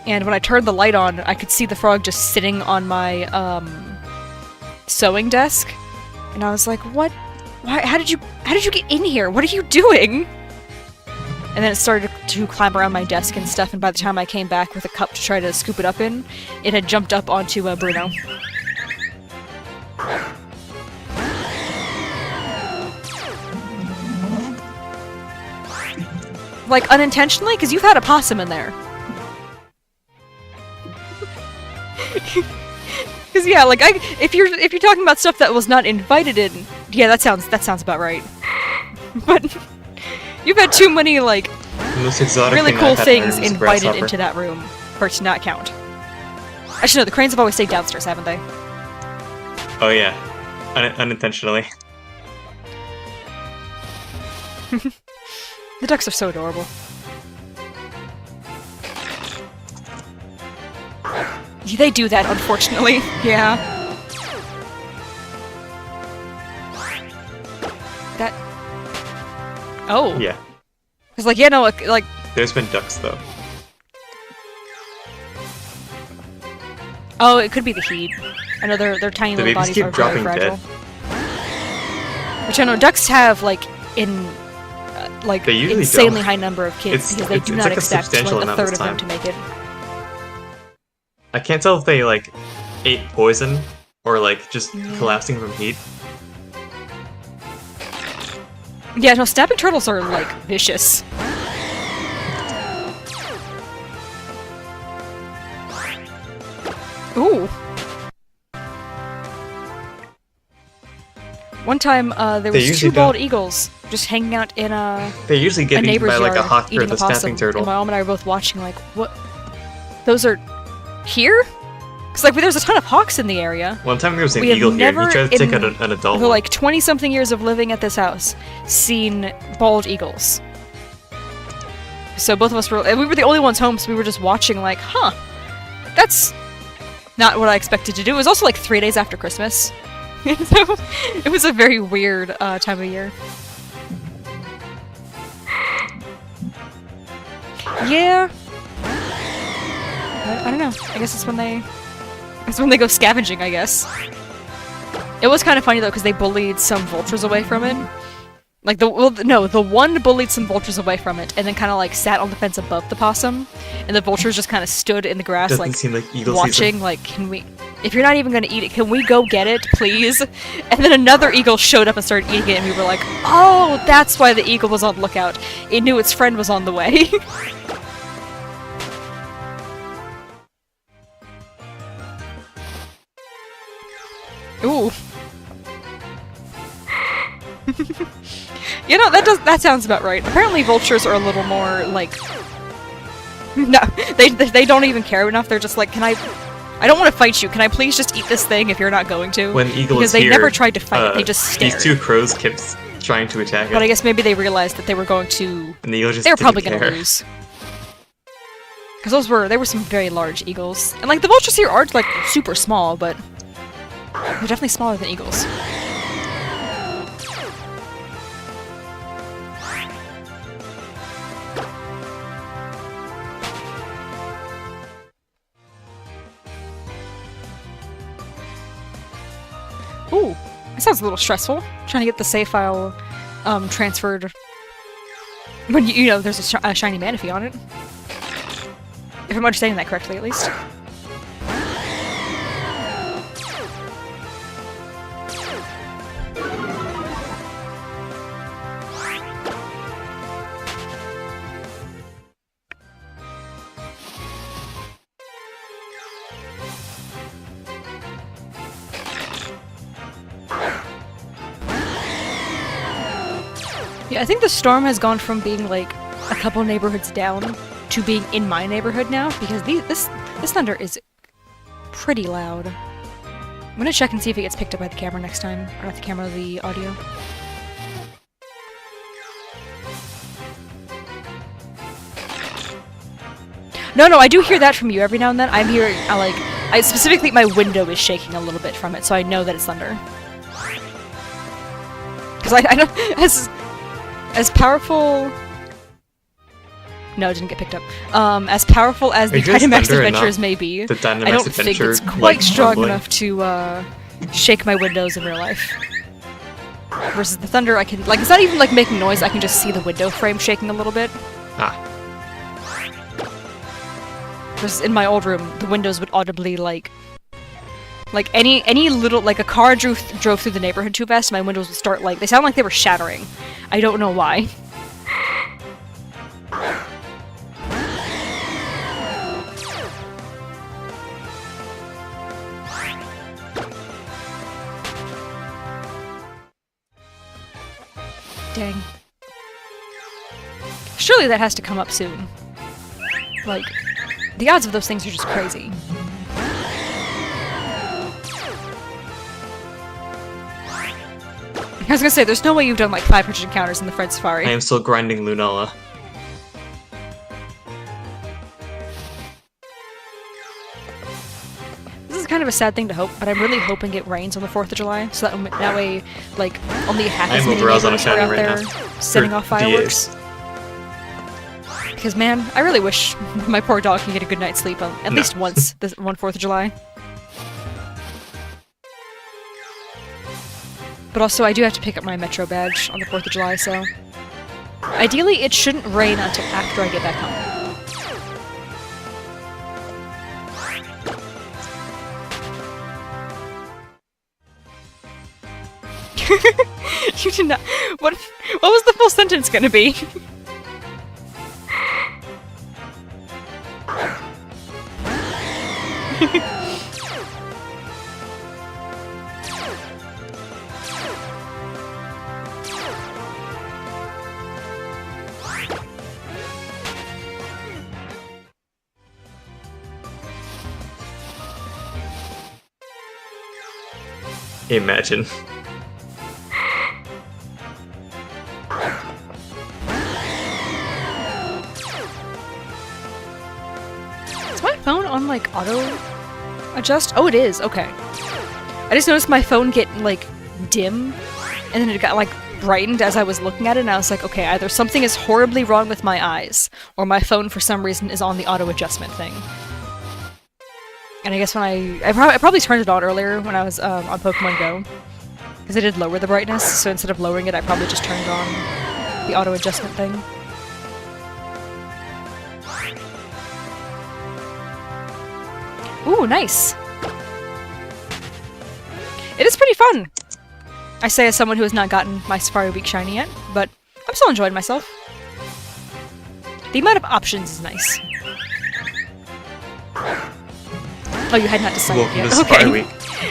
And when I turned the light on, I could see the frog just sitting on my, sewing desk. And I was like, what? Why? How did you get in here? What are you doing? And then it started to climb around my desk and stuff, and by the time I came back with a cup to try to scoop it up in, it had jumped up onto Bruno. Like, unintentionally? Because you've had a possum in there. Because yeah, like if you're talking about stuff that was not invited in, yeah, that sounds about right. But you've had too many like really cool things invited into that room for it to not count. Actually, no, the cranes have always stayed downstairs, haven't they? Oh yeah, unintentionally. The ducks are so adorable. They do that, unfortunately. Yeah. That... Oh. Yeah. It's like, yeah, no, like... There's been ducks, though. Oh, it could be the heat. I know their tiny little bodies are very fragile. Which I know ducks have, like, insanely high number of kids, because they do not expect, like, a third of them to make it. I can't tell if they, like, ate poison, or, like, just collapsing from heat. Yeah, no, snapping turtles are, like, vicious. Ooh! One time, there was 2 bald eagles just hanging out in They usually get eaten by, like, a hawk or the snapping turtle. And my mom and I were both watching, like, what? Those are... here? Because, like, there's a ton of hawks in the area. One time there was an eagle here, and he tried to take out an adult for, like, 20-something years of living at this house, seen bald eagles. So both of us were... we were the only ones home, so we were just watching, like, huh. That's not what I expected to do. It was also, like, 3 days after Christmas. So, it was a very weird time of year. Yeah. I don't know. I guess it's when they go scavenging, I guess. It was kind of funny though, because they bullied some vultures away from it. Like the one bullied some vultures away from it, and then kind of like sat on the fence above the possum, and the vultures just kind of stood in the grass, like watching. Season. Like, can we? If you're not even gonna eat it, can we go get it, please? And then another eagle showed up and started eating it, and we were like, oh, that's why the eagle was on lookout. It knew its friend was on the way. Ooh. You know, that sounds about right. Apparently vultures are a little more, like... No, they don't even care enough. They're just like, I don't want to fight you. Can I please just eat this thing if you're not going to? When eagle because they never tried to fight it. They just stared. These 2 crows kept trying to attack it. But I guess maybe they realized that they were going to... And the eagle just they were probably going to lose. Because they were some very large eagles. And, like, the vultures here aren't, like, super small, but... they're definitely smaller than eagles. Ooh, that sounds a little stressful. Trying to get the save file transferred when you know there's a shiny Manaphy on it. If I'm understanding that correctly, at least. Yeah, I think the storm has gone from being like a couple neighborhoods down to being in my neighborhood now, because this thunder is pretty loud. I'm gonna check and see if it gets picked up by the camera next time, or not the camera, the audio. No, I do hear that from you every now and then. I'm hearing, I specifically, my window is shaking a little bit from it, so I know that it's thunder. Because I don't, as powerful... No, it didn't get picked up. As powerful as the Dynamax Adventures may be, I don't think it's quite strong enough to, shake my windows in real life. Versus the thunder, I can, it's not even, making noise, I can just see the window frame shaking a little bit. Ah. Versus in my old room, the windows would audibly, any little, a car drove through the neighborhood too fast, my windows would start, they sound like they were shattering. I don't know why. Dang. Surely that has to come up soon. The odds of those things are just crazy. I was gonna say, there's no way you've done 500 encounters in the Fred Safari. I am still grinding Lunala. This is kind of a sad thing to hope, but I'm really hoping it rains on the 4th of July, so that way, only half as many neighbors are out there setting off fireworks. Because, man, I really wish my poor dog can get a good night's sleep at least once, this one 4th of July. But also, I do have to pick up my Metro badge on the 4th of July, so... Ideally, it shouldn't rain until after I get back home. You did not... What was the full sentence gonna be? Imagine. Is my phone on, auto adjust? Oh, it is. Okay. I just noticed my phone get, dim, and then it got, brightened as I was looking at it, and I was like, okay, either something is horribly wrong with my eyes, or my phone, for some reason, is on the auto adjustment thing. And I guess when I probably turned it on earlier when I was on Pokemon Go, because I did lower the brightness, so instead of lowering it, I probably just turned on the auto adjustment thing. Ooh, nice! It is pretty fun! I say as someone who has not gotten my Safari Week shiny yet, but I'm still enjoying myself. The amount of options is nice. Oh, you had not decided Welcome yet. to Safari Week.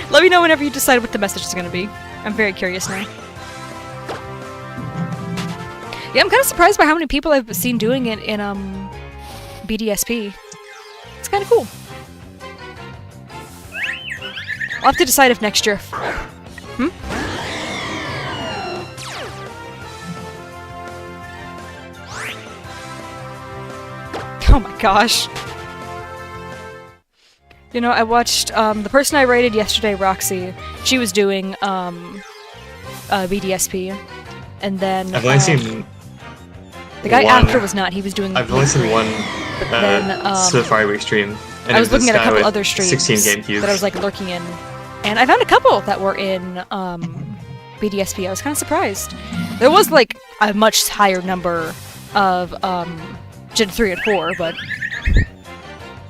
Let me know whenever you decide what the message is going to be. I'm very curious now. Yeah, I'm kind of surprised by how many people I've seen doing it in BDSP. It's kind of cool. I'll have to decide if next year... Hmm? Oh my gosh. You know, I watched, the person I rated yesterday, Roxy, she was doing, BDSP, and then, I've only seen the guy one. After was not, he was doing I've only seen one Safari Week stream. And I was looking at a couple other 16 streams game cubes. that I was, lurking in, and I found a couple that were in, BDSP. I was kind of surprised. There was, a much higher number of, Gen 3 and 4, but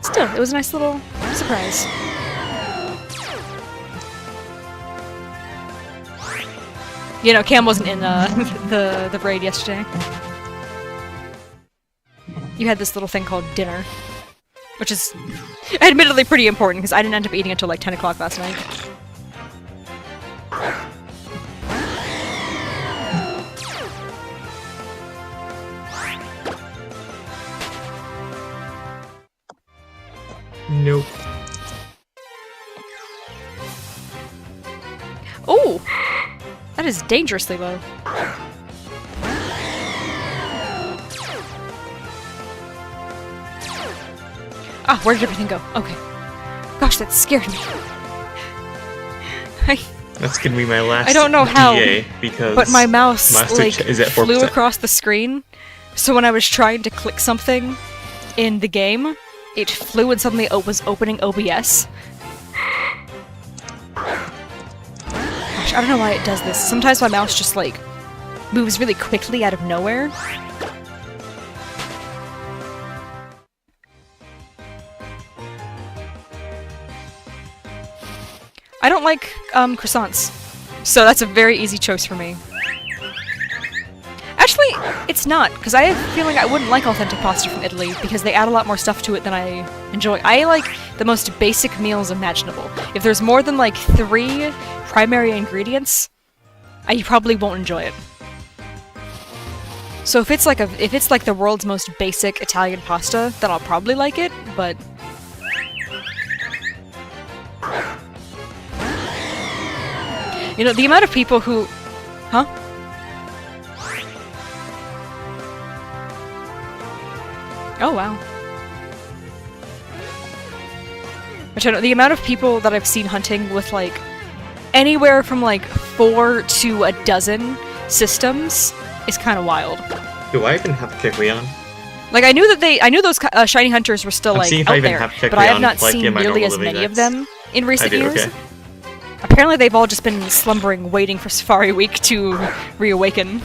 still, it was a nice little surprise. You know, Cam wasn't in the raid yesterday. You had this little thing called dinner, which is admittedly pretty important because I didn't end up eating until 10 o'clock last night. Nope. Oh! That is dangerously low. Ah, where did everything go? Okay. Gosh, that scared me. That's gonna be my last I don't know how, DA because but my mouse, like, is at flew 4%. across the screen, so when I was trying to click something in the game, it flew and suddenly was opening OBS. Gosh, I don't know why it does this. Sometimes my mouse just, like, moves really quickly out of nowhere. I don't like, croissants. So that's a very easy choice for me. Actually, it's not, because I have a feeling I wouldn't like authentic pasta from Italy, because they add a lot more stuff to it than I enjoy. I like the most basic meals imaginable. If there's more than, like, 3 primary ingredients, I probably won't enjoy it. So if it's like the world's most basic Italian pasta, then I'll probably like it, but... You know, the amount of people who... Huh? Oh, wow. Which I know, the amount of people that I've seen hunting with, like, anywhere from, like, 4 to a dozen systems is kind of wild. Do I even have Kikleon? Like, I knew those shiny hunters were still, like, out there, but I have not seen nearly as many of them in recent years. Okay. Apparently they've all just been slumbering, waiting for Safari Week to reawaken.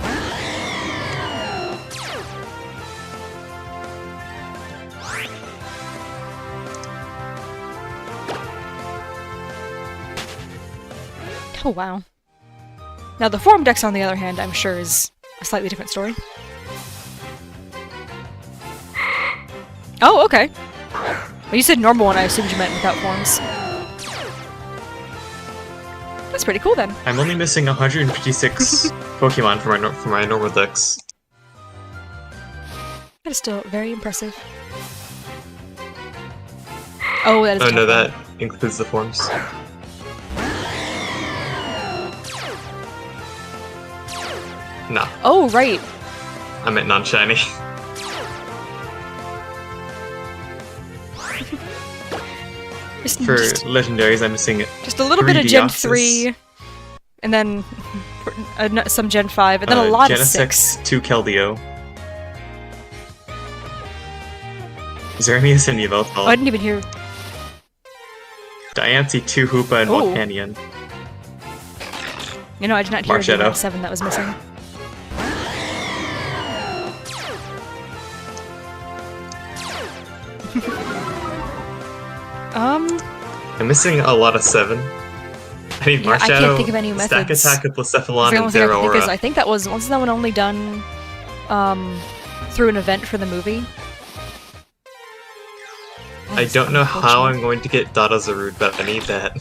Oh, wow. Now, the Form Dex, on the other hand, I'm sure is a slightly different story. Oh, okay. Well, you said normal one, I assumed you meant without forms. That's pretty cool, then. I'm only missing 156 Pokemon for my normal Dex. That is still very impressive. Oh, that is. Oh no, that includes the forms. No. Oh, right. I meant non-shiny. For legendaries, I'm missing just a little bit of Gen Deoxys. 3, and then some Gen 5, and then a lot of 6. 2 Keldeo. Is there any Ascendio at all? Oh, I didn't even hear. Diancie, 2 Hoopa, and 1 Canyon. You know, I did not hear the 7 that was missing. I'm missing a lot of 7. I need Marshadow, I can't think of any Stack methods. Attack with Blacephalon, and The only thing I can think Zeraora. is I think wasn't that one only done through an event for the movie? I don't know how I'm going to get Dada Zarude, but I need that.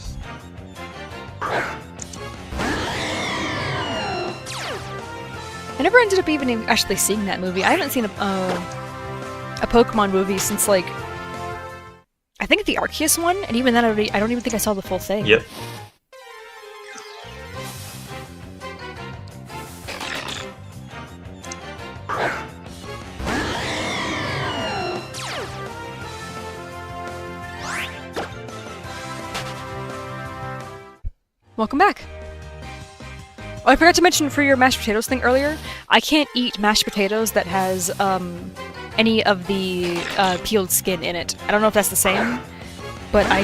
I never ended up even actually seeing that movie. I haven't seen a Pokemon movie since, like, I think the Arceus one, and even then I don't even think I saw the full thing. Yep. Welcome back. Oh, I forgot to mention for your mashed potatoes thing earlier, I can't eat mashed potatoes that has any of the peeled skin in it. I don't know if that's the same, but I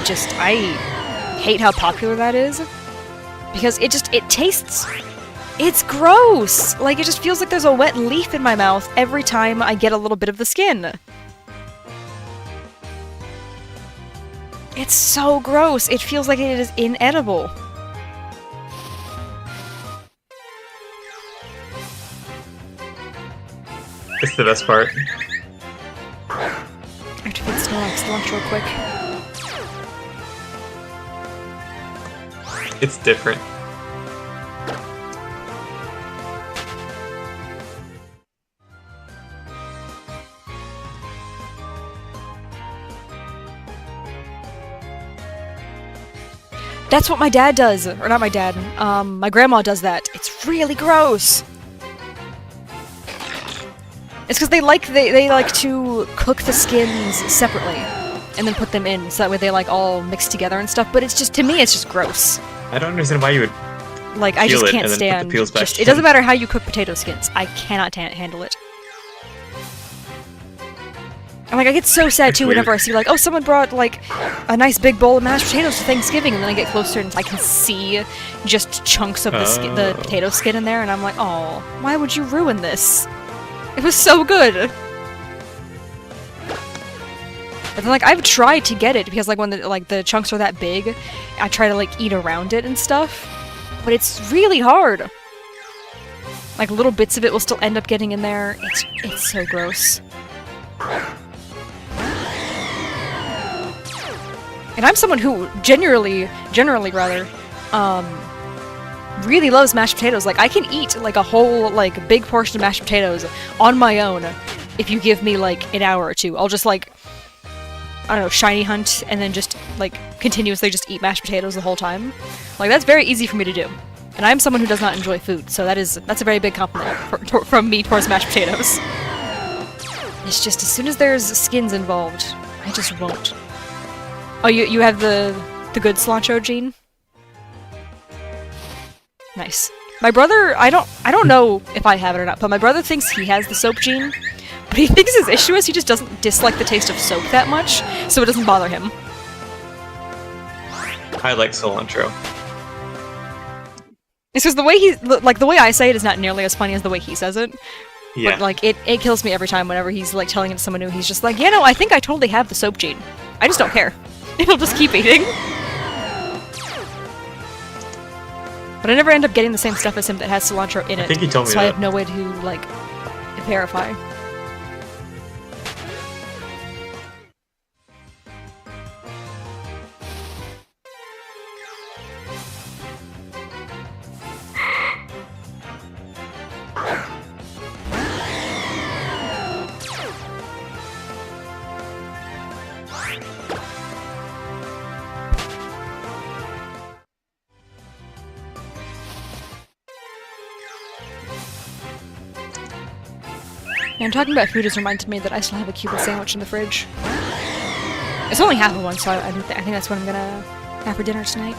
hate how popular that is, because it tastes, it's gross! Like, it just feels like there's a wet leaf in my mouth every time I get a little bit of the skin. It's so gross, it feels like it is inedible. It's the best part. I have to feed Snorlax lunch real quick. It's different. That's what my dad does, or not my dad, my grandma does that. It's really gross! It's because they like to cook the skins separately. and then put them in, so that way they like all mix together and stuff. But it's just, to me, it's just gross. I don't understand why you would like. I just peel it can't and then put stand. the peels back It doesn't matter how you cook potato skins. I cannot handle it. And like I get so sad too whenever I see like, oh, someone brought like a nice big bowl of mashed potatoes for Thanksgiving, and then I get closer and I can see just chunks of the potato skin in there, and I'm like, oh, why would you ruin this? It was so good. But then like I've tried to get it because like when the chunks are that big, I try to like eat around it and stuff, but it's really hard. Like little bits of it will still end up getting in there. It's so gross. And I'm someone who generally rather, really loves mashed potatoes. Like, I can eat, like, a whole, like, big portion of mashed potatoes on my own if you give me, like, an hour or two. I'll just, like, I don't know, shiny hunt, and then just, like, continuously just eat mashed potatoes the whole time. Like, that's very easy for me to do. And I'm someone who does not enjoy food, so that's a very big compliment from me towards mashed potatoes. It's just, as soon as there's skins involved, I just won't. Oh, you have the good cilantro gene? Nice. My brother, I don't know if I have it or not, but my brother thinks he has the soap gene, but he thinks his issue is he just doesn't dislike the taste of soap that much, so it doesn't bother him. I like cilantro. It's just the way the way I say it is not nearly as funny as the way he says it. Yeah. But, like, it kills me every time whenever he's, like, telling it to someone new. He's just like, yeah, no, I think I totally have the soap gene. I just don't care. He'll just keep eating. But I never end up getting the same stuff as him that has cilantro in it. I think he told me so that. I have no way to, like, verify. And talking about food has reminded me that I still have a Cuban sandwich in the fridge. It's only half of one, so I think that's what I'm gonna have for dinner tonight.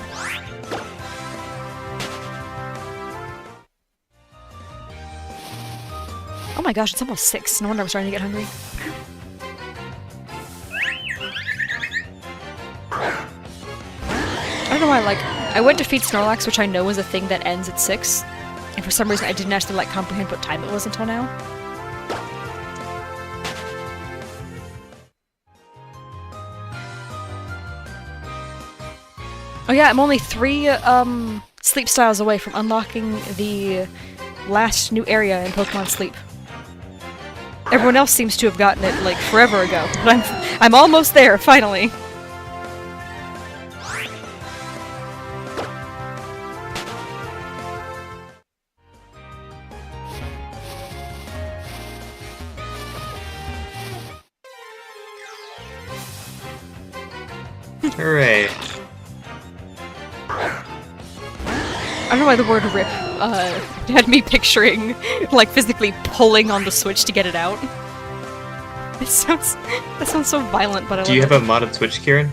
Oh my gosh, it's almost 6. No wonder I'm starting to get hungry. I don't know why, like, I went to feed Snorlax, which I know is a thing that ends at 6, and for some reason I didn't actually, like, comprehend what time it was until now. Oh yeah, I'm only 3 sleep styles away from unlocking the last new area in Pokemon Sleep. Everyone else seems to have gotten it, like, forever ago, but I'm almost there, finally! Hooray. I don't know why the word rip had me picturing, like, physically pulling on the switch to get it out. That sounds so violent, but I love it. Do you have a modded Switch, Kieran?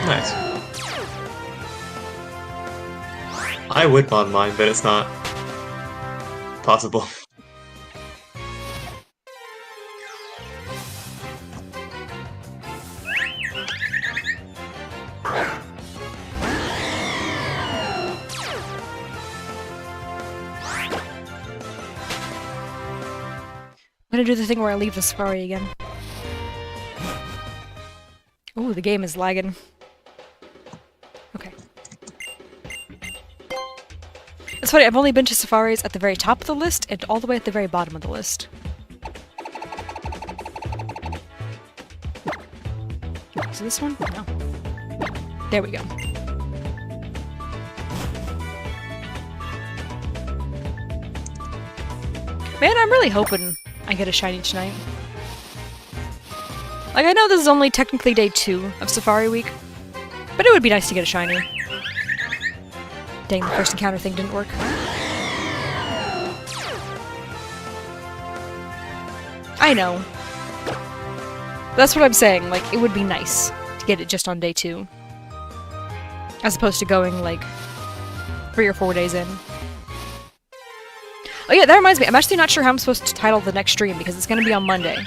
Nice. I would mod mine, but it's not possible. I'm gonna do the thing where I leave the Safari again. Ooh, the game is lagging. Okay. It's funny, I've only been to safaris at the very top of the list and all the way at the very bottom of the list. Is it this one? No. There we go. Man, I'm really hoping I get a shiny tonight. Like, I know this is only technically day 2 of Safari Week, but it would be nice to get a shiny. Dang, the first encounter thing didn't work. I know. That's what I'm saying, like, it would be nice to get it just on day 2. As opposed to going, like, 3 or 4 days in. Oh yeah, that reminds me, I'm actually not sure how I'm supposed to title the next stream, because it's going to be on Monday.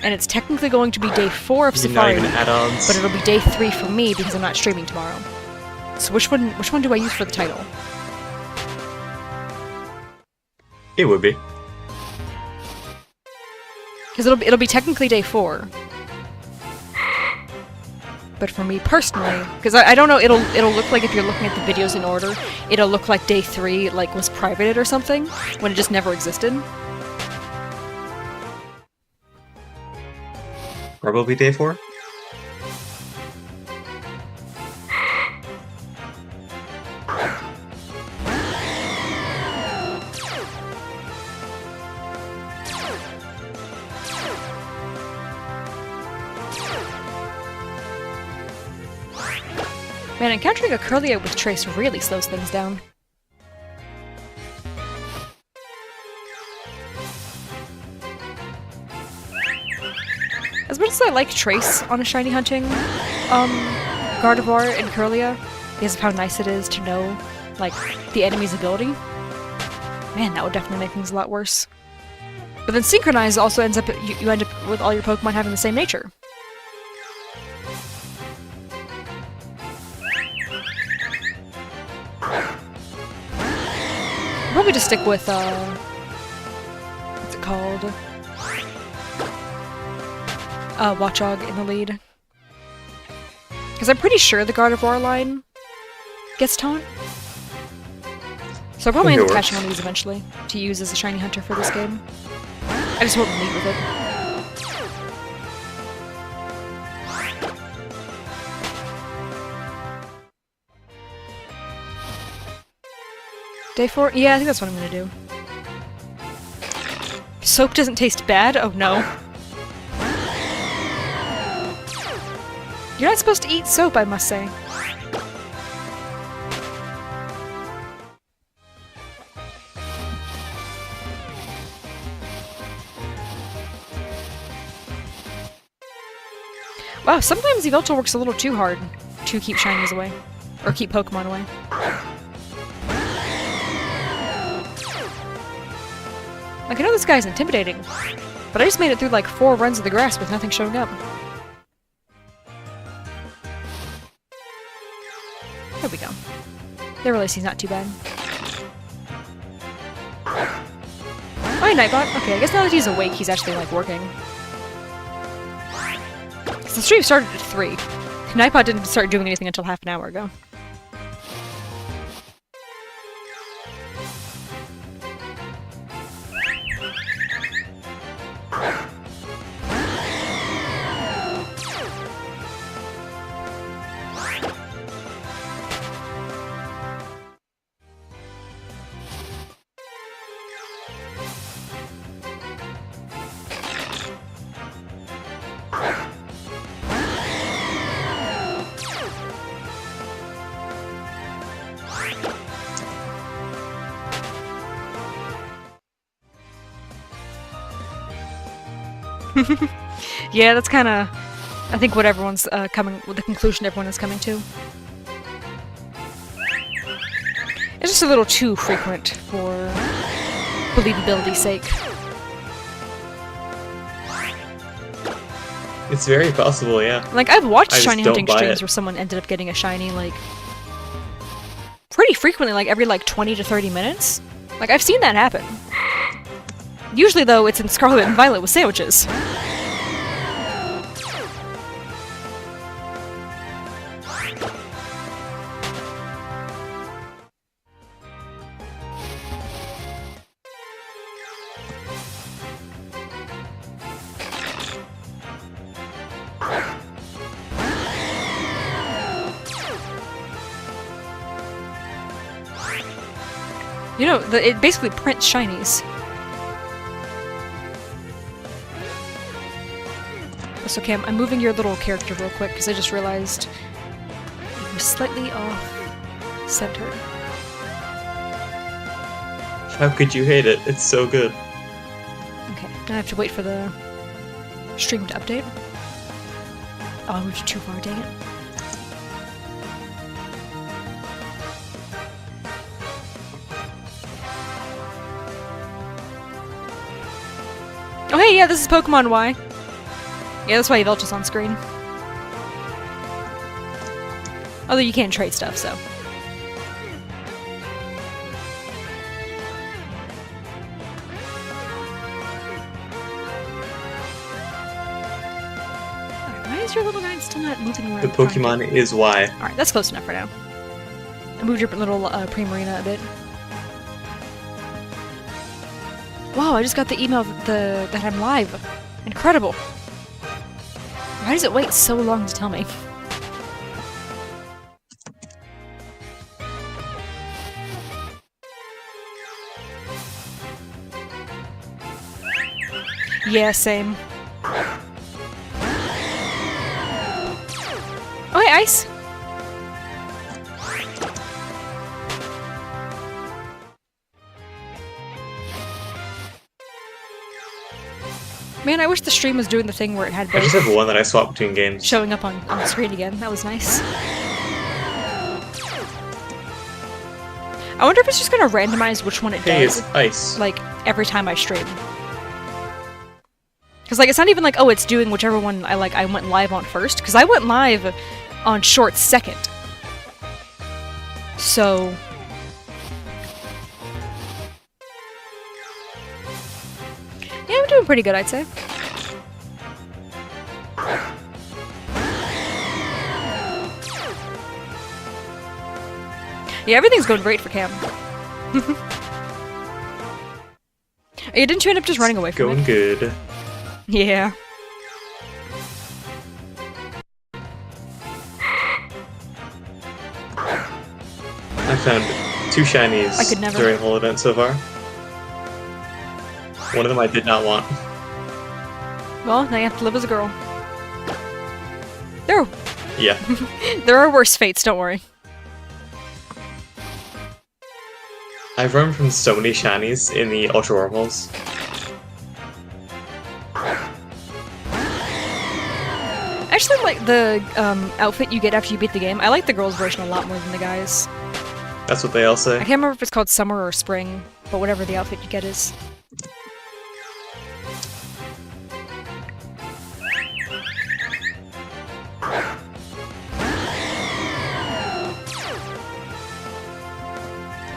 And it's technically going to be day 4 of Safari Week, but it'll be day 3 for me, because I'm not streaming tomorrow. So which one do I use for the title? It would be. Because it'll be technically day 4. But for me personally, because I don't know, it'll look like if you're looking at the videos in order, it'll look like day 3 like was privated or something, when it just never existed. Probably day 4? Man, encountering a Curlia with Trace really slows things down. As much as I like Trace on a shiny hunting Gardevoir and Curlia, because of how nice it is to know, like, the enemy's ability, man, that would definitely make things a lot worse. But then Synchronize also ends up, you end up with all your Pokemon having the same nature. Probably just stick with, what's it called? Watchog in the lead. Because I'm pretty sure the Gardevoir line gets taunt. So I'll probably end up catching one of these eventually to use as a shiny hunter for this game. I just won't lead with it. Day 4? Yeah, I think that's what I'm gonna do. Soap doesn't taste bad? Oh no. You're not supposed to eat soap, I must say. Wow, sometimes Yveltal works a little too hard to keep shinies away. Or keep Pokemon away. Like, I know this guy's intimidating, but I just made it through like 4 runs of the grass with nothing showing up. There we go. The release is not too bad. Oh, hi, Nightbot. Okay, I guess now that he's awake, he's actually, like, working. Because the stream started at 3. Nightbot didn't start doing anything until half an hour ago. Yeah, that's kind of, I think, what everyone's the conclusion everyone is coming to. It's just a little too frequent for believability's sake. It's very possible, yeah. Like, I've watched shiny hunting streams where someone ended up getting a shiny, like, pretty frequently, like, every, like, 20 to 30 minutes. Like, I've seen that happen. Usually, though, it's in Scarlet and Violet with sandwiches. You know, it basically prints shinies. That's okay, I'm moving your little character real quick, because I just realized you're slightly off center. How could you hate it? It's so good. Okay, now I have to wait for the stream to update. Oh, I moved too far, dang it. Oh hey, yeah, this is Pokemon Y. Yeah, that's why Yvelch is on screen. Although you can't trade stuff, so. Alright, why is your little guy still not moving around? The Pokemon is Y. Alright, that's close enough for now. I moved your little Primarina a bit. Wow, I just got the email that I'm live. Incredible. Why does it wait so long to tell me? Yeah, same. Oh, hey, Ice! Man, I wish the stream was doing the thing where it had I just have one that I swap between games. showing up on the screen again. That was nice. I wonder if it's just gonna randomize which one it Hey, does. it's Ice. Like, every time I stream. Because, like, it's not even like, oh, it's doing whichever one I went live on first. Because I went live on short second. So... yeah, I'm doing pretty good, I'd say. Yeah, everything's going great for Cam. Hey, didn't you end up just running away from Going it? good. Yeah. I found 2 shinies I could never. during the whole event so far. One of them I did not want. Well, now you have to live as a girl. There, Yeah. there are worse fates, don't worry. I've run from so many shinies in the Ultra Wormholes. Actually, like the outfit you get after you beat the game. I like the girls' version a lot more than the guys. That's what they all I say. can't remember if it's called summer or spring, but whatever the outfit you get is.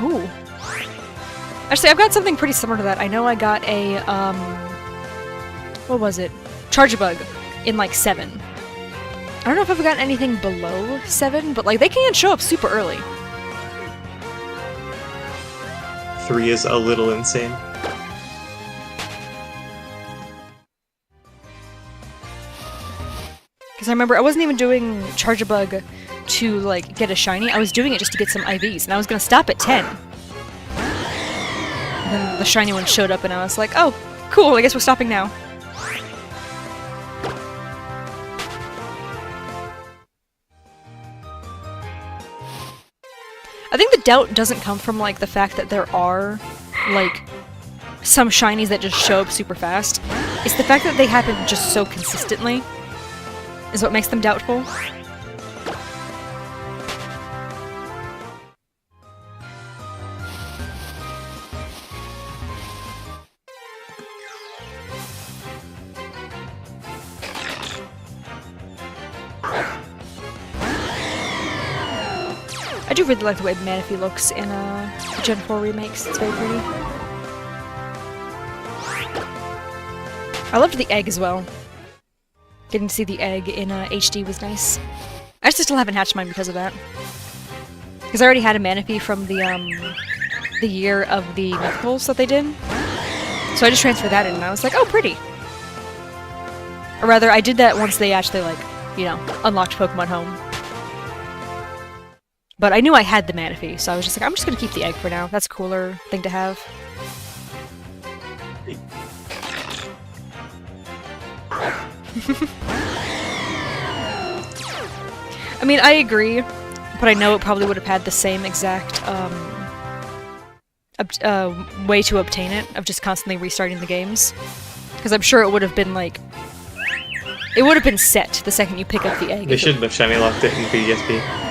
Ooh. Actually, I've got something pretty similar to that. I know I got a, what was it? Charge-a-bug in, like, 7. I don't know if I've gotten anything below 7, but, like, they can show up super early. 3 is a little insane. Because I remember I wasn't even doing Charge-a-bug to, like, get a shiny. I was doing it just to get some IVs, and I was gonna stop at 10. And then the shiny one showed up, and I was like, oh, cool, I guess we're stopping now. I think the doubt doesn't come from, like, the fact that there are, like, some shinies that just show up super fast. It's the fact that they happen just so consistently is what makes them doubtful. I do really like the way Manaphy looks in the Gen 4 remakes. It's very pretty. I loved the egg as well. Getting to see the egg in HD was nice. I actually still haven't hatched mine because of that. Because I already had a Manaphy from the year of the mythicals that they did. So I just transferred that in and I was like, oh, pretty! Or rather, I did that once they actually, like, you know, unlocked Pokemon Home. But I knew I had the Manaphy, so I was just like, I'm just gonna keep the egg for now. That's a cooler thing to have. I mean, I agree, but I know it probably would have had the same exact way to obtain it, of just constantly restarting the games. Because I'm sure it would have been like... It would have been set the second you pick up the egg. They shouldn't have shiny locked it in BDSP.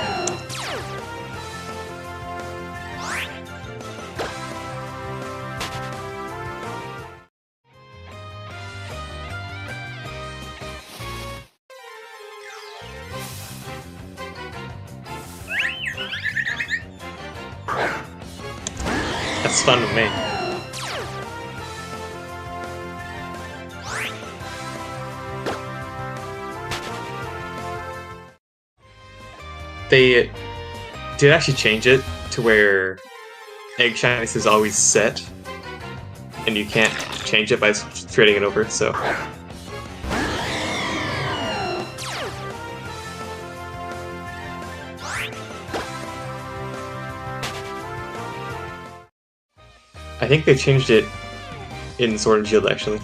That's fun with me. They did actually change it to where egg shyness is always set, and you can't change it by trading it over, so... I think they changed it in Sword and Shield, actually.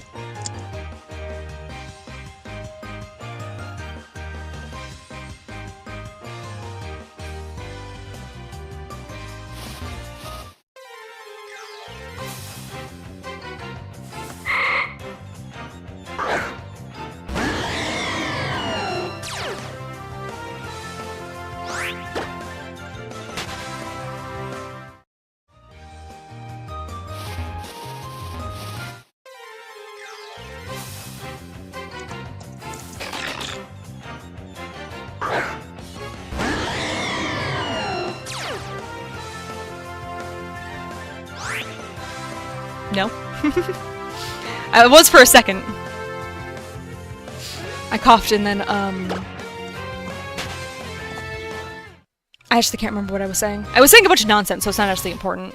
No. It was for a second. I coughed and then, I actually can't remember what I was saying. I was saying a bunch of nonsense, so it's not actually important.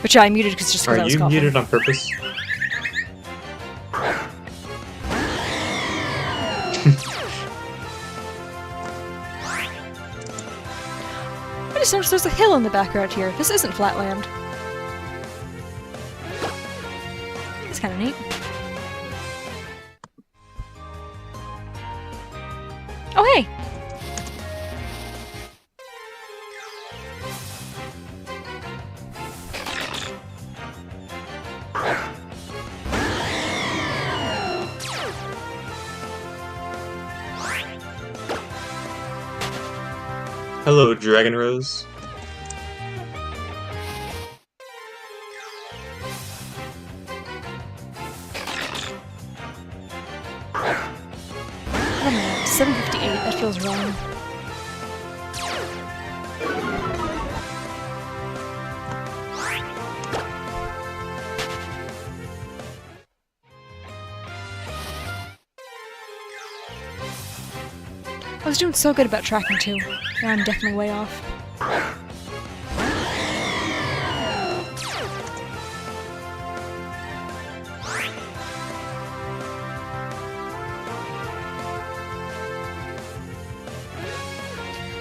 But yeah, I muted because just because I was coughing. Are you muted on purpose? I just noticed there's a hill in the background here. This isn't Flatland. It's kind of neat. Oh, hey! Hello, Dragon Rose. Wait a minute, 7:58, that feels wrong. I was doing so good about tracking too. Now I'm definitely way off.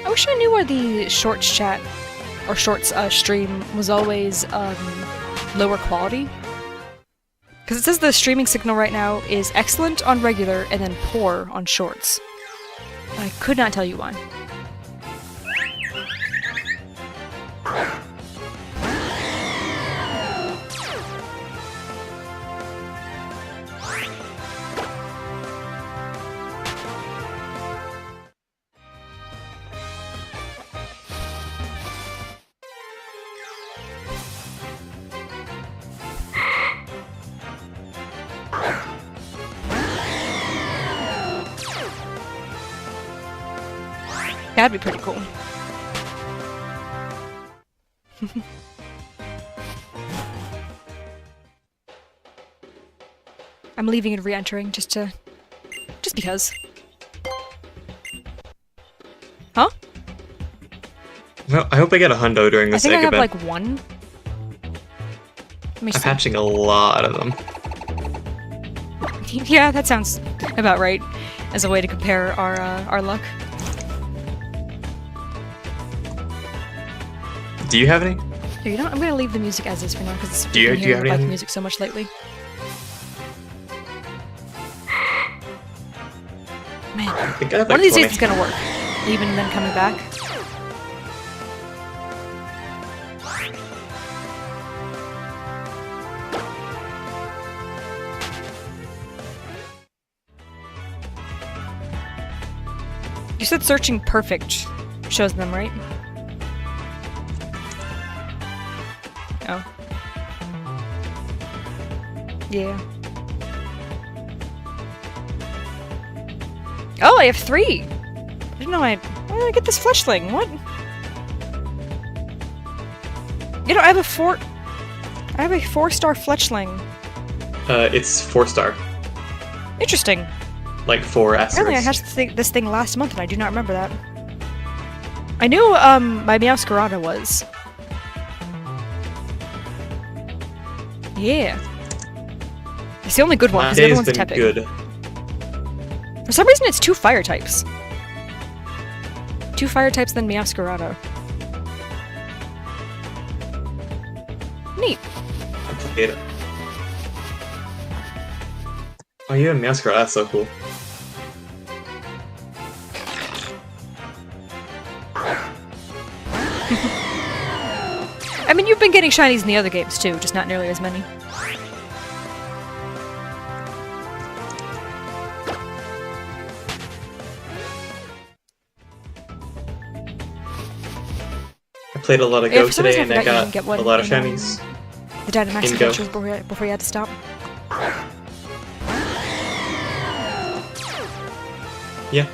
I wish I knew where the Shorts chat, or Shorts stream, was always lower quality. Because it says the streaming signal right now is excellent on regular and then poor on Shorts. And I could not tell you why. That'd be pretty cool. I'm leaving and re-entering just because. Huh? Well, I hope I get a hundo during this egg I think I have event. like one. Let me I'm see. hatching a lot of them. Yeah, that sounds about right as a way to compare our luck. Do you have any? Here, you know what? I'm gonna leave the music as is for now because Do you have like any? music so much lately. Man, I think I have one like of these 20. days it's gonna work. Even then coming back. You said searching perfect shows them, right? Oh. Yeah. Oh, I have 3! I didn't know Where did I get this fleshling? What? You know, I have a 4-star fletchling. It's 4-star. Interesting. Like 4 Apparently I asterisks. hatched this thing last month and I do not remember that. I knew, my Meowscarada was. Yeah. It's the only good one, My because the other day's one's been Tepig. good. For some reason it's 2 fire types. 2 fire types, then Meowscarada. Neat. I played it. Oh, you have Meowscarada. That's so cool. I mean, you've been getting shinies in the other games too, just not nearly as many. I played a lot of Yeah, Go for some reason today, and I forgot you got didn't get one a lot of in, shinies. The Dynamax In Go. Adventures before you had to stop. Yeah.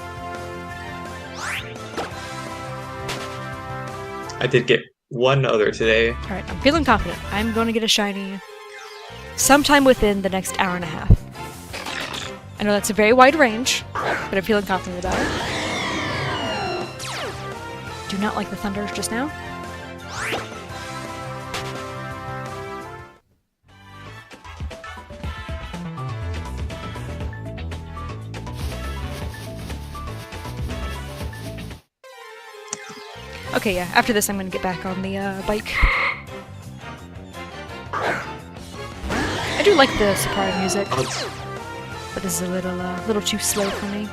I did get one other today. Alright, I'm feeling confident. I'm going to get a shiny sometime within the next hour and a half. I know that's a very wide range, but I'm feeling confident about it. Do not like the thunder just now. Okay, yeah, after this I'm gonna get back on the bike. I do like the surprise music, but this is a little too slow for me.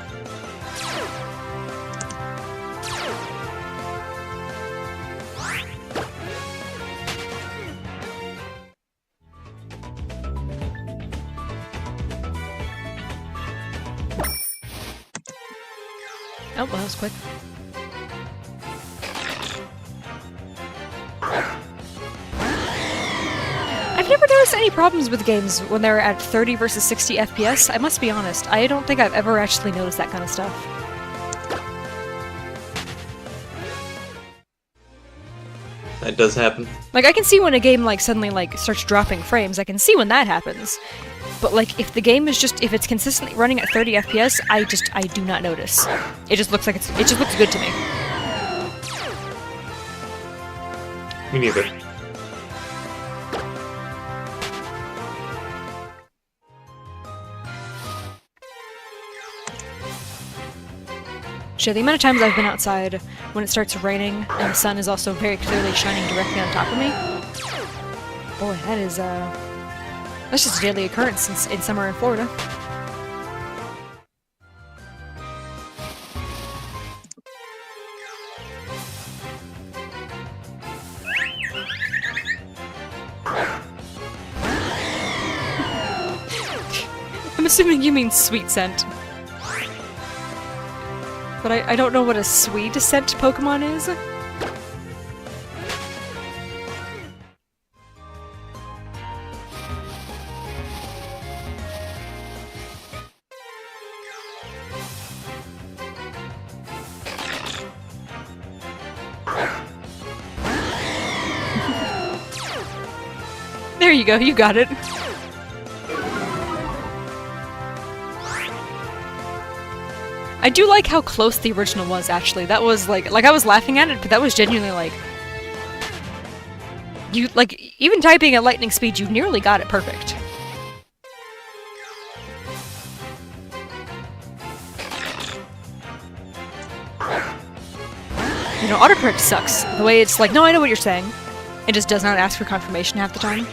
Oh, well, that was quick. I've never noticed any problems with games when they're at 30 versus 60 FPS. I must be honest, I don't think I've ever actually noticed that kind of stuff. That does happen. Like, I can see when a game, like, suddenly, like, starts dropping frames. I can see when that happens. But, like, if the game is just, if it's consistently running at 30 FPS, I do not notice. It just looks like it just looks good to me. Me neither. Shit, the amount of times I've been outside when it starts raining and the sun is also very clearly shining directly on top of me. Boy, that's just a daily occurrence in summer in Florida. I'm assuming you mean sweet scent. But I don't know what a sweet scent Pokemon is. There you go, you got it. I do like how close the original was, actually. That was, like I was laughing at it, but that was genuinely, like... You, like, even typing at lightning speed, you nearly got it perfect. You know, autocorrect sucks. The way it's like, no, I know what you're saying. It just does not ask for confirmation half the time.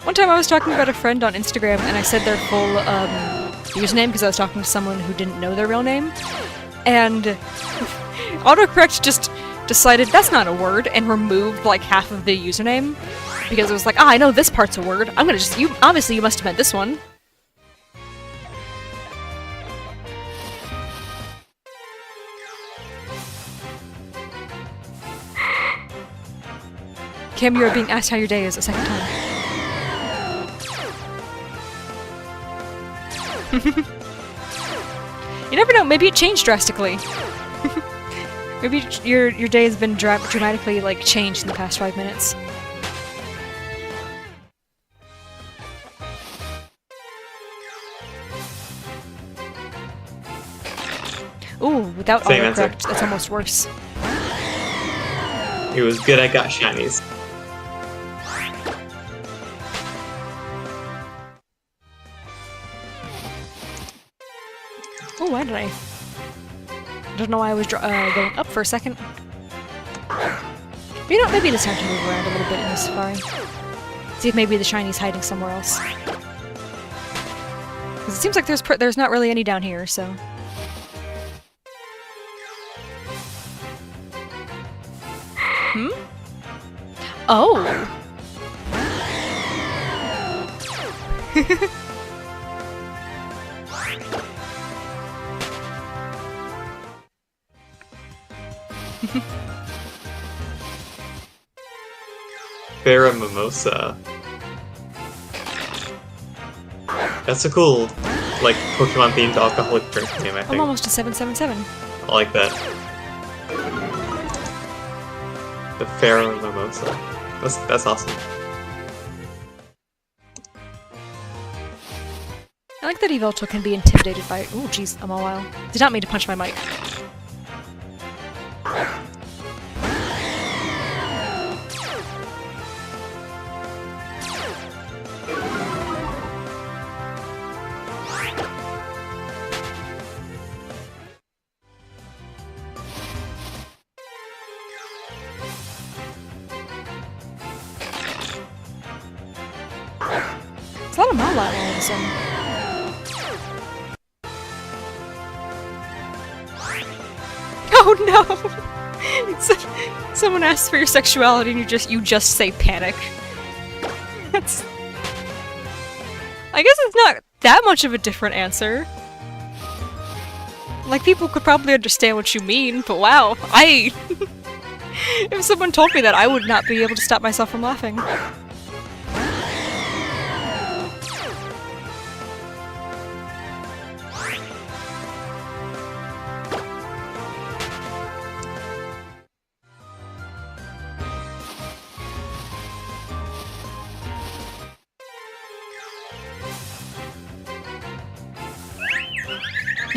One time I was talking about a friend on Instagram and I said their full username because I was talking to someone who didn't know their real name. And autocorrect just decided that's not a word and removed like half of the username because it was like, I know this part's a word. I'm gonna just, obviously you must have meant this one. Kim, you're being asked how your day is a second time. You never know, maybe it changed drastically. Maybe your day has been dramatically, like, changed in the past 5 minutes. Ooh, without autocorrect, that's almost worse. It was good I got shinies. Oh, why did I? Don't know why I was going up for a second. But you know, maybe it is time to move around a little bit in this safari. See if maybe the shiny's hiding somewhere else. Because it seems like there's not really any down here, so. Hmm? Oh! Farah Mimosa. That's a cool, like, Pokemon-themed alcoholic drink name, I think. I'm almost to 777. I like that. The Farah Mimosa. That's awesome. I like that Yveltal can be intimidated by— ooh, jeez, I'm all wild. Did not mean to punch my mic. It's a lot of Mawile all of a sudden. Oh no! Someone asks for your sexuality and you just say panic. That's— I guess it's not that much of a different answer. Like, people could probably understand what you mean, but wow, if someone told me that, I would not be able to stop myself from laughing.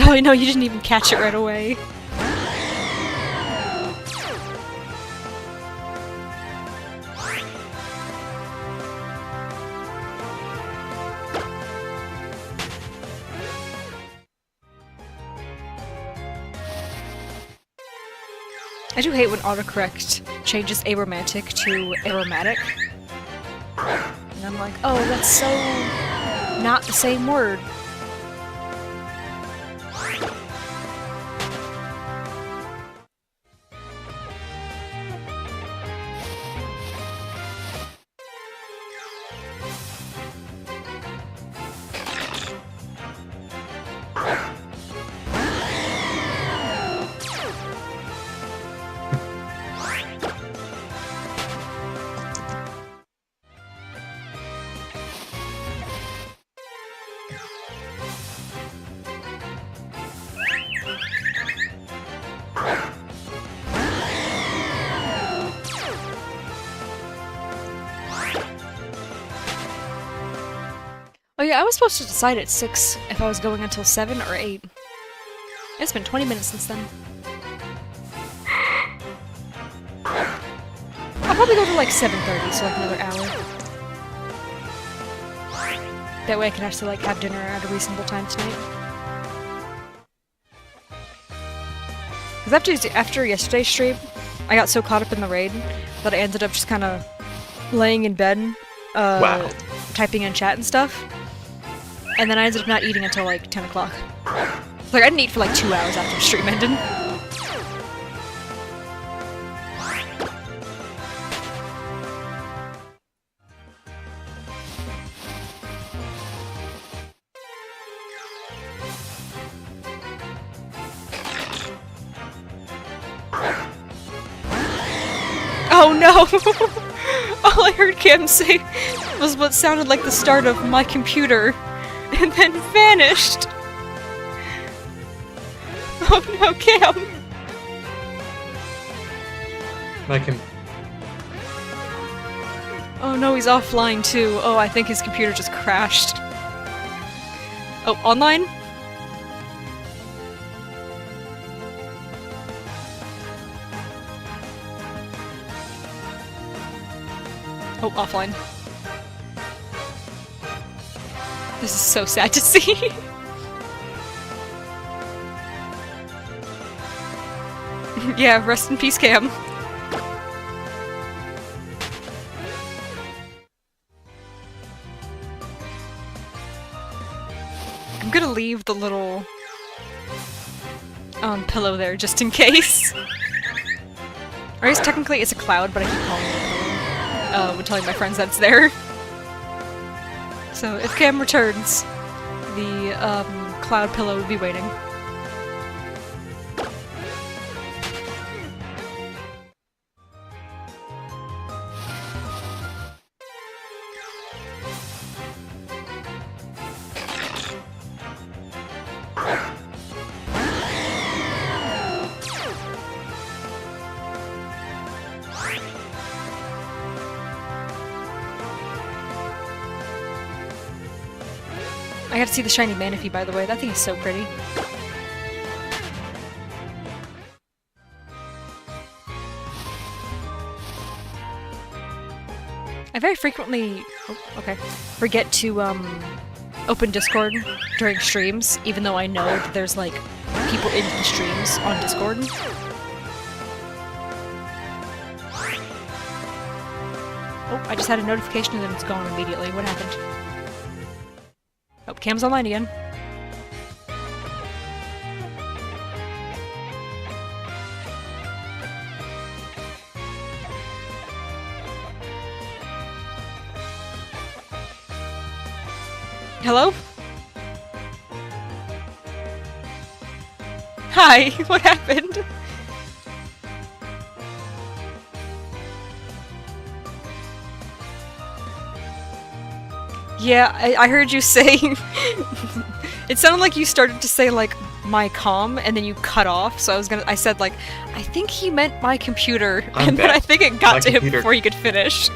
Oh no, you didn't even catch it right away. I do hate when autocorrect changes aromantic to aromatic. And I'm like, oh, that's so not the same word. Oh yeah, I was supposed to decide at 6 if I was going until 7 or 8. It's been 20 minutes since then. I'm probably go to like 7:30, so like another hour. That way I can actually like have dinner at a reasonable time tonight. Because after yesterday's stream, I got so caught up in the raid that I ended up just kind of laying in bed, Wow. typing in chat and stuff. And then I ended up not eating until like 10 o'clock. Like, I didn't eat for like 2 hours after the stream ended. Oh no! All I heard Cam say was what sounded like the start of my computer, and then vanished! Oh no, Cam! Oh no, he's offline too. Oh, I think his computer just crashed. Oh, online? Oh, offline. This is so sad to see. Yeah, rest in peace, Cam. I'm gonna leave the little pillow there just in case. Or I guess technically it's a cloud, but I keep calling it a pillow. When telling my friends that it's there. So if Cam returns, the cloud pillow will be waiting. I got to see the shiny Manaphy, by the way. That thing is so pretty. I very frequently forget to open Discord during streams, even though I know that there's like people in the streams on Discord. Oh, I just had a notification and then it's gone immediately. What happened? Oh, Cam's online again. Hello? Hi, what happened? Yeah, I heard you say... It sounded like you started to say, like, my comm, and then you cut off, so I said, like, I think he meant my computer, and then I think it got to him before he could finish.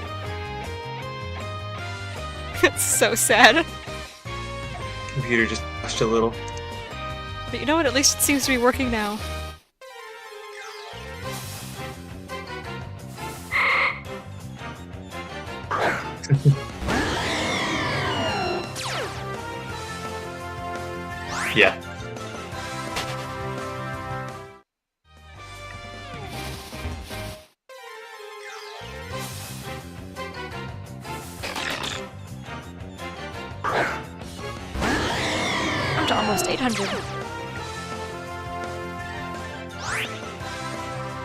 It's so sad. Computer just crashed a little. But you know what, at least it seems to be working now. Yeah. I'm to almost 800.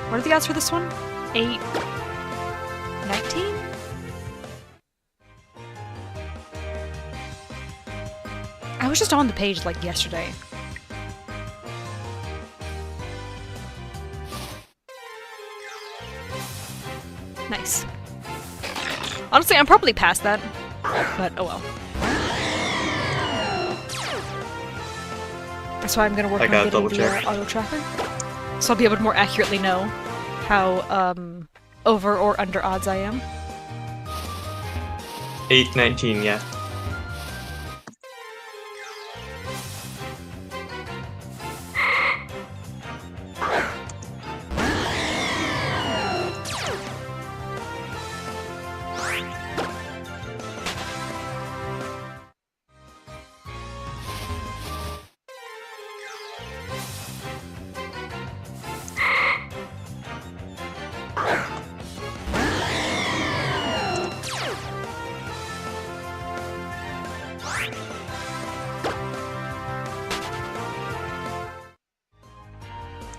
What are the odds for this one? 819? I was just on the page, like, yesterday. Nice. Honestly, I'm probably past that, but oh well. That's why I'm gonna work on getting the auto tracker. So I'll be able to more accurately know how, over or under odds I am. 819, yeah.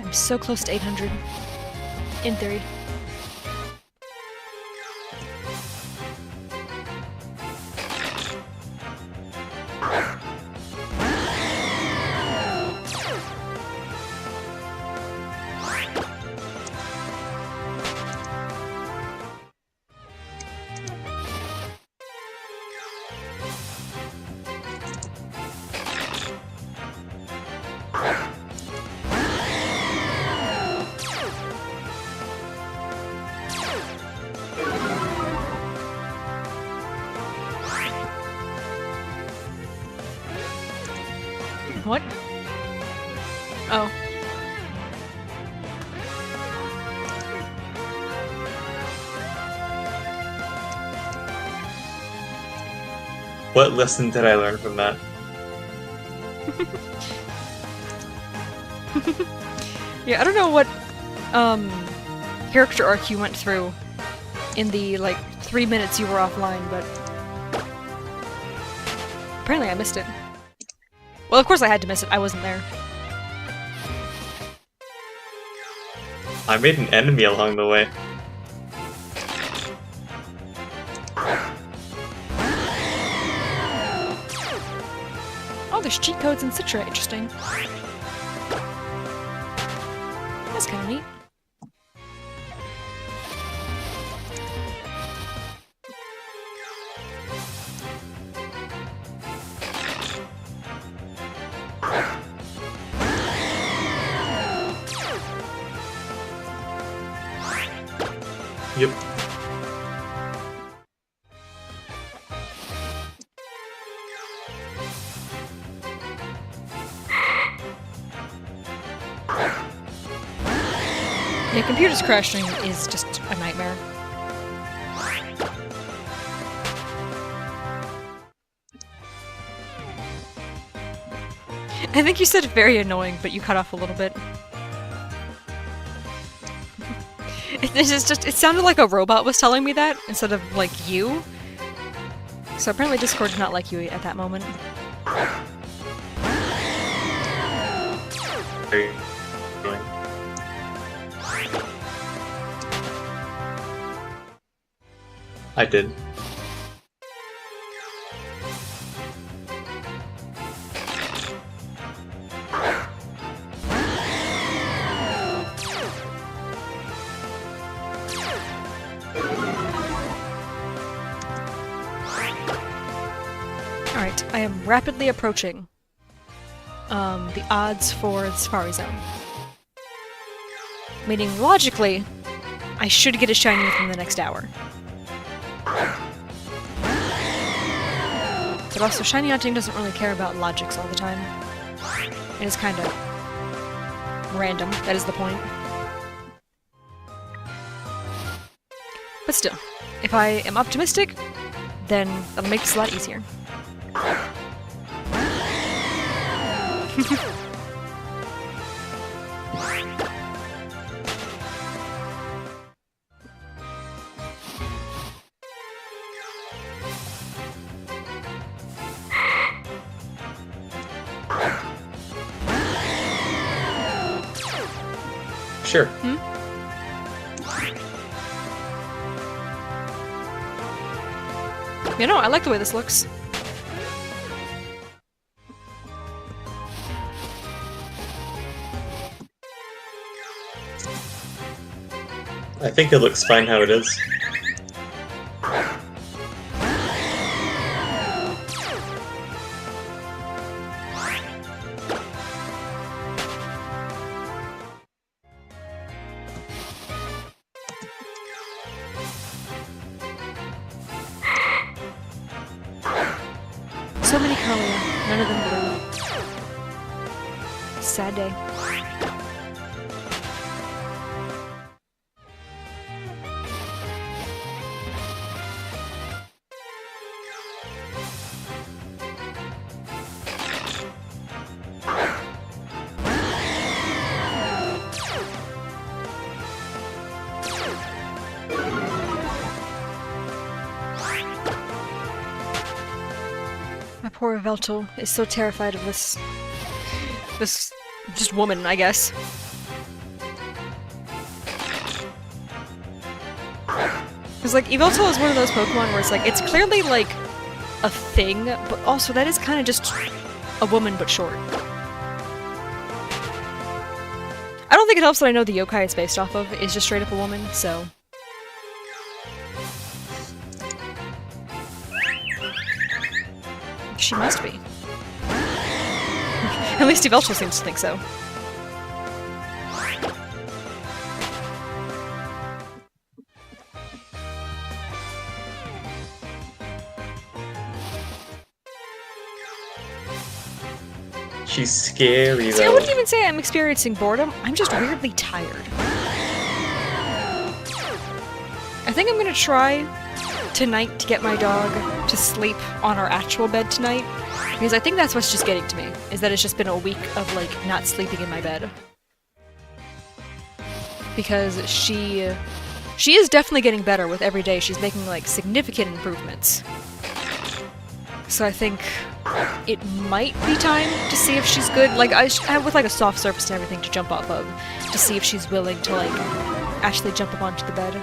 I'm so close to 800. In theory. What? Oh. What lesson did I learn from that? Yeah, I don't know what character arc you went through in the, like, 3 minutes you were offline, but apparently I missed it. Well, of course I had to miss it. I wasn't there. I made an enemy along the way. Oh, there's cheat codes in Citra. Interesting. That's kind of neat. Yep. Yeah, computers crashing is just a nightmare. I think you said very annoying, but you cut off a little bit. It sounded like a robot was telling me that, instead of, like, you. So apparently Discord did not like you at that moment. Very annoying. I did. Alright, I am rapidly approaching the odds for the Safari Zone. Meaning, logically, I should get a shiny within the next hour. But also, shiny hunting doesn't really care about logics all the time. It is kind of random, that is the point. But still, if I am optimistic, then that'll make this a lot easier. Sure. You know, I like the way this looks. I think it looks fine how it is. So many Kalia, none of them blue. Sad day. My poor Veltal is so terrified of this just woman, I guess. Because, like, Yveltal is one of those Pokemon where it's like, it's clearly, like, a thing, but also that is kind of just a woman but short. I don't think it helps that I know the yokai it's based off of is just straight up a woman, so... She must be. At least Yveltal seems to think so. She's scary, though. See, I wouldn't even say I'm experiencing boredom, I'm just weirdly tired. I think I'm gonna try tonight to get my dog to sleep on our actual bed tonight, because I think that's what's just getting to me, is that it's just been a week of, like, not sleeping in my bed. Because she is definitely getting better with every day. She's making, like, significant improvements. So I think it might be time to see if she's good. Like, I with, like, a soft surface and everything to jump off of, to see if she's willing to, like, actually jump up onto the bed.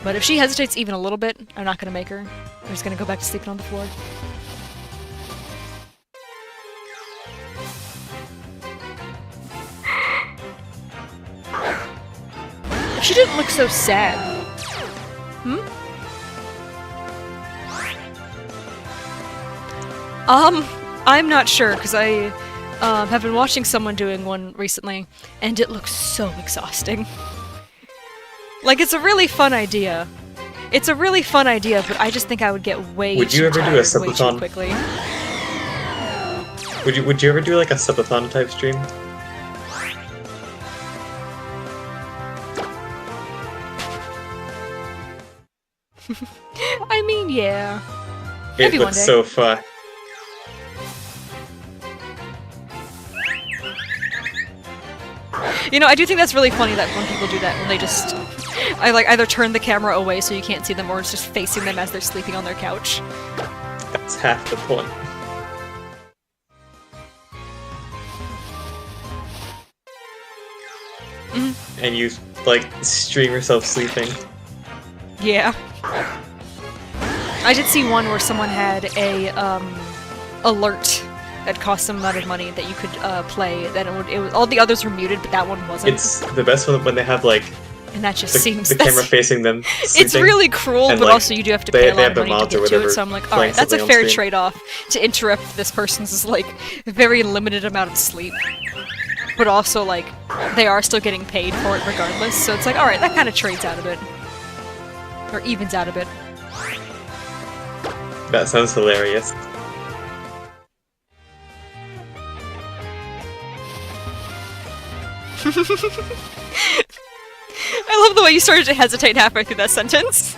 But if she hesitates even a little bit, I'm not gonna make her. I'm just gonna go back to sleeping on the floor. If she didn't look so sad. Hmm? I'm not sure, because I have been watching someone doing one recently, and it looks so exhausting. Like, it's a really fun idea. It's a really fun idea, but I just think I would get way Would you too ever do a tired way too subathon? quickly. Would you ever do, like, a subathon type stream? I mean, yeah. It Maybe one looks day. so fun. You know, I do think that's really funny that when people do that, when they just... I, like, either turn the camera away so you can't see them, or it's just facing them as they're sleeping on their couch. That's half the point. Mm-hmm. And you, like, stream yourself sleeping. Yeah. I did see one where someone had a, alert that cost some amount of money that you could, play, that it was all the others were muted, but that one wasn't. It's the best one when they have, like, and that just the, seems... the camera facing them sleeping. It's really cruel, and, but like, also you do have to pay a lot of have the money to mods or get to whatever it, so I'm like, playing alright, that's a something on fair stream. trade-off to interrupt this person's, like, very limited amount of sleep. But also, like, they are still getting paid for it regardless, so it's like, alright, that kind of trades out a bit. Or evens out a bit. That sounds hilarious. I love the way you started to hesitate halfway through that sentence.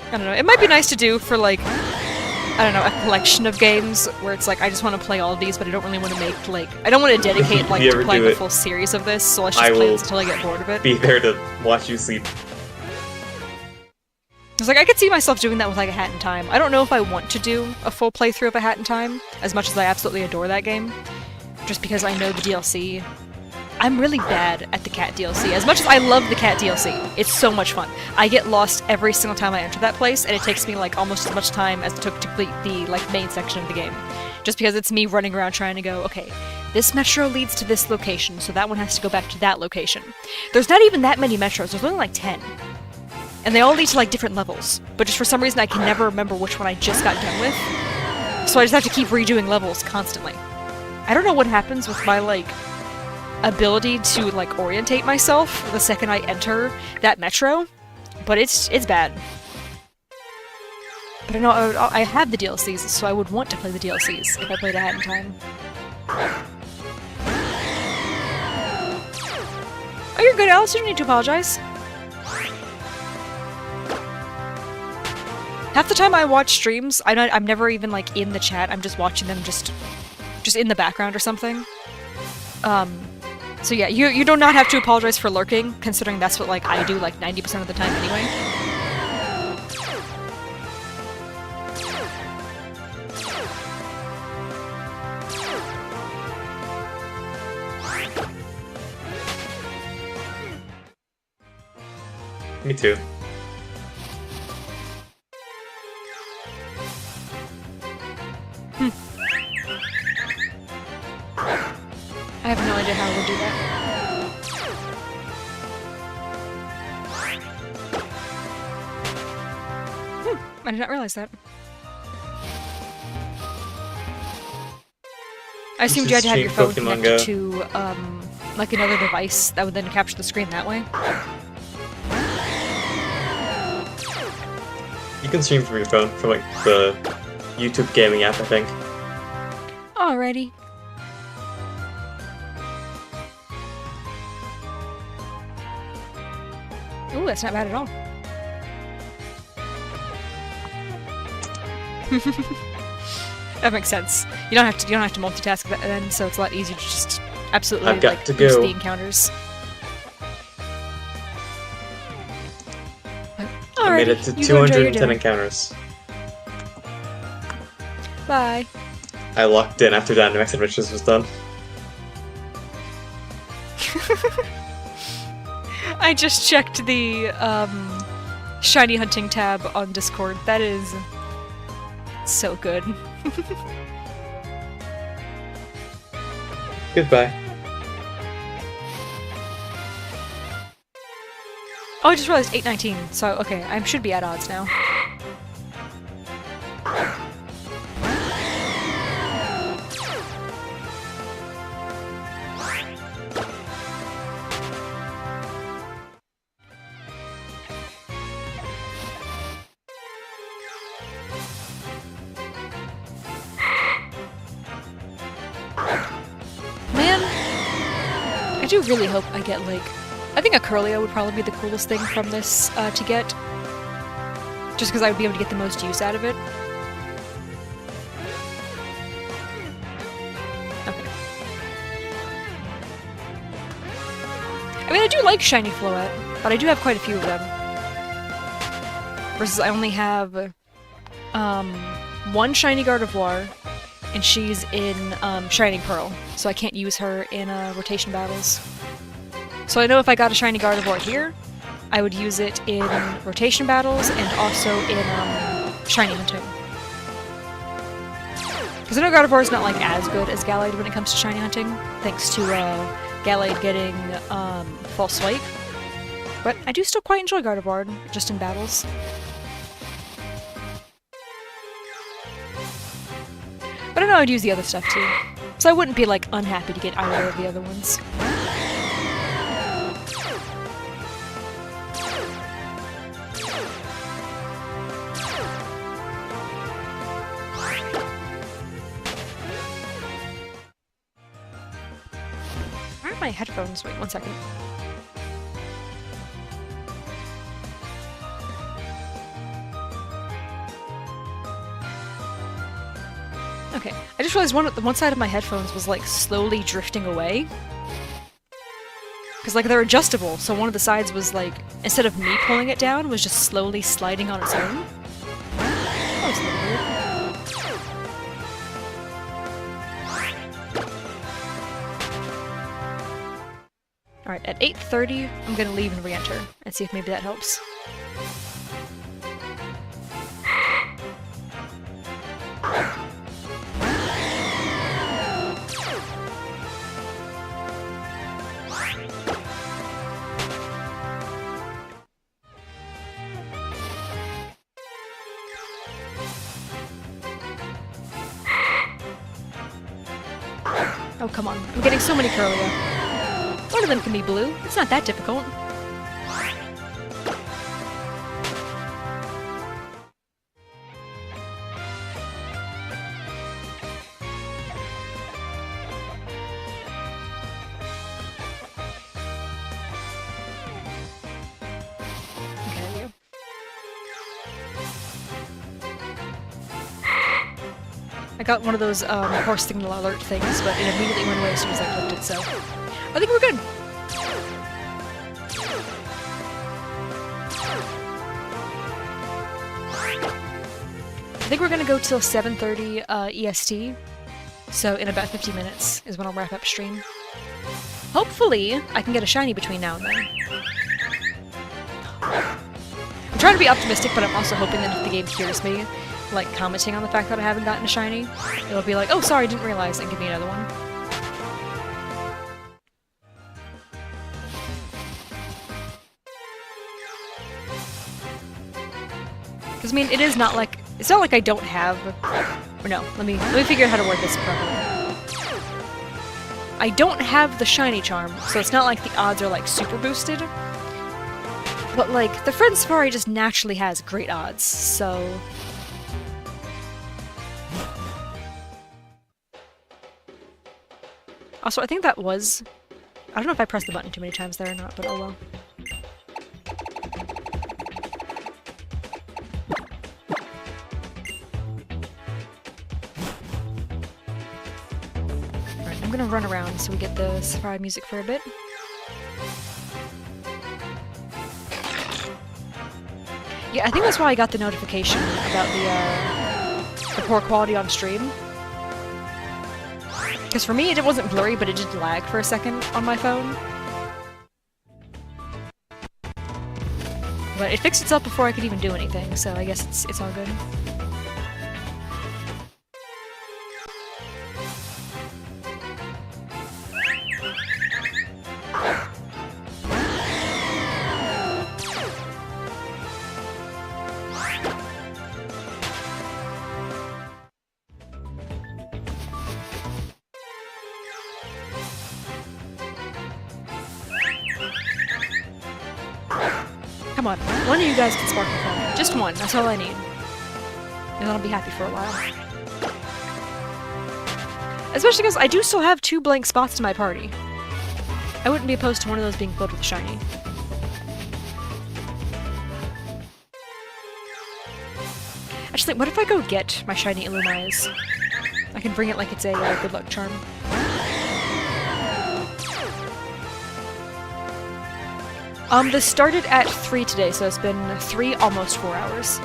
I don't know, it might be nice to do for, like, I don't know, a collection of games where it's like, I just want to play all of these, but I don't really want to make, like, I don't want to dedicate, like, to playing a full series of this, so let's just play this until I get bored of it. Be there to watch you sleep. I was like, I could see myself doing that with, like, A Hat in Time. I don't know if I want to do a full playthrough of A Hat in Time, as much as I absolutely adore that game. Just because I know the DLC. I'm really bad at the cat DLC. As much as I love the cat DLC, it's so much fun. I get lost every single time I enter that place, and it takes me, like, almost as much time as it took to complete the, like, main section of the game. Just because it's me running around trying to go, okay, this metro leads to this location, so that one has to go back to that location. There's not even that many metros, there's only, like, 10. And they all lead to, like, different levels. But just for some reason I can never remember which one I just got done with. So I just have to keep redoing levels constantly. I don't know what happens with my, like, ability to, like, orientate myself the second I enter that metro, but it's bad. But I know I have the DLCs, so I would want to play the DLCs if I played A Hat in Time. Oh, you're good, Alice. You don't need to apologize. Half the time I watch streams, I'm never even, like, in the chat. I'm just watching them just in the background or something. So yeah, you do not have to apologize for lurking, considering that's what, like, I do, like, 90% of the time anyway. Me too. I have no idea how we'll do that. I did not realize that. I assumed you had to have your phone connected to, like another device that would then capture the screen that way. You can stream from your phone, from like the YouTube gaming app, I think. Alrighty. Ooh, that's not bad at all. That makes sense. You don't have to multitask then, so it's a lot easier to just absolutely I've got like to boost go. the encounters. I made it to 210 encounters. Bye. I locked in after Dynamax Adventures was done. I just checked the shiny hunting tab on Discord. That is so good. Goodbye. Oh, I just realized 819, so okay, I should be at odds now. Man, I do really hope I get, like... I think a Curlio would probably be the coolest thing from this to get. Just because I would be able to get the most use out of it. Okay. I mean, I do like Shiny Floette, but I do have quite a few of them. Versus I only have one Shiny Gardevoir, and she's in Shining Pearl, so I can't use her in rotation battles. So I know if I got a Shiny Gardevoir here, I would use it in rotation battles and also in Shiny Hunting. Because I know Gardevoir is not like as good as Gallade when it comes to Shiny Hunting, thanks to Gallade getting False Swipe. But I do still quite enjoy Gardevoir, just in battles. But I know I'd use the other stuff too, so I wouldn't be like unhappy to get either of the other ones. Where are my headphones? Wait, one second. Okay, I just realized one side of my headphones was like slowly drifting away. Because like they're adjustable, so one of the sides was like, instead of me pulling it down, was just slowly sliding on its own. That was a little weird. Alright, at 8:30, I'm gonna leave and re-enter, and see if maybe that helps. Oh, come on. I'm getting so many Curlia. One of them can be blue. It's not that difficult. Okay, there we go. I got one of those horse signal alert things, but it immediately went away as soon as I clicked it, so I think we're good. I think we're gonna go till 7:30 EST, so in about 50 minutes is when I'll wrap up stream. Hopefully, I can get a shiny between now and then. I'm trying to be optimistic, but I'm also hoping that if the game hears me, like, commenting on the fact that I haven't gotten a shiny, it'll be like, oh, sorry, didn't realize, and give me another one. Because, I mean, it is not like... It's not like I don't have... Or no, let me figure out how to word this properly. I don't have the shiny charm, so it's not like the odds are, like, super boosted. But, like, the Friend Safari just naturally has great odds, so... Also, I think that was... I don't know if I pressed the button too many times there or not, but oh well. Alright, I'm gonna run around so we get the Safari music for a bit. Yeah, I think that's why I got the notification about the poor quality on stream. Because for me, it wasn't blurry, but it did lag for a second on my phone. But it fixed itself before I could even do anything, so I guess it's all good. Come on, one of you guys can sparkle for me. Just one, that's all I need. And then I'll be happy for a while. Especially because I do still have 2 blank spots to my party. I wouldn't be opposed to one of those being filled with a shiny. Actually, what if I go get my shiny Illumise? I can bring it like it's a good luck charm. This started at 3 today, so it's been 3, almost 4 hours.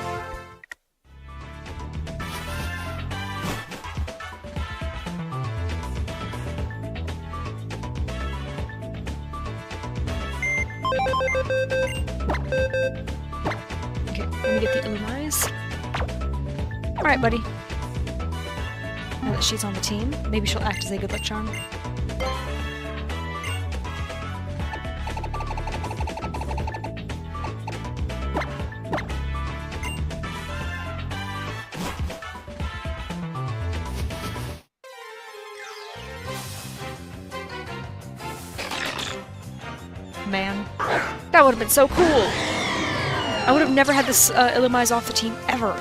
Okay, let me get the Illumise. Alright, buddy. Now that she's on the team, maybe she'll act as a good luck charm. Man, that would have been so cool! I would have never had this Illumise off the team, ever!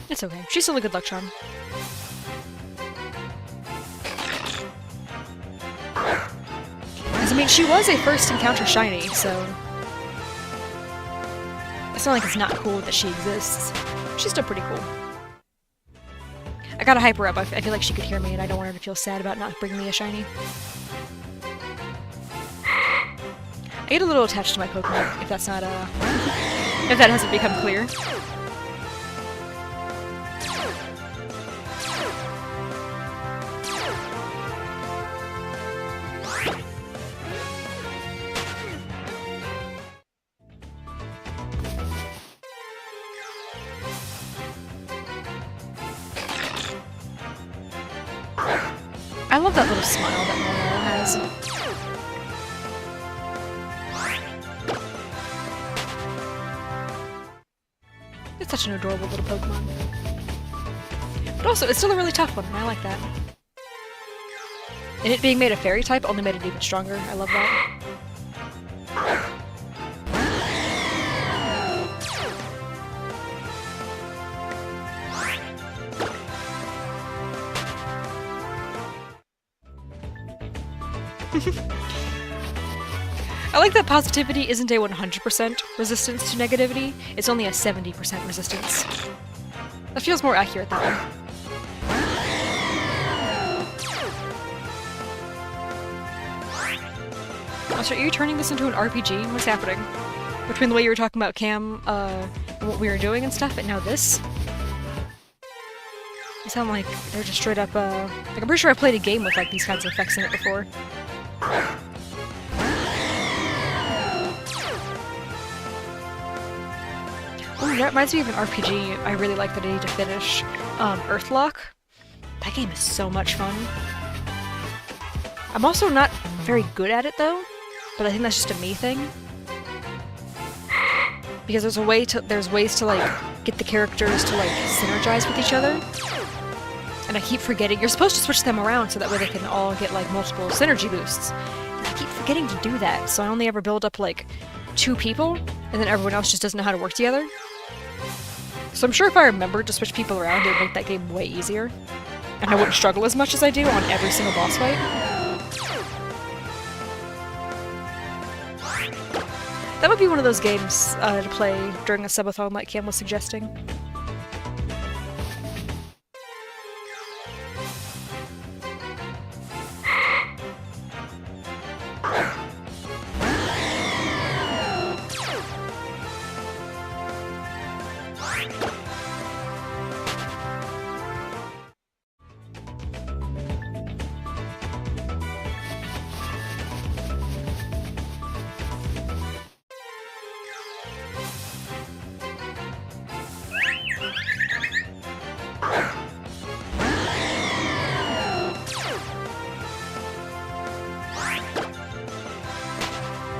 It's okay. She's still a good luck charm. Because, I mean, she was a first encounter shiny, so... It's not like it's not cool that she exists. She's still pretty cool. I gotta hype her up. I feel like she could hear me, and I don't want her to feel sad about not bringing me a shiny. I get a little attached to my Pokemon, if that's not, if that hasn't become clear. I love that little smile that Momo has. It's such an adorable little Pokemon. But also, it's still a really tough one, and I like that. And it being made a fairy type only made it even stronger. I love that. I like that positivity isn't a 100% resistance to negativity, it's only a 70% resistance. That feels more accurate that way. Also, are you turning this into an RPG? What's happening? Between the way you were talking about Cam, and what we were doing and stuff, and now this? They sound like they're just straight up, like I'm pretty sure I played a game with like these kinds of effects in it before. Oh, that reminds me of an RPG I really like that I need to finish. Earthlock. That game is so much fun. I'm also not very good at it though, but I think that's just a me thing. Because there's ways to like get the characters to like synergize with each other. And I keep forgetting you're supposed to switch them around so that way they can all get like multiple synergy boosts. And I keep forgetting to do that, so I only ever build up like 2 people, and then everyone else just doesn't know how to work together. So I'm sure if I remembered to switch people around, it would make that game way easier. And I wouldn't struggle as much as I do on every single boss fight. That would be one of those games to play during a subathon like Cam was suggesting.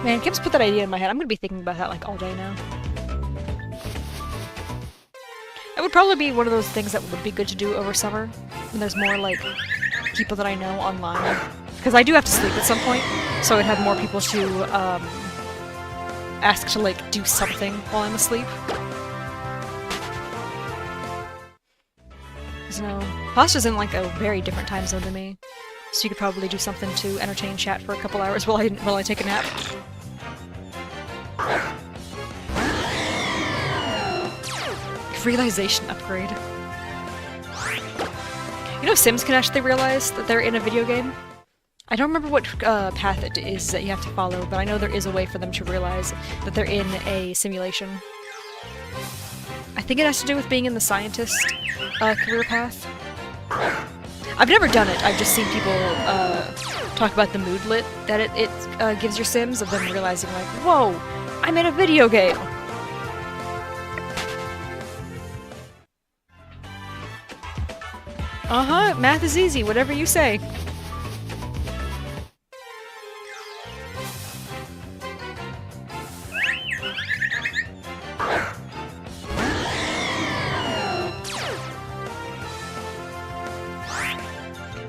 Man, Kim's put that idea in my head. I'm gonna be thinking about that like all day now. It would probably be one of those things that would be good to do over summer, when there's more like people that I know online. Because I do have to sleep at some point, so I'd have more people to ask to like do something while I'm asleep. So, Pasta's in like a very different time zone than me, so you could probably do something to entertain chat for a couple hours while I take a nap. Realization upgrade. You know Sims can actually realize that they're in a video game? I don't remember what path it is that you have to follow, but I know there is a way for them to realize that they're in a simulation. I think it has to do with being in the scientist career path. I've never done it, I've just seen people talk about the moodlet that it gives your Sims, of them realizing like, whoa, I'm in a video game! Uh-huh, math is easy, whatever you say.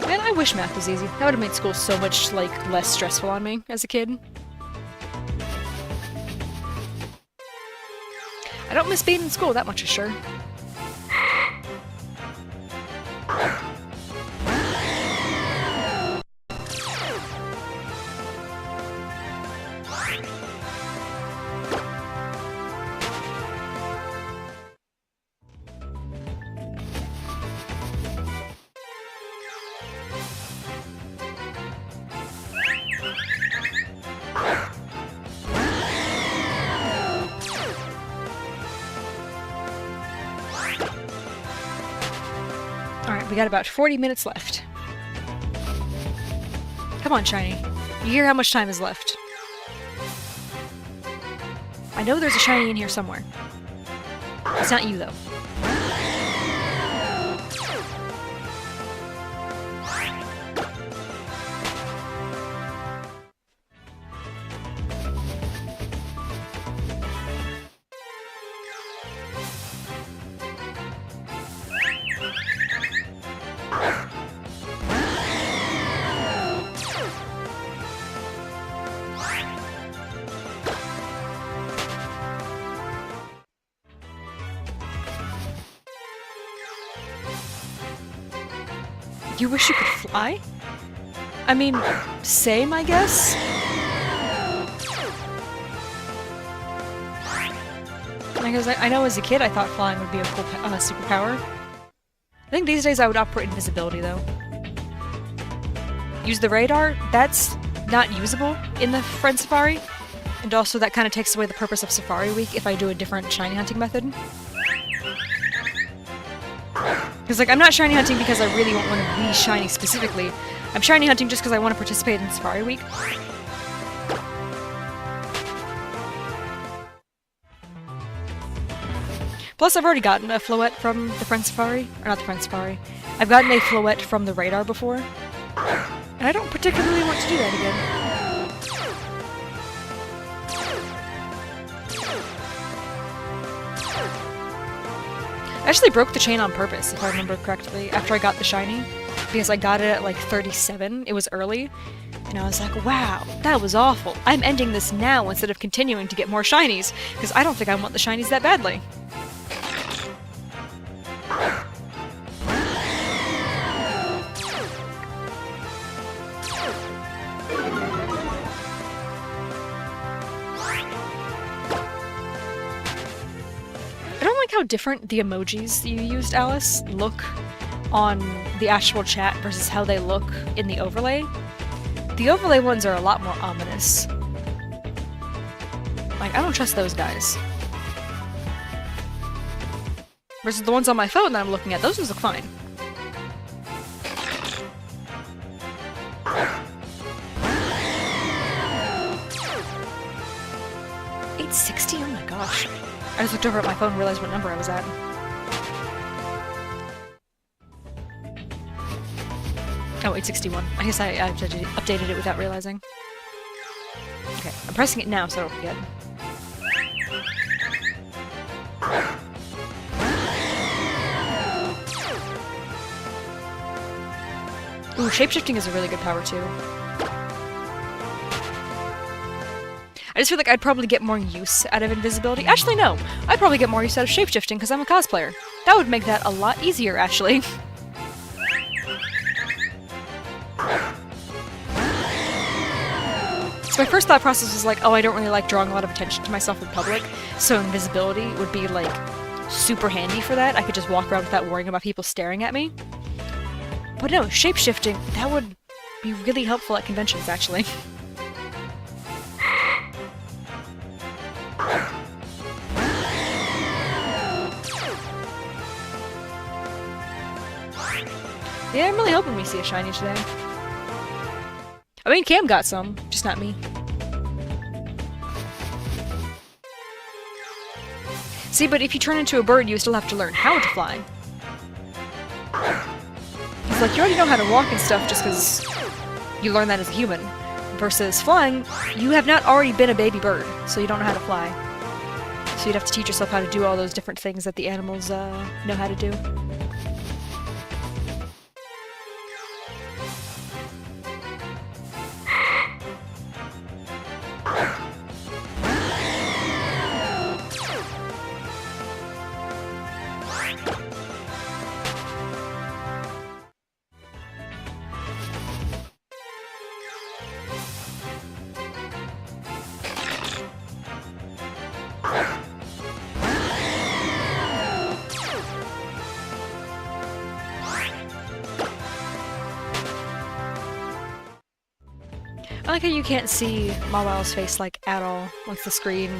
Man, I wish math was easy. That would have made school so much, like, less stressful on me as a kid. I don't miss being in school, that much is sure. Alright, we got about 40 minutes left. Come on, Shiny. You hear how much time is left. I know there's a Shiny in here somewhere. It's not you, though. You wish you could fly? I mean, same, I guess? Because I know as a kid I thought flying would be a cool superpower. I think these days I would opt for invisibility, though. Use the radar? That's not usable in the Friend Safari. And also that kind of takes away the purpose of Safari Week if I do a different shiny hunting method. Because, like, I'm not shiny hunting because I really want one of these shiny specifically. I'm shiny hunting just because I want to participate in Safari Week. Plus, I've already gotten a Floette from the Friend Safari. Or not the Friend Safari. I've gotten a Floette from the Radar before. And I don't particularly want to do that again. I actually broke the chain on purpose, if I remember correctly, after I got the shiny. Because I got it at like 37, it was early. And I was like, wow, that was awful. I'm ending this now instead of continuing to get more shinies, because I don't think I want the shinies that badly. I don't like how different the emojis you used, Alice, look on the actual chat versus how they look in the overlay. The overlay ones are a lot more ominous. Like, I don't trust those guys. Versus the ones on my phone that I'm looking at, those ones look fine. $860? Oh my gosh. I just looked over at my phone and realized what number I was at. Oh, 861. I guess I updated it without realizing. Okay, I'm pressing it now so I don't forget. Ooh, shapeshifting is a really good power too. I just feel like I'd probably get more use out of invisibility. Actually, no. I'd probably get more use out of shapeshifting because I'm a cosplayer. That would make that a lot easier, actually. So my first thought process was like, oh, I don't really like drawing a lot of attention to myself in public, so invisibility would be, like, super handy for that. I could just walk around without worrying about people staring at me. But no, shapeshifting, that would be really helpful at conventions, actually. Yeah, I'm really hoping we see a shiny today. I mean, Cam got some, just not me. See, but if you turn into a bird, you still have to learn how to fly. It's like, you already know how to walk and stuff just because you learn that as a human. Versus flying, you have not already been a baby bird, so you don't know how to fly. So you'd have to teach yourself how to do all those different things that the animals know how to do. I like how you can't see Mawil's face, like, at all once the screen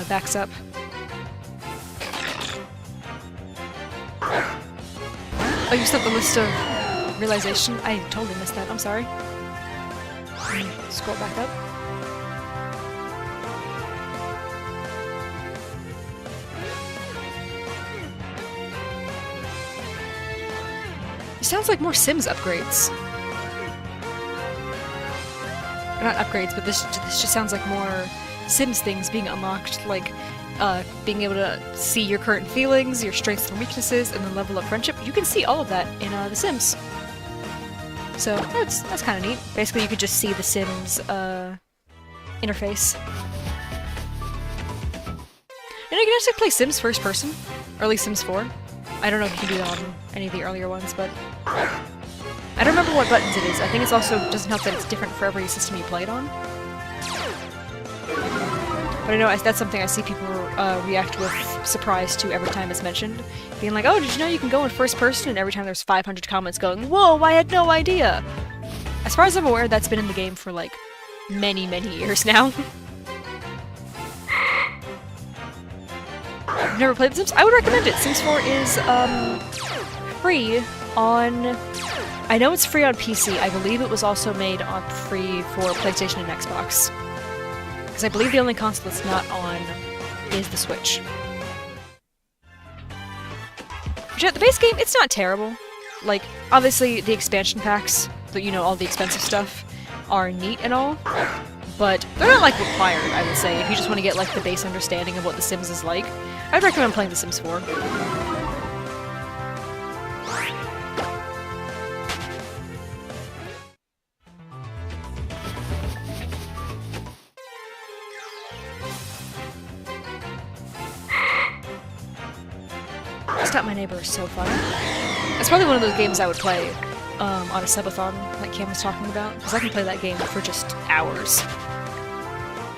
backs up. Oh, you sent the list of realization? I totally missed that, I'm sorry. Scroll back up. It sounds like more Sims upgrades. Not upgrades, but this just sounds like more Sims things being unlocked, like being able to see your current feelings, your strengths and weaknesses, and then level up friendship. You can see all of that in The Sims. So that's kind of neat. Basically, you could just see the Sims interface. And you can actually play Sims first person, or at least Sims 4. I don't know if you can do that on any of the earlier ones, but I don't remember what buttons it is. I think it's also doesn't help that it's different for every system you play it on. But I know that's something I see people react with surprise to every time it's mentioned. Being like, oh, did you know you can go in first person? And every time there's 500 comments going, whoa, I had no idea! As far as I'm aware, that's been in the game for, like, many, many years now. I've never played The Sims. I would recommend it. Sims 4 is, free on... I know it's free on PC. I believe it was also made on free for PlayStation and Xbox. Because I believe the only console it's not on is the Switch. But the base game, it's not terrible. Like, obviously the expansion packs, you know, all the expensive stuff, are neat and all, but they're not, like, required, I would say. If you just want to get, like, the base understanding of what The Sims is like, I'd recommend playing The Sims 4. Stop My Neighbor is so fun. It's probably one of those games I would play on a subathon, like Cam was talking about, because I can play that game for just hours.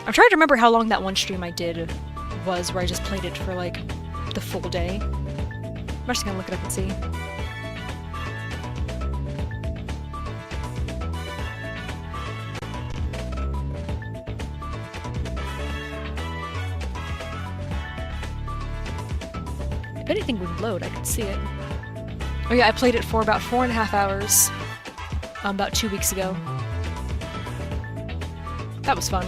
I'm trying to remember how long that one stream I did was, where I just played it for, like, the full day. I'm just gonna look it up and see. If anything would load, I could see it. Oh yeah, I played it for about 4.5 hours, about 2 weeks ago. That was fun.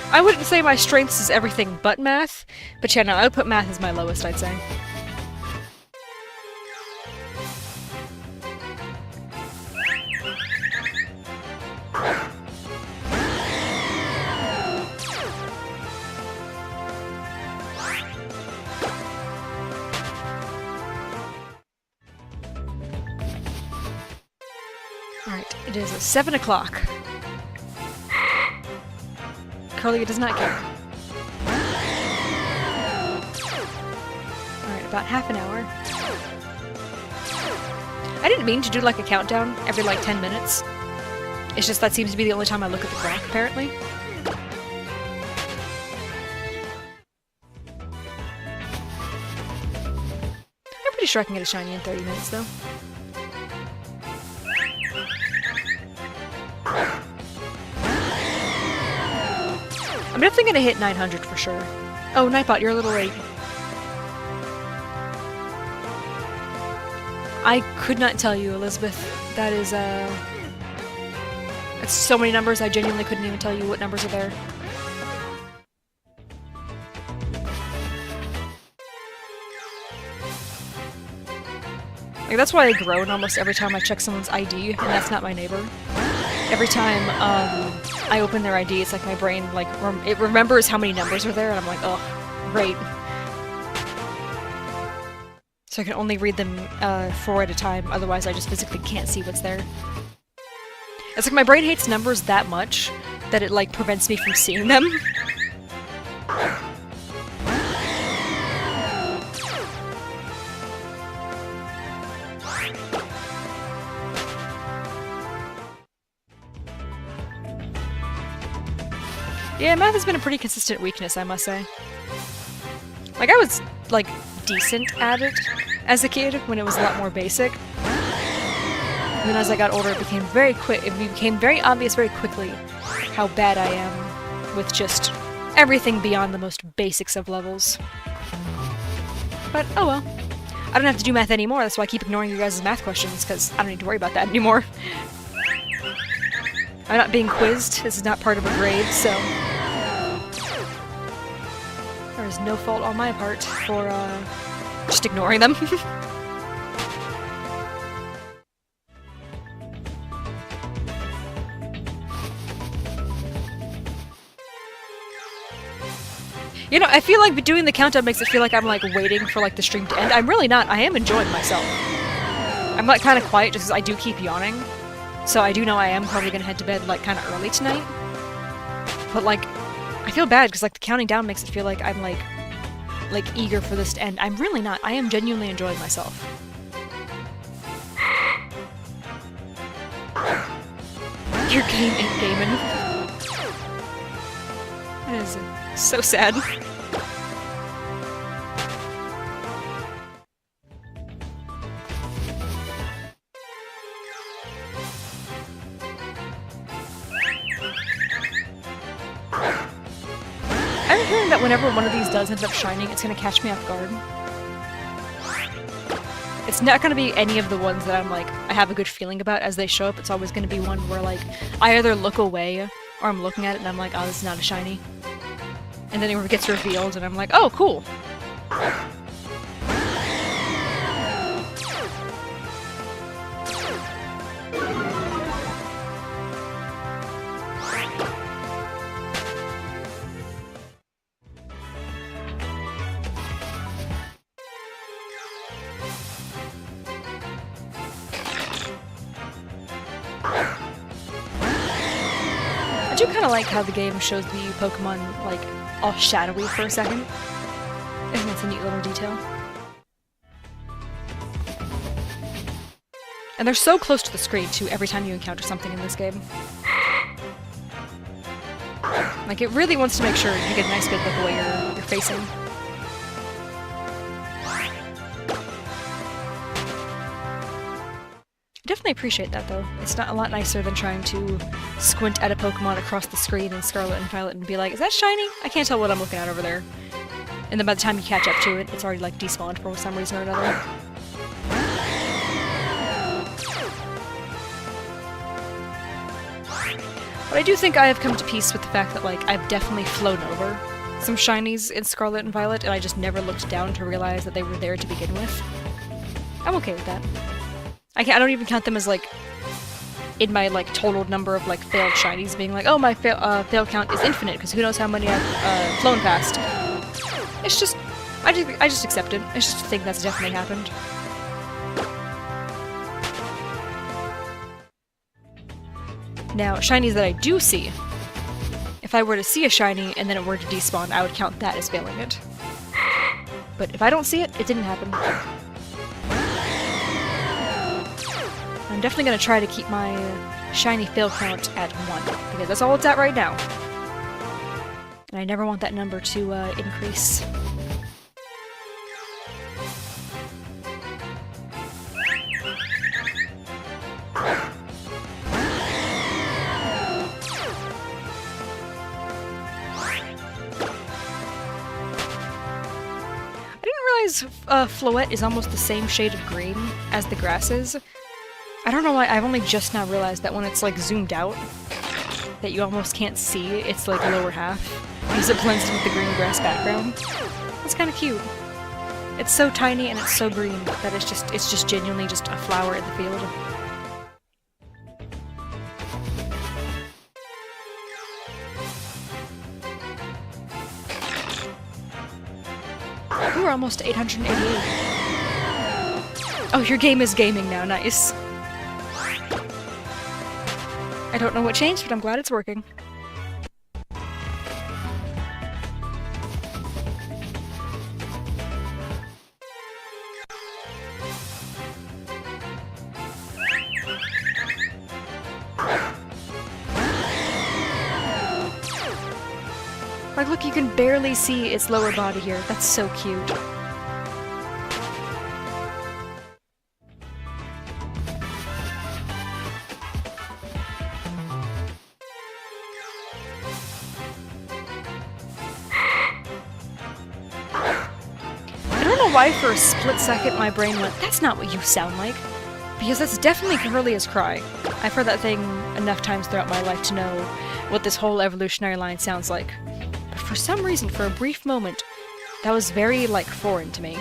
I wouldn't say my strengths is everything but math, but yeah, no, I would put math as my lowest, I'd say. Alright, it is 7 o'clock. Curly does not care. Alright, about half an hour. I didn't mean to do like a countdown every like 10 minutes. It's just that seems to be the only time I look at the clock, apparently. I'm pretty sure I can get a shiny in 30 minutes, though. I'm definitely gonna hit 900 for sure. Oh, Nightbot, you're a little late. I could not tell you, Elizabeth. That is, it's so many numbers, I genuinely couldn't even tell you what numbers are there. Like, that's why I groan almost every time I check someone's ID, and that's not my neighbor. Every time, I open their ID, it's like my brain, like, it remembers how many numbers are there, and I'm like, oh, great. So I can only read them 4 at a time, otherwise I just physically can't see what's there. It's like my brain hates numbers that much that it, like, prevents me from seeing them. Yeah, math has been a pretty consistent weakness, I must say. Like, I was, like, decent at it as a kid when it was a lot more basic. And then as I got older, it became very obvious very quickly how bad I am with just everything beyond the most basics of levels. But, oh well. I don't have to do math anymore, that's why I keep ignoring you guys' math questions, because I don't need to worry about that anymore. I'm not being quizzed, this is not part of a grade, so... there is no fault on my part for, just ignoring them. You know, I feel like doing the countdown makes it feel like I'm, like, waiting for, like, the stream to end. I'm really not. I am enjoying myself. I'm, like, kind of quiet just because I do keep yawning. So I do know I am probably gonna head to bed, like, kind of early tonight. But, like, I feel bad because, like, the counting down makes it feel like I'm, like, eager for this to end. I'm really not. I am genuinely enjoying myself. Your game ain't gaming. That is so sad. feeling that whenever one of these does end up shining, it's gonna catch me off guard. It's not gonna be any of the ones that I'm like, I have a good feeling about as they show up. It's always gonna be one where like, I either look away, or I'm looking at it and I'm like, oh, this is not a shiny. And then it gets revealed and I'm like, oh, cool! I do kind of like how the game shows the Pokemon, like, all shadowy for a second. I think that's a neat little detail. And they're so close to the screen, too, every time you encounter something in this game. Like, it really wants to make sure you get a nice good look at what you're facing. I definitely appreciate that, though. It's not a lot nicer than trying to squint at a Pokemon across the screen in Scarlet and Violet and be like, is that shiny? I can't tell what I'm looking at over there. And then by the time you catch up to it, it's already, like, despawned for some reason or another. But I do think I have come to peace with the fact that, like, I've definitely flown over some shinies in Scarlet and Violet, and I just never looked down to realize that they were there to begin with. I'm okay with that. I don't even count them as, like, in my, like, total number of, like, failed shinies being like, oh, my fail count is infinite, because who knows how many I've flown past. It's just, I just accept it. It's just a thing that's definitely happened. Now, shinies that I do see, if I were to see a shiny and then it were to despawn, I would count that as failing it. But if I don't see it, it didn't happen. I'm definitely going to try to keep my shiny fail count at 1, because that's all it's at right now. And I never want that number to increase. I didn't realize Floette is almost the same shade of green as the grass is. I don't know why, I've only just now realized that when it's, like, zoomed out, that you almost can't see its, like, lower half, because it blends in with the green grass background. It's kind of cute. It's so tiny and it's so green that it's just genuinely just a flower in the field. Ooh, we're almost 888. Oh, your game is gaming now, nice. I don't know what changed, but I'm glad it's working. Like, look, you can barely see its lower body here. That's so cute. Why for a split second my brain went, that's not what you sound like. Because that's definitely Kirlia's cry. I've heard that thing enough times throughout my life to know what this whole evolutionary line sounds like. But for some reason, for a brief moment, that was very, like, foreign to me.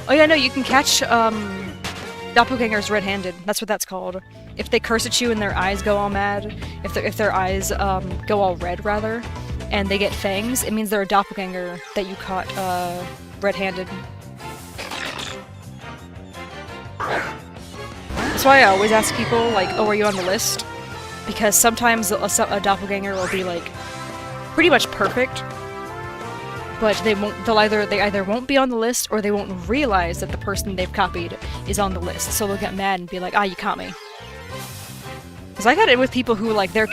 Oh yeah, no, you can catch, doppelgangers red-handed. That's what that's called. If they curse at you and their eyes go all mad, if their eyes, go all red, rather, and they get fangs, it means they're a doppelganger that you caught, red-handed. That's why I always ask people, like, oh, are you on the list? Because sometimes a doppelganger will be, like, pretty much perfect, but they either won't be on the list or they won't realize that the person they've copied is on the list. So they'll get mad and be like, ah, you caught me. Because I got it with people who, like, the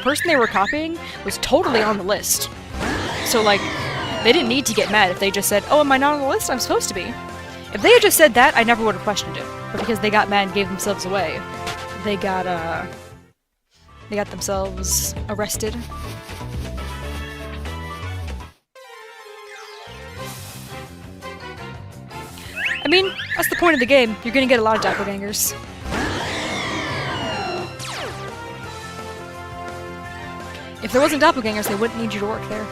person they were copying was totally on the list. So, like, They didn't need to get mad if they just said, "Oh, am I not on the list? I'm supposed to be." If they had just said that, I never would have questioned it. But because they got mad and gave themselves away, they got themselves arrested. I mean, that's the point of the game. You're gonna get a lot of doppelgangers. If there wasn't doppelgangers, they wouldn't need you to work there.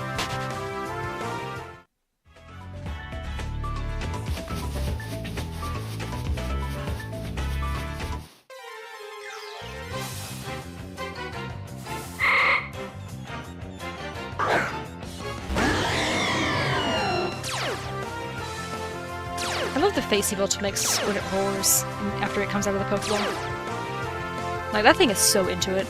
I love the face Belch makes when it roars after it comes out of the Pokeball. Like, that thing is so into it.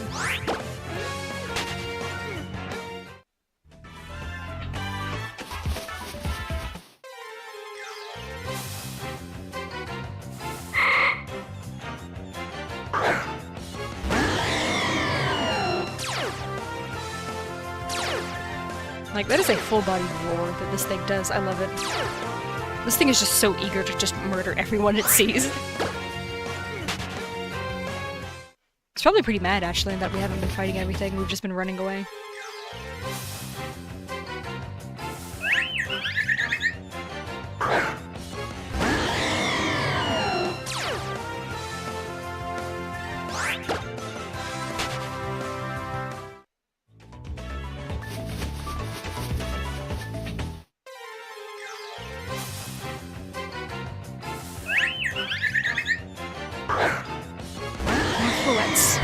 Like, that is a full-bodied roar that this thing does. I love it. This thing is just so eager to just murder everyone it sees. It's probably pretty mad, actually, that we haven't been fighting everything. We've just been running away. Bullets.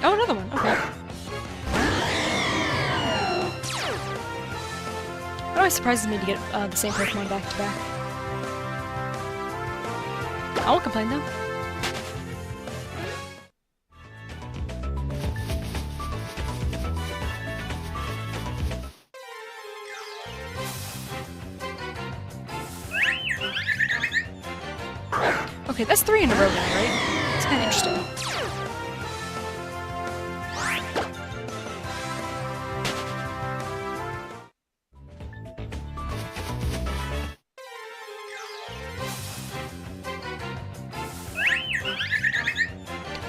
Oh, another one. Okay. It always surprises me to get the same Pokemon back to back. I won't complain though. Okay, that's 3 in a row now, right? It's kind of interesting.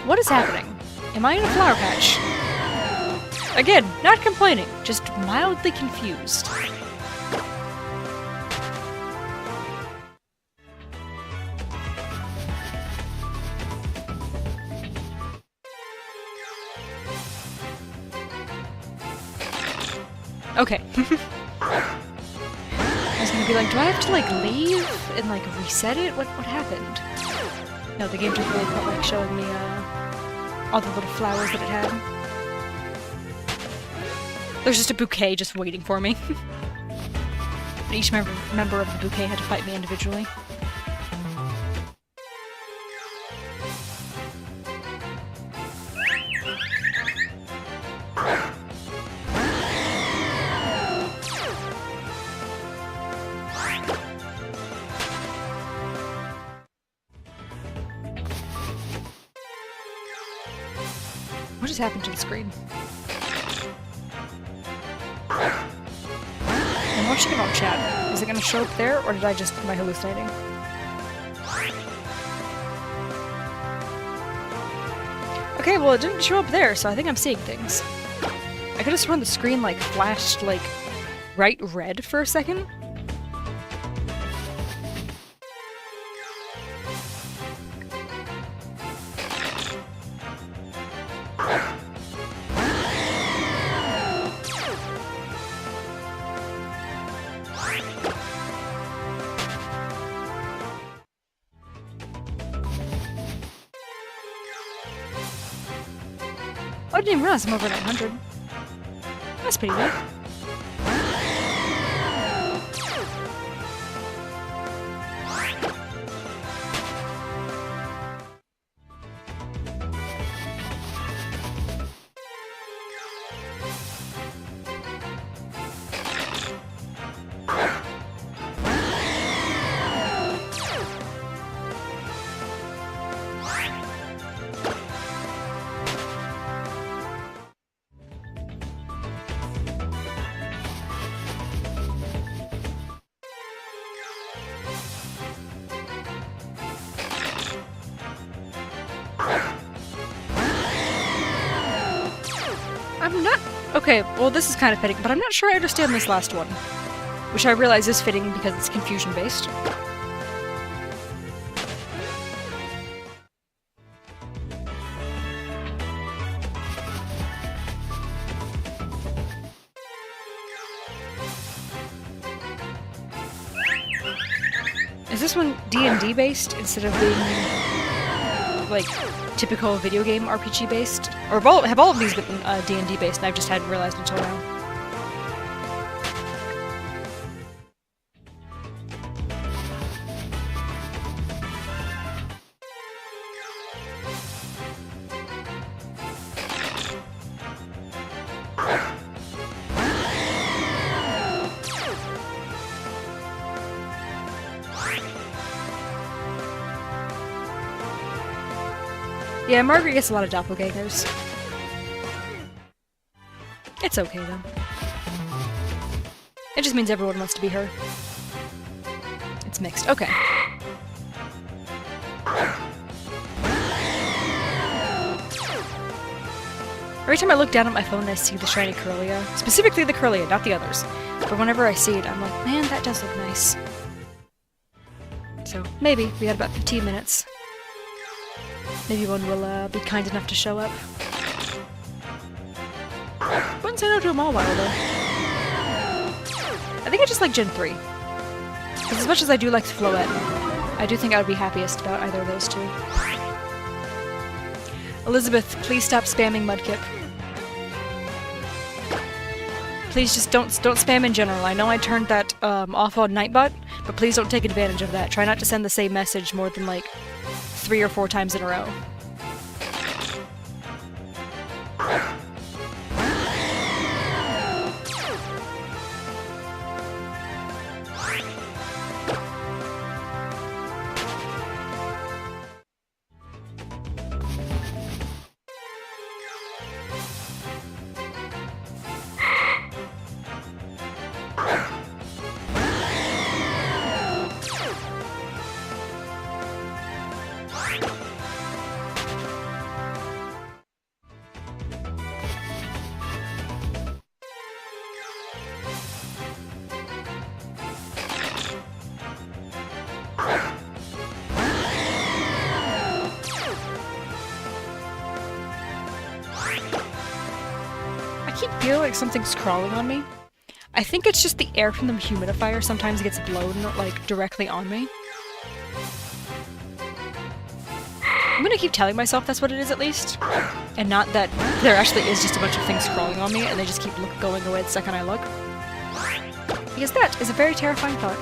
What is happening? Am I in a flower patch? Again, not complaining, just mildly confused. Okay. I was gonna be like, do I have to like leave and like reset it? What happened? No, the game just really felt like showing me all the little flowers that it had. There's just a bouquet just waiting for me. But each member of the bouquet had to fight me individually. What just happened to the screen? I'm watching it on chat. Is it gonna show up there, or am I hallucinating? Okay, well it didn't show up there, so I think I'm seeing things. I could have sworn the screen like flashed like bright red for a second. Oh, I didn't even realize I'm over 900. That's pretty good. Okay, well this is kind of fitting, but I'm not sure I understand this last one. Which I realize is fitting because it's confusion-based. Is this one D&D based instead of being like typical video game RPG based? Or have all of these been D&D based and I've just hadn't realized until now? Yeah, Margaret gets a lot of doppelgangers. It's okay, though. It just means everyone wants to be her. It's mixed. Okay. Every time I look down at my phone, I see the shiny Curlia. Specifically the Curlia, not the others. But whenever I see it, I'm like, man, that does look nice. So, maybe. We got about 15 minutes. Maybe one will be kind enough to show up. Wouldn't say no to them all while though. I think I just like Gen 3. Because as much as I do like Floette, I do think I would be happiest about either of those two. Elizabeth, please stop spamming Mudkip. Please just don't spam in general. I know I turned that off on Nightbot, but please don't take advantage of that. Try not to send the same message more than like 3 or 4 times in a row. I keep feeling like something's crawling on me. I think it's just the air from the humidifier sometimes gets blown, like, directly on me. I'm gonna keep telling myself that's what it is at least, and not that there actually is just a bunch of things crawling on me and they just keep going away the second I look. Because that is a very terrifying thought.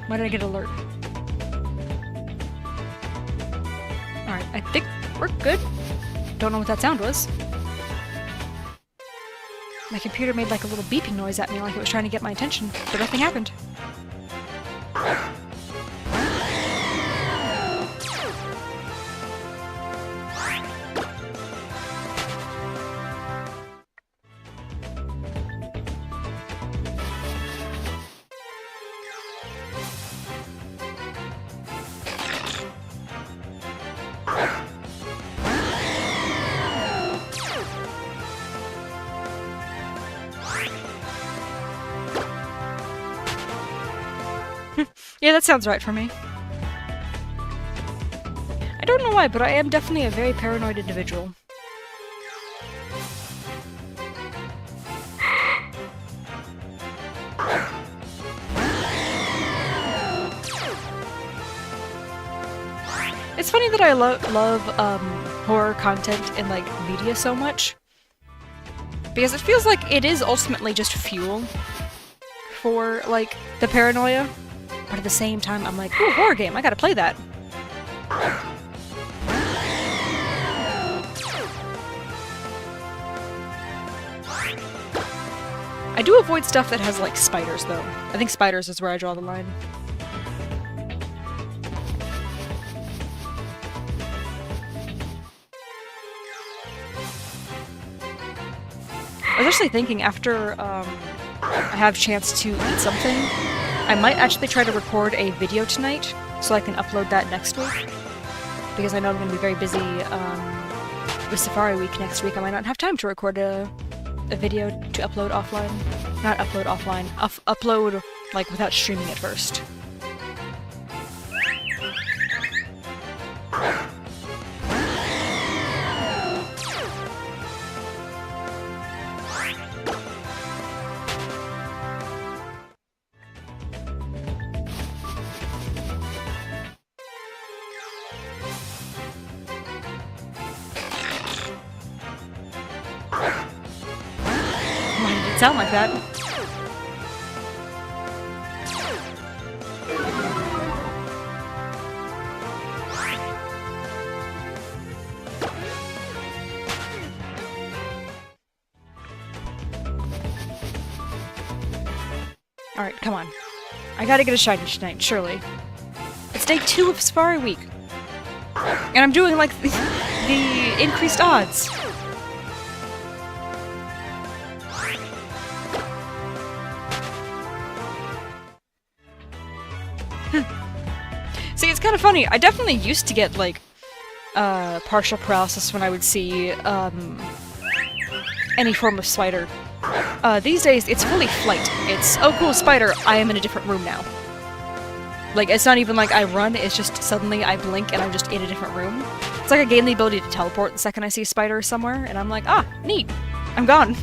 Why did I get alert? Alright, I think we're good. Don't know what that sound was. My computer made like a little beeping noise at me like it was trying to get my attention, but nothing happened. Yeah, that sounds right for me. I don't know why, but I am definitely a very paranoid individual. It's funny that I love horror content in like media so much, because it feels like it is ultimately just fuel for like the paranoia. But at the same time, I'm like, ooh, horror game, I gotta play that. I do avoid stuff that has like spiders though. I think spiders is where I draw the line. I was actually thinking after I have a chance to eat something, I might actually try to record a video tonight so I can upload that next week. Because I know I'm going to be very busy with Safari Week next week. I might not have time to record a video to upload offline. Not upload offline. Upload, like, without streaming it first. Why did it sound like that? Alright, come on. I gotta get a shiny tonight, surely. It's day 2 of Safari Week. And I'm doing, like, the increased odds. See, it's kind of funny. I definitely used to get, like, partial paralysis when I would see, any form of spider. These days, it's fully flight. It's, oh cool, spider, I am in a different room now. Like, it's not even like I run, it's just suddenly I blink and I'm just in a different room. It's like I gain the ability to teleport the second I see a spider somewhere, and I'm like, ah, neat, I'm gone.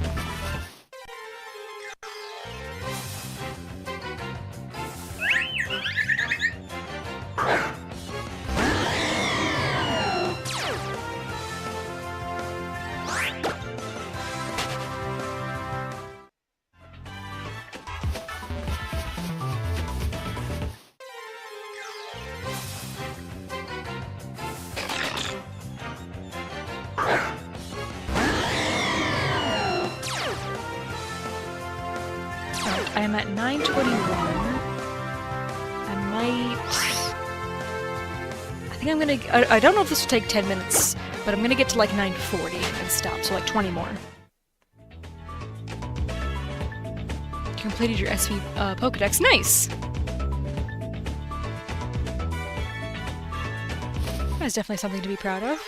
I am at 9:21. I might... I think I'm gonna... I don't know if this will take 10 minutes, but I'm gonna get to like 9:40 and stop, so like 20 more. You completed your SV Pokedex. Nice! That's definitely something to be proud of.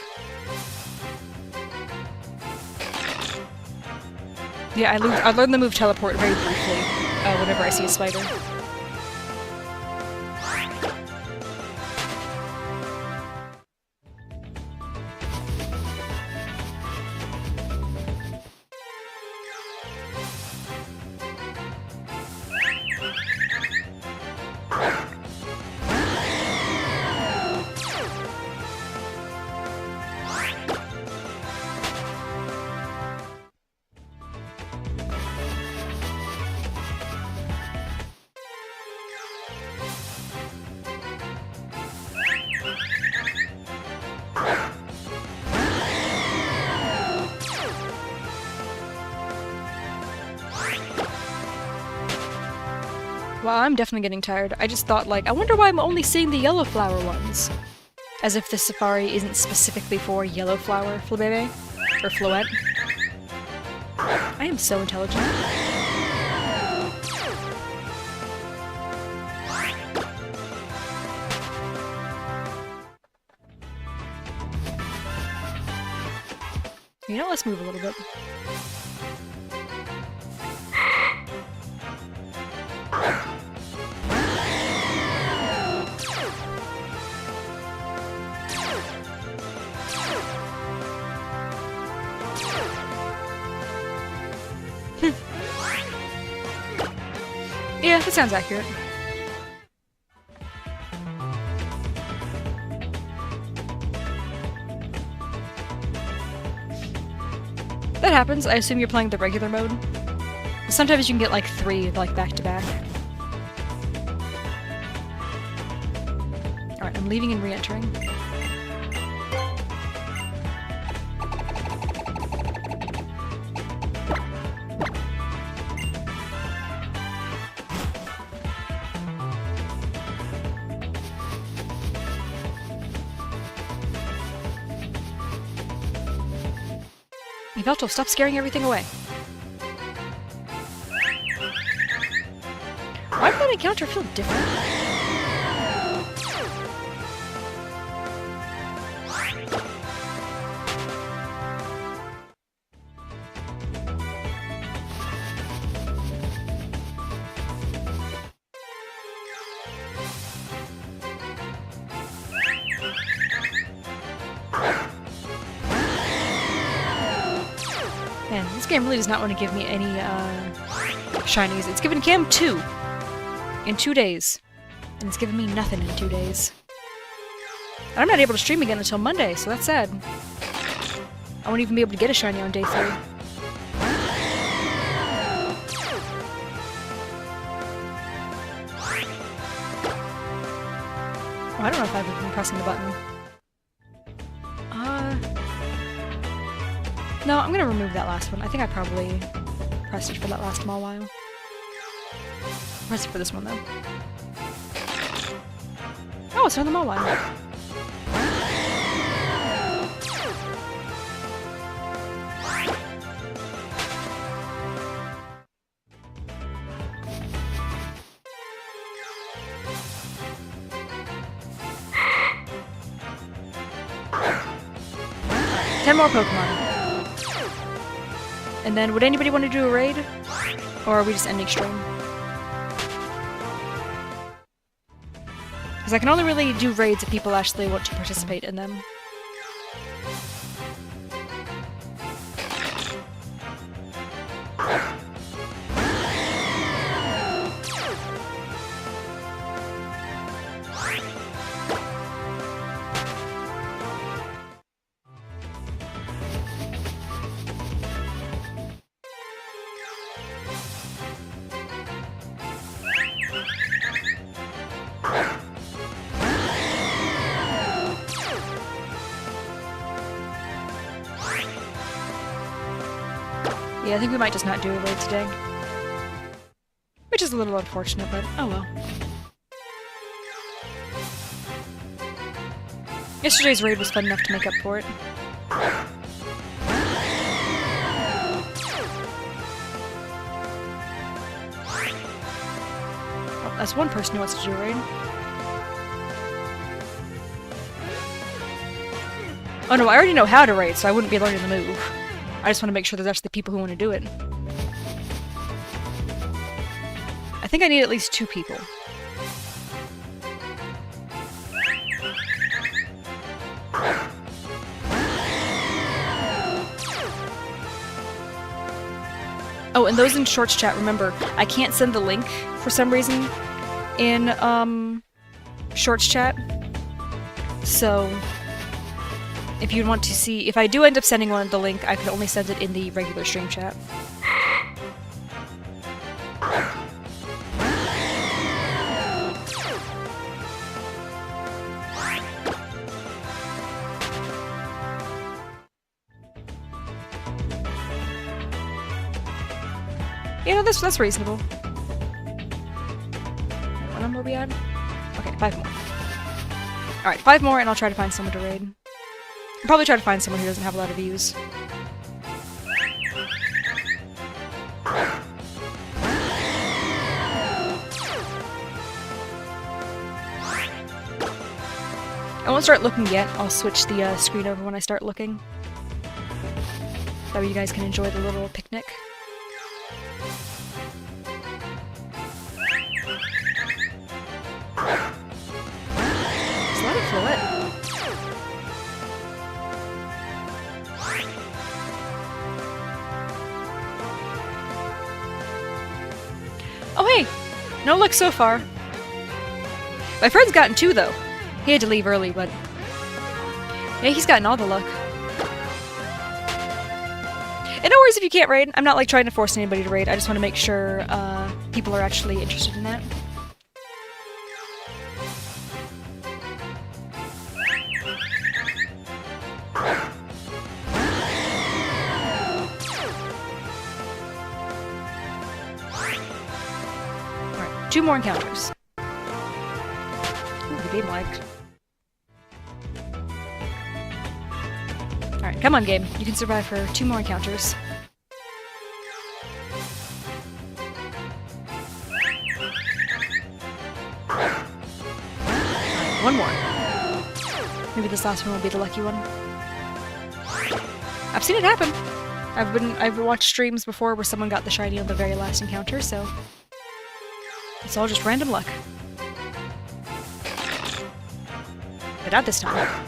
Yeah, I learned the move Teleport very briefly whenever I see a spider. Wow, I'm definitely getting tired. I just thought, like, I wonder why I'm only seeing the yellow flower ones. As if this safari isn't specifically for yellow flower Flabebe. Or Floette. I am so intelligent. You know, let's move a little bit. Yeah, that sounds accurate. that happens, I assume you're playing the regular mode. Sometimes you can get like 3 like back to back. Alright, I'm leaving and re-entering. Yveltal, stop scaring everything away. Why did that encounter feel different? Man, this game really does not want to give me any, shinies. It's given Cam 2 in 2 days. And it's given me nothing in 2 days. And I'm not able to stream again until Monday, so that's sad. I won't even be able to get a shiny on day 3. Oh, I don't know if I've been pressing the button. No, I'm gonna remove that last one. I think I probably pressed it for that last small while. Press it for this one, though. Oh, it's another Mawile. Alright, 10 more Pokemon. And then, would anybody want to do a raid? Or are we just ending stream? Because I can only really do raids if people actually want to participate in them. Yeah, I think we might just not do a raid today. Which is a little unfortunate, but oh well. Yesterday's raid was fun enough to make up for it. Oh, that's one person who wants to do a raid. Oh no, I already know how to raid, so I wouldn't be learning the move. I just want to make sure there's actually people who want to do it. I think I need at least 2 people. Oh, and those in Shorts chat, remember, I can't send the link for some reason in, Shorts chat. So, if you want to see, if I do end up sending one the link, I could only send it in the regular stream chat. You know, that's reasonable. What number are we at? Okay, 5 more. Alright, 5 more and I'll try to find someone to raid. I'll probably try to find someone who doesn't have a lot of views. I won't start looking yet. I'll switch the screen over when I start looking. That way you guys can enjoy the little picnic. Just let it flow. Oh hey! No luck so far. My friend's gotten 2 though. He had to leave early, but... yeah, he's gotten all the luck. And no worries if you can't raid. I'm not like trying to force anybody to raid. I just want to make sure people are actually interested in that. Alright, 2 more encounters. Ooh, the game lagged. Alright, come on game. You can survive for 2 more encounters. Alright, 1 more. Maybe this last one will be the lucky one. I've seen it happen. I've watched streams before where someone got the shiny on the very last encounter, so it's all just random luck. But not this time.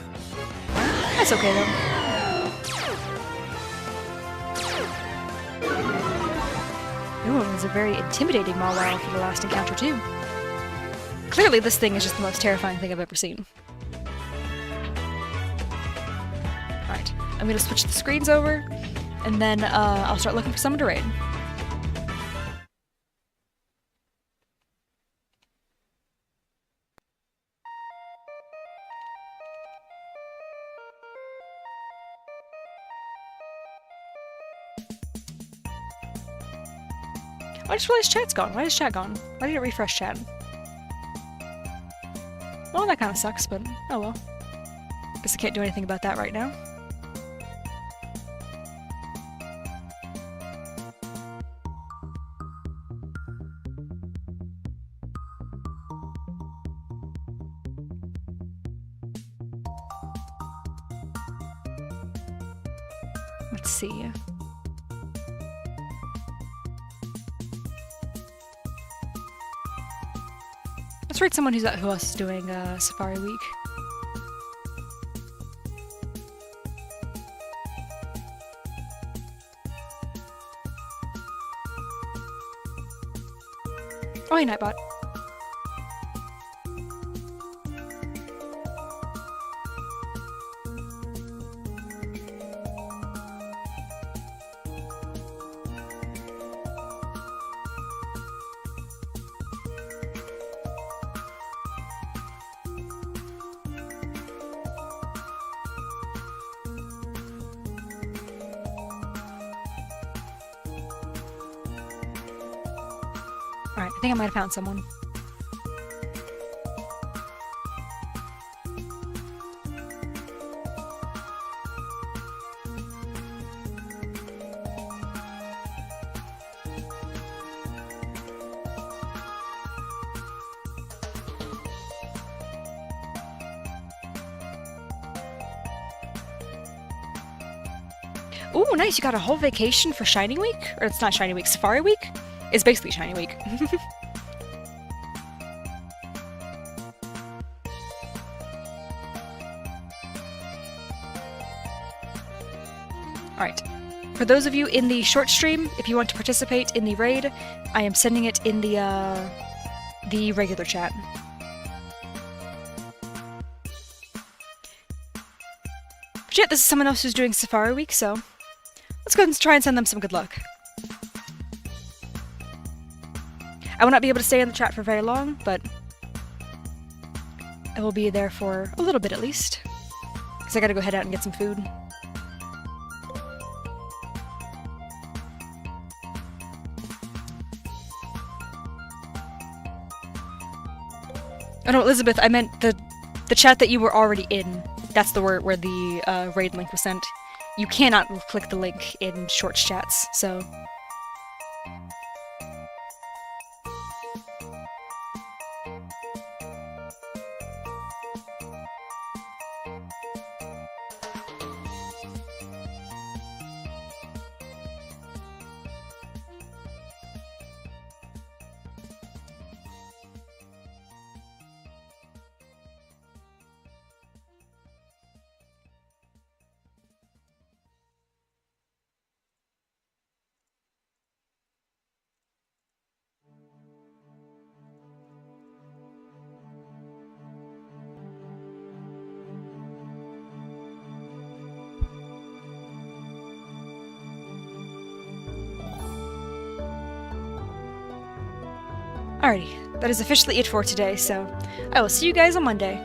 That's okay though. Ooh, it was a very intimidating Mawile for the last encounter too. Clearly this thing is just the most terrifying thing I've ever seen. Alright, I'm gonna switch the screens over, and then I'll start looking for someone to raid. I just realized chat's gone. Why is chat gone? Why did it refresh chat? Well, that kind of sucks, but oh well. Guess I can't do anything about that right now. Let's see. Let's rate someone who else is doing Safari Week. Oh, hey, Nightbot. Alright, I think I might have found someone. Ooh, nice, you got a whole vacation for Shiny Week? Or it's not Shiny Week, Safari Week? It's basically Shiny Week. Alright. For those of you in the short stream, if you want to participate in the raid, I am sending it in the regular chat. But yeah, this is someone else who's doing Safari Week, so let's go ahead and try and send them some good luck. I will not be able to stay in the chat for very long, but I will be there for a little bit at least. Because I gotta go head out and get some food. Oh no, Elizabeth, I meant the chat that you were already in. That's the word where the raid link was sent. You cannot click the link in Shorts chats, so... Alrighty, that is officially it for today, so I will see you guys on Monday.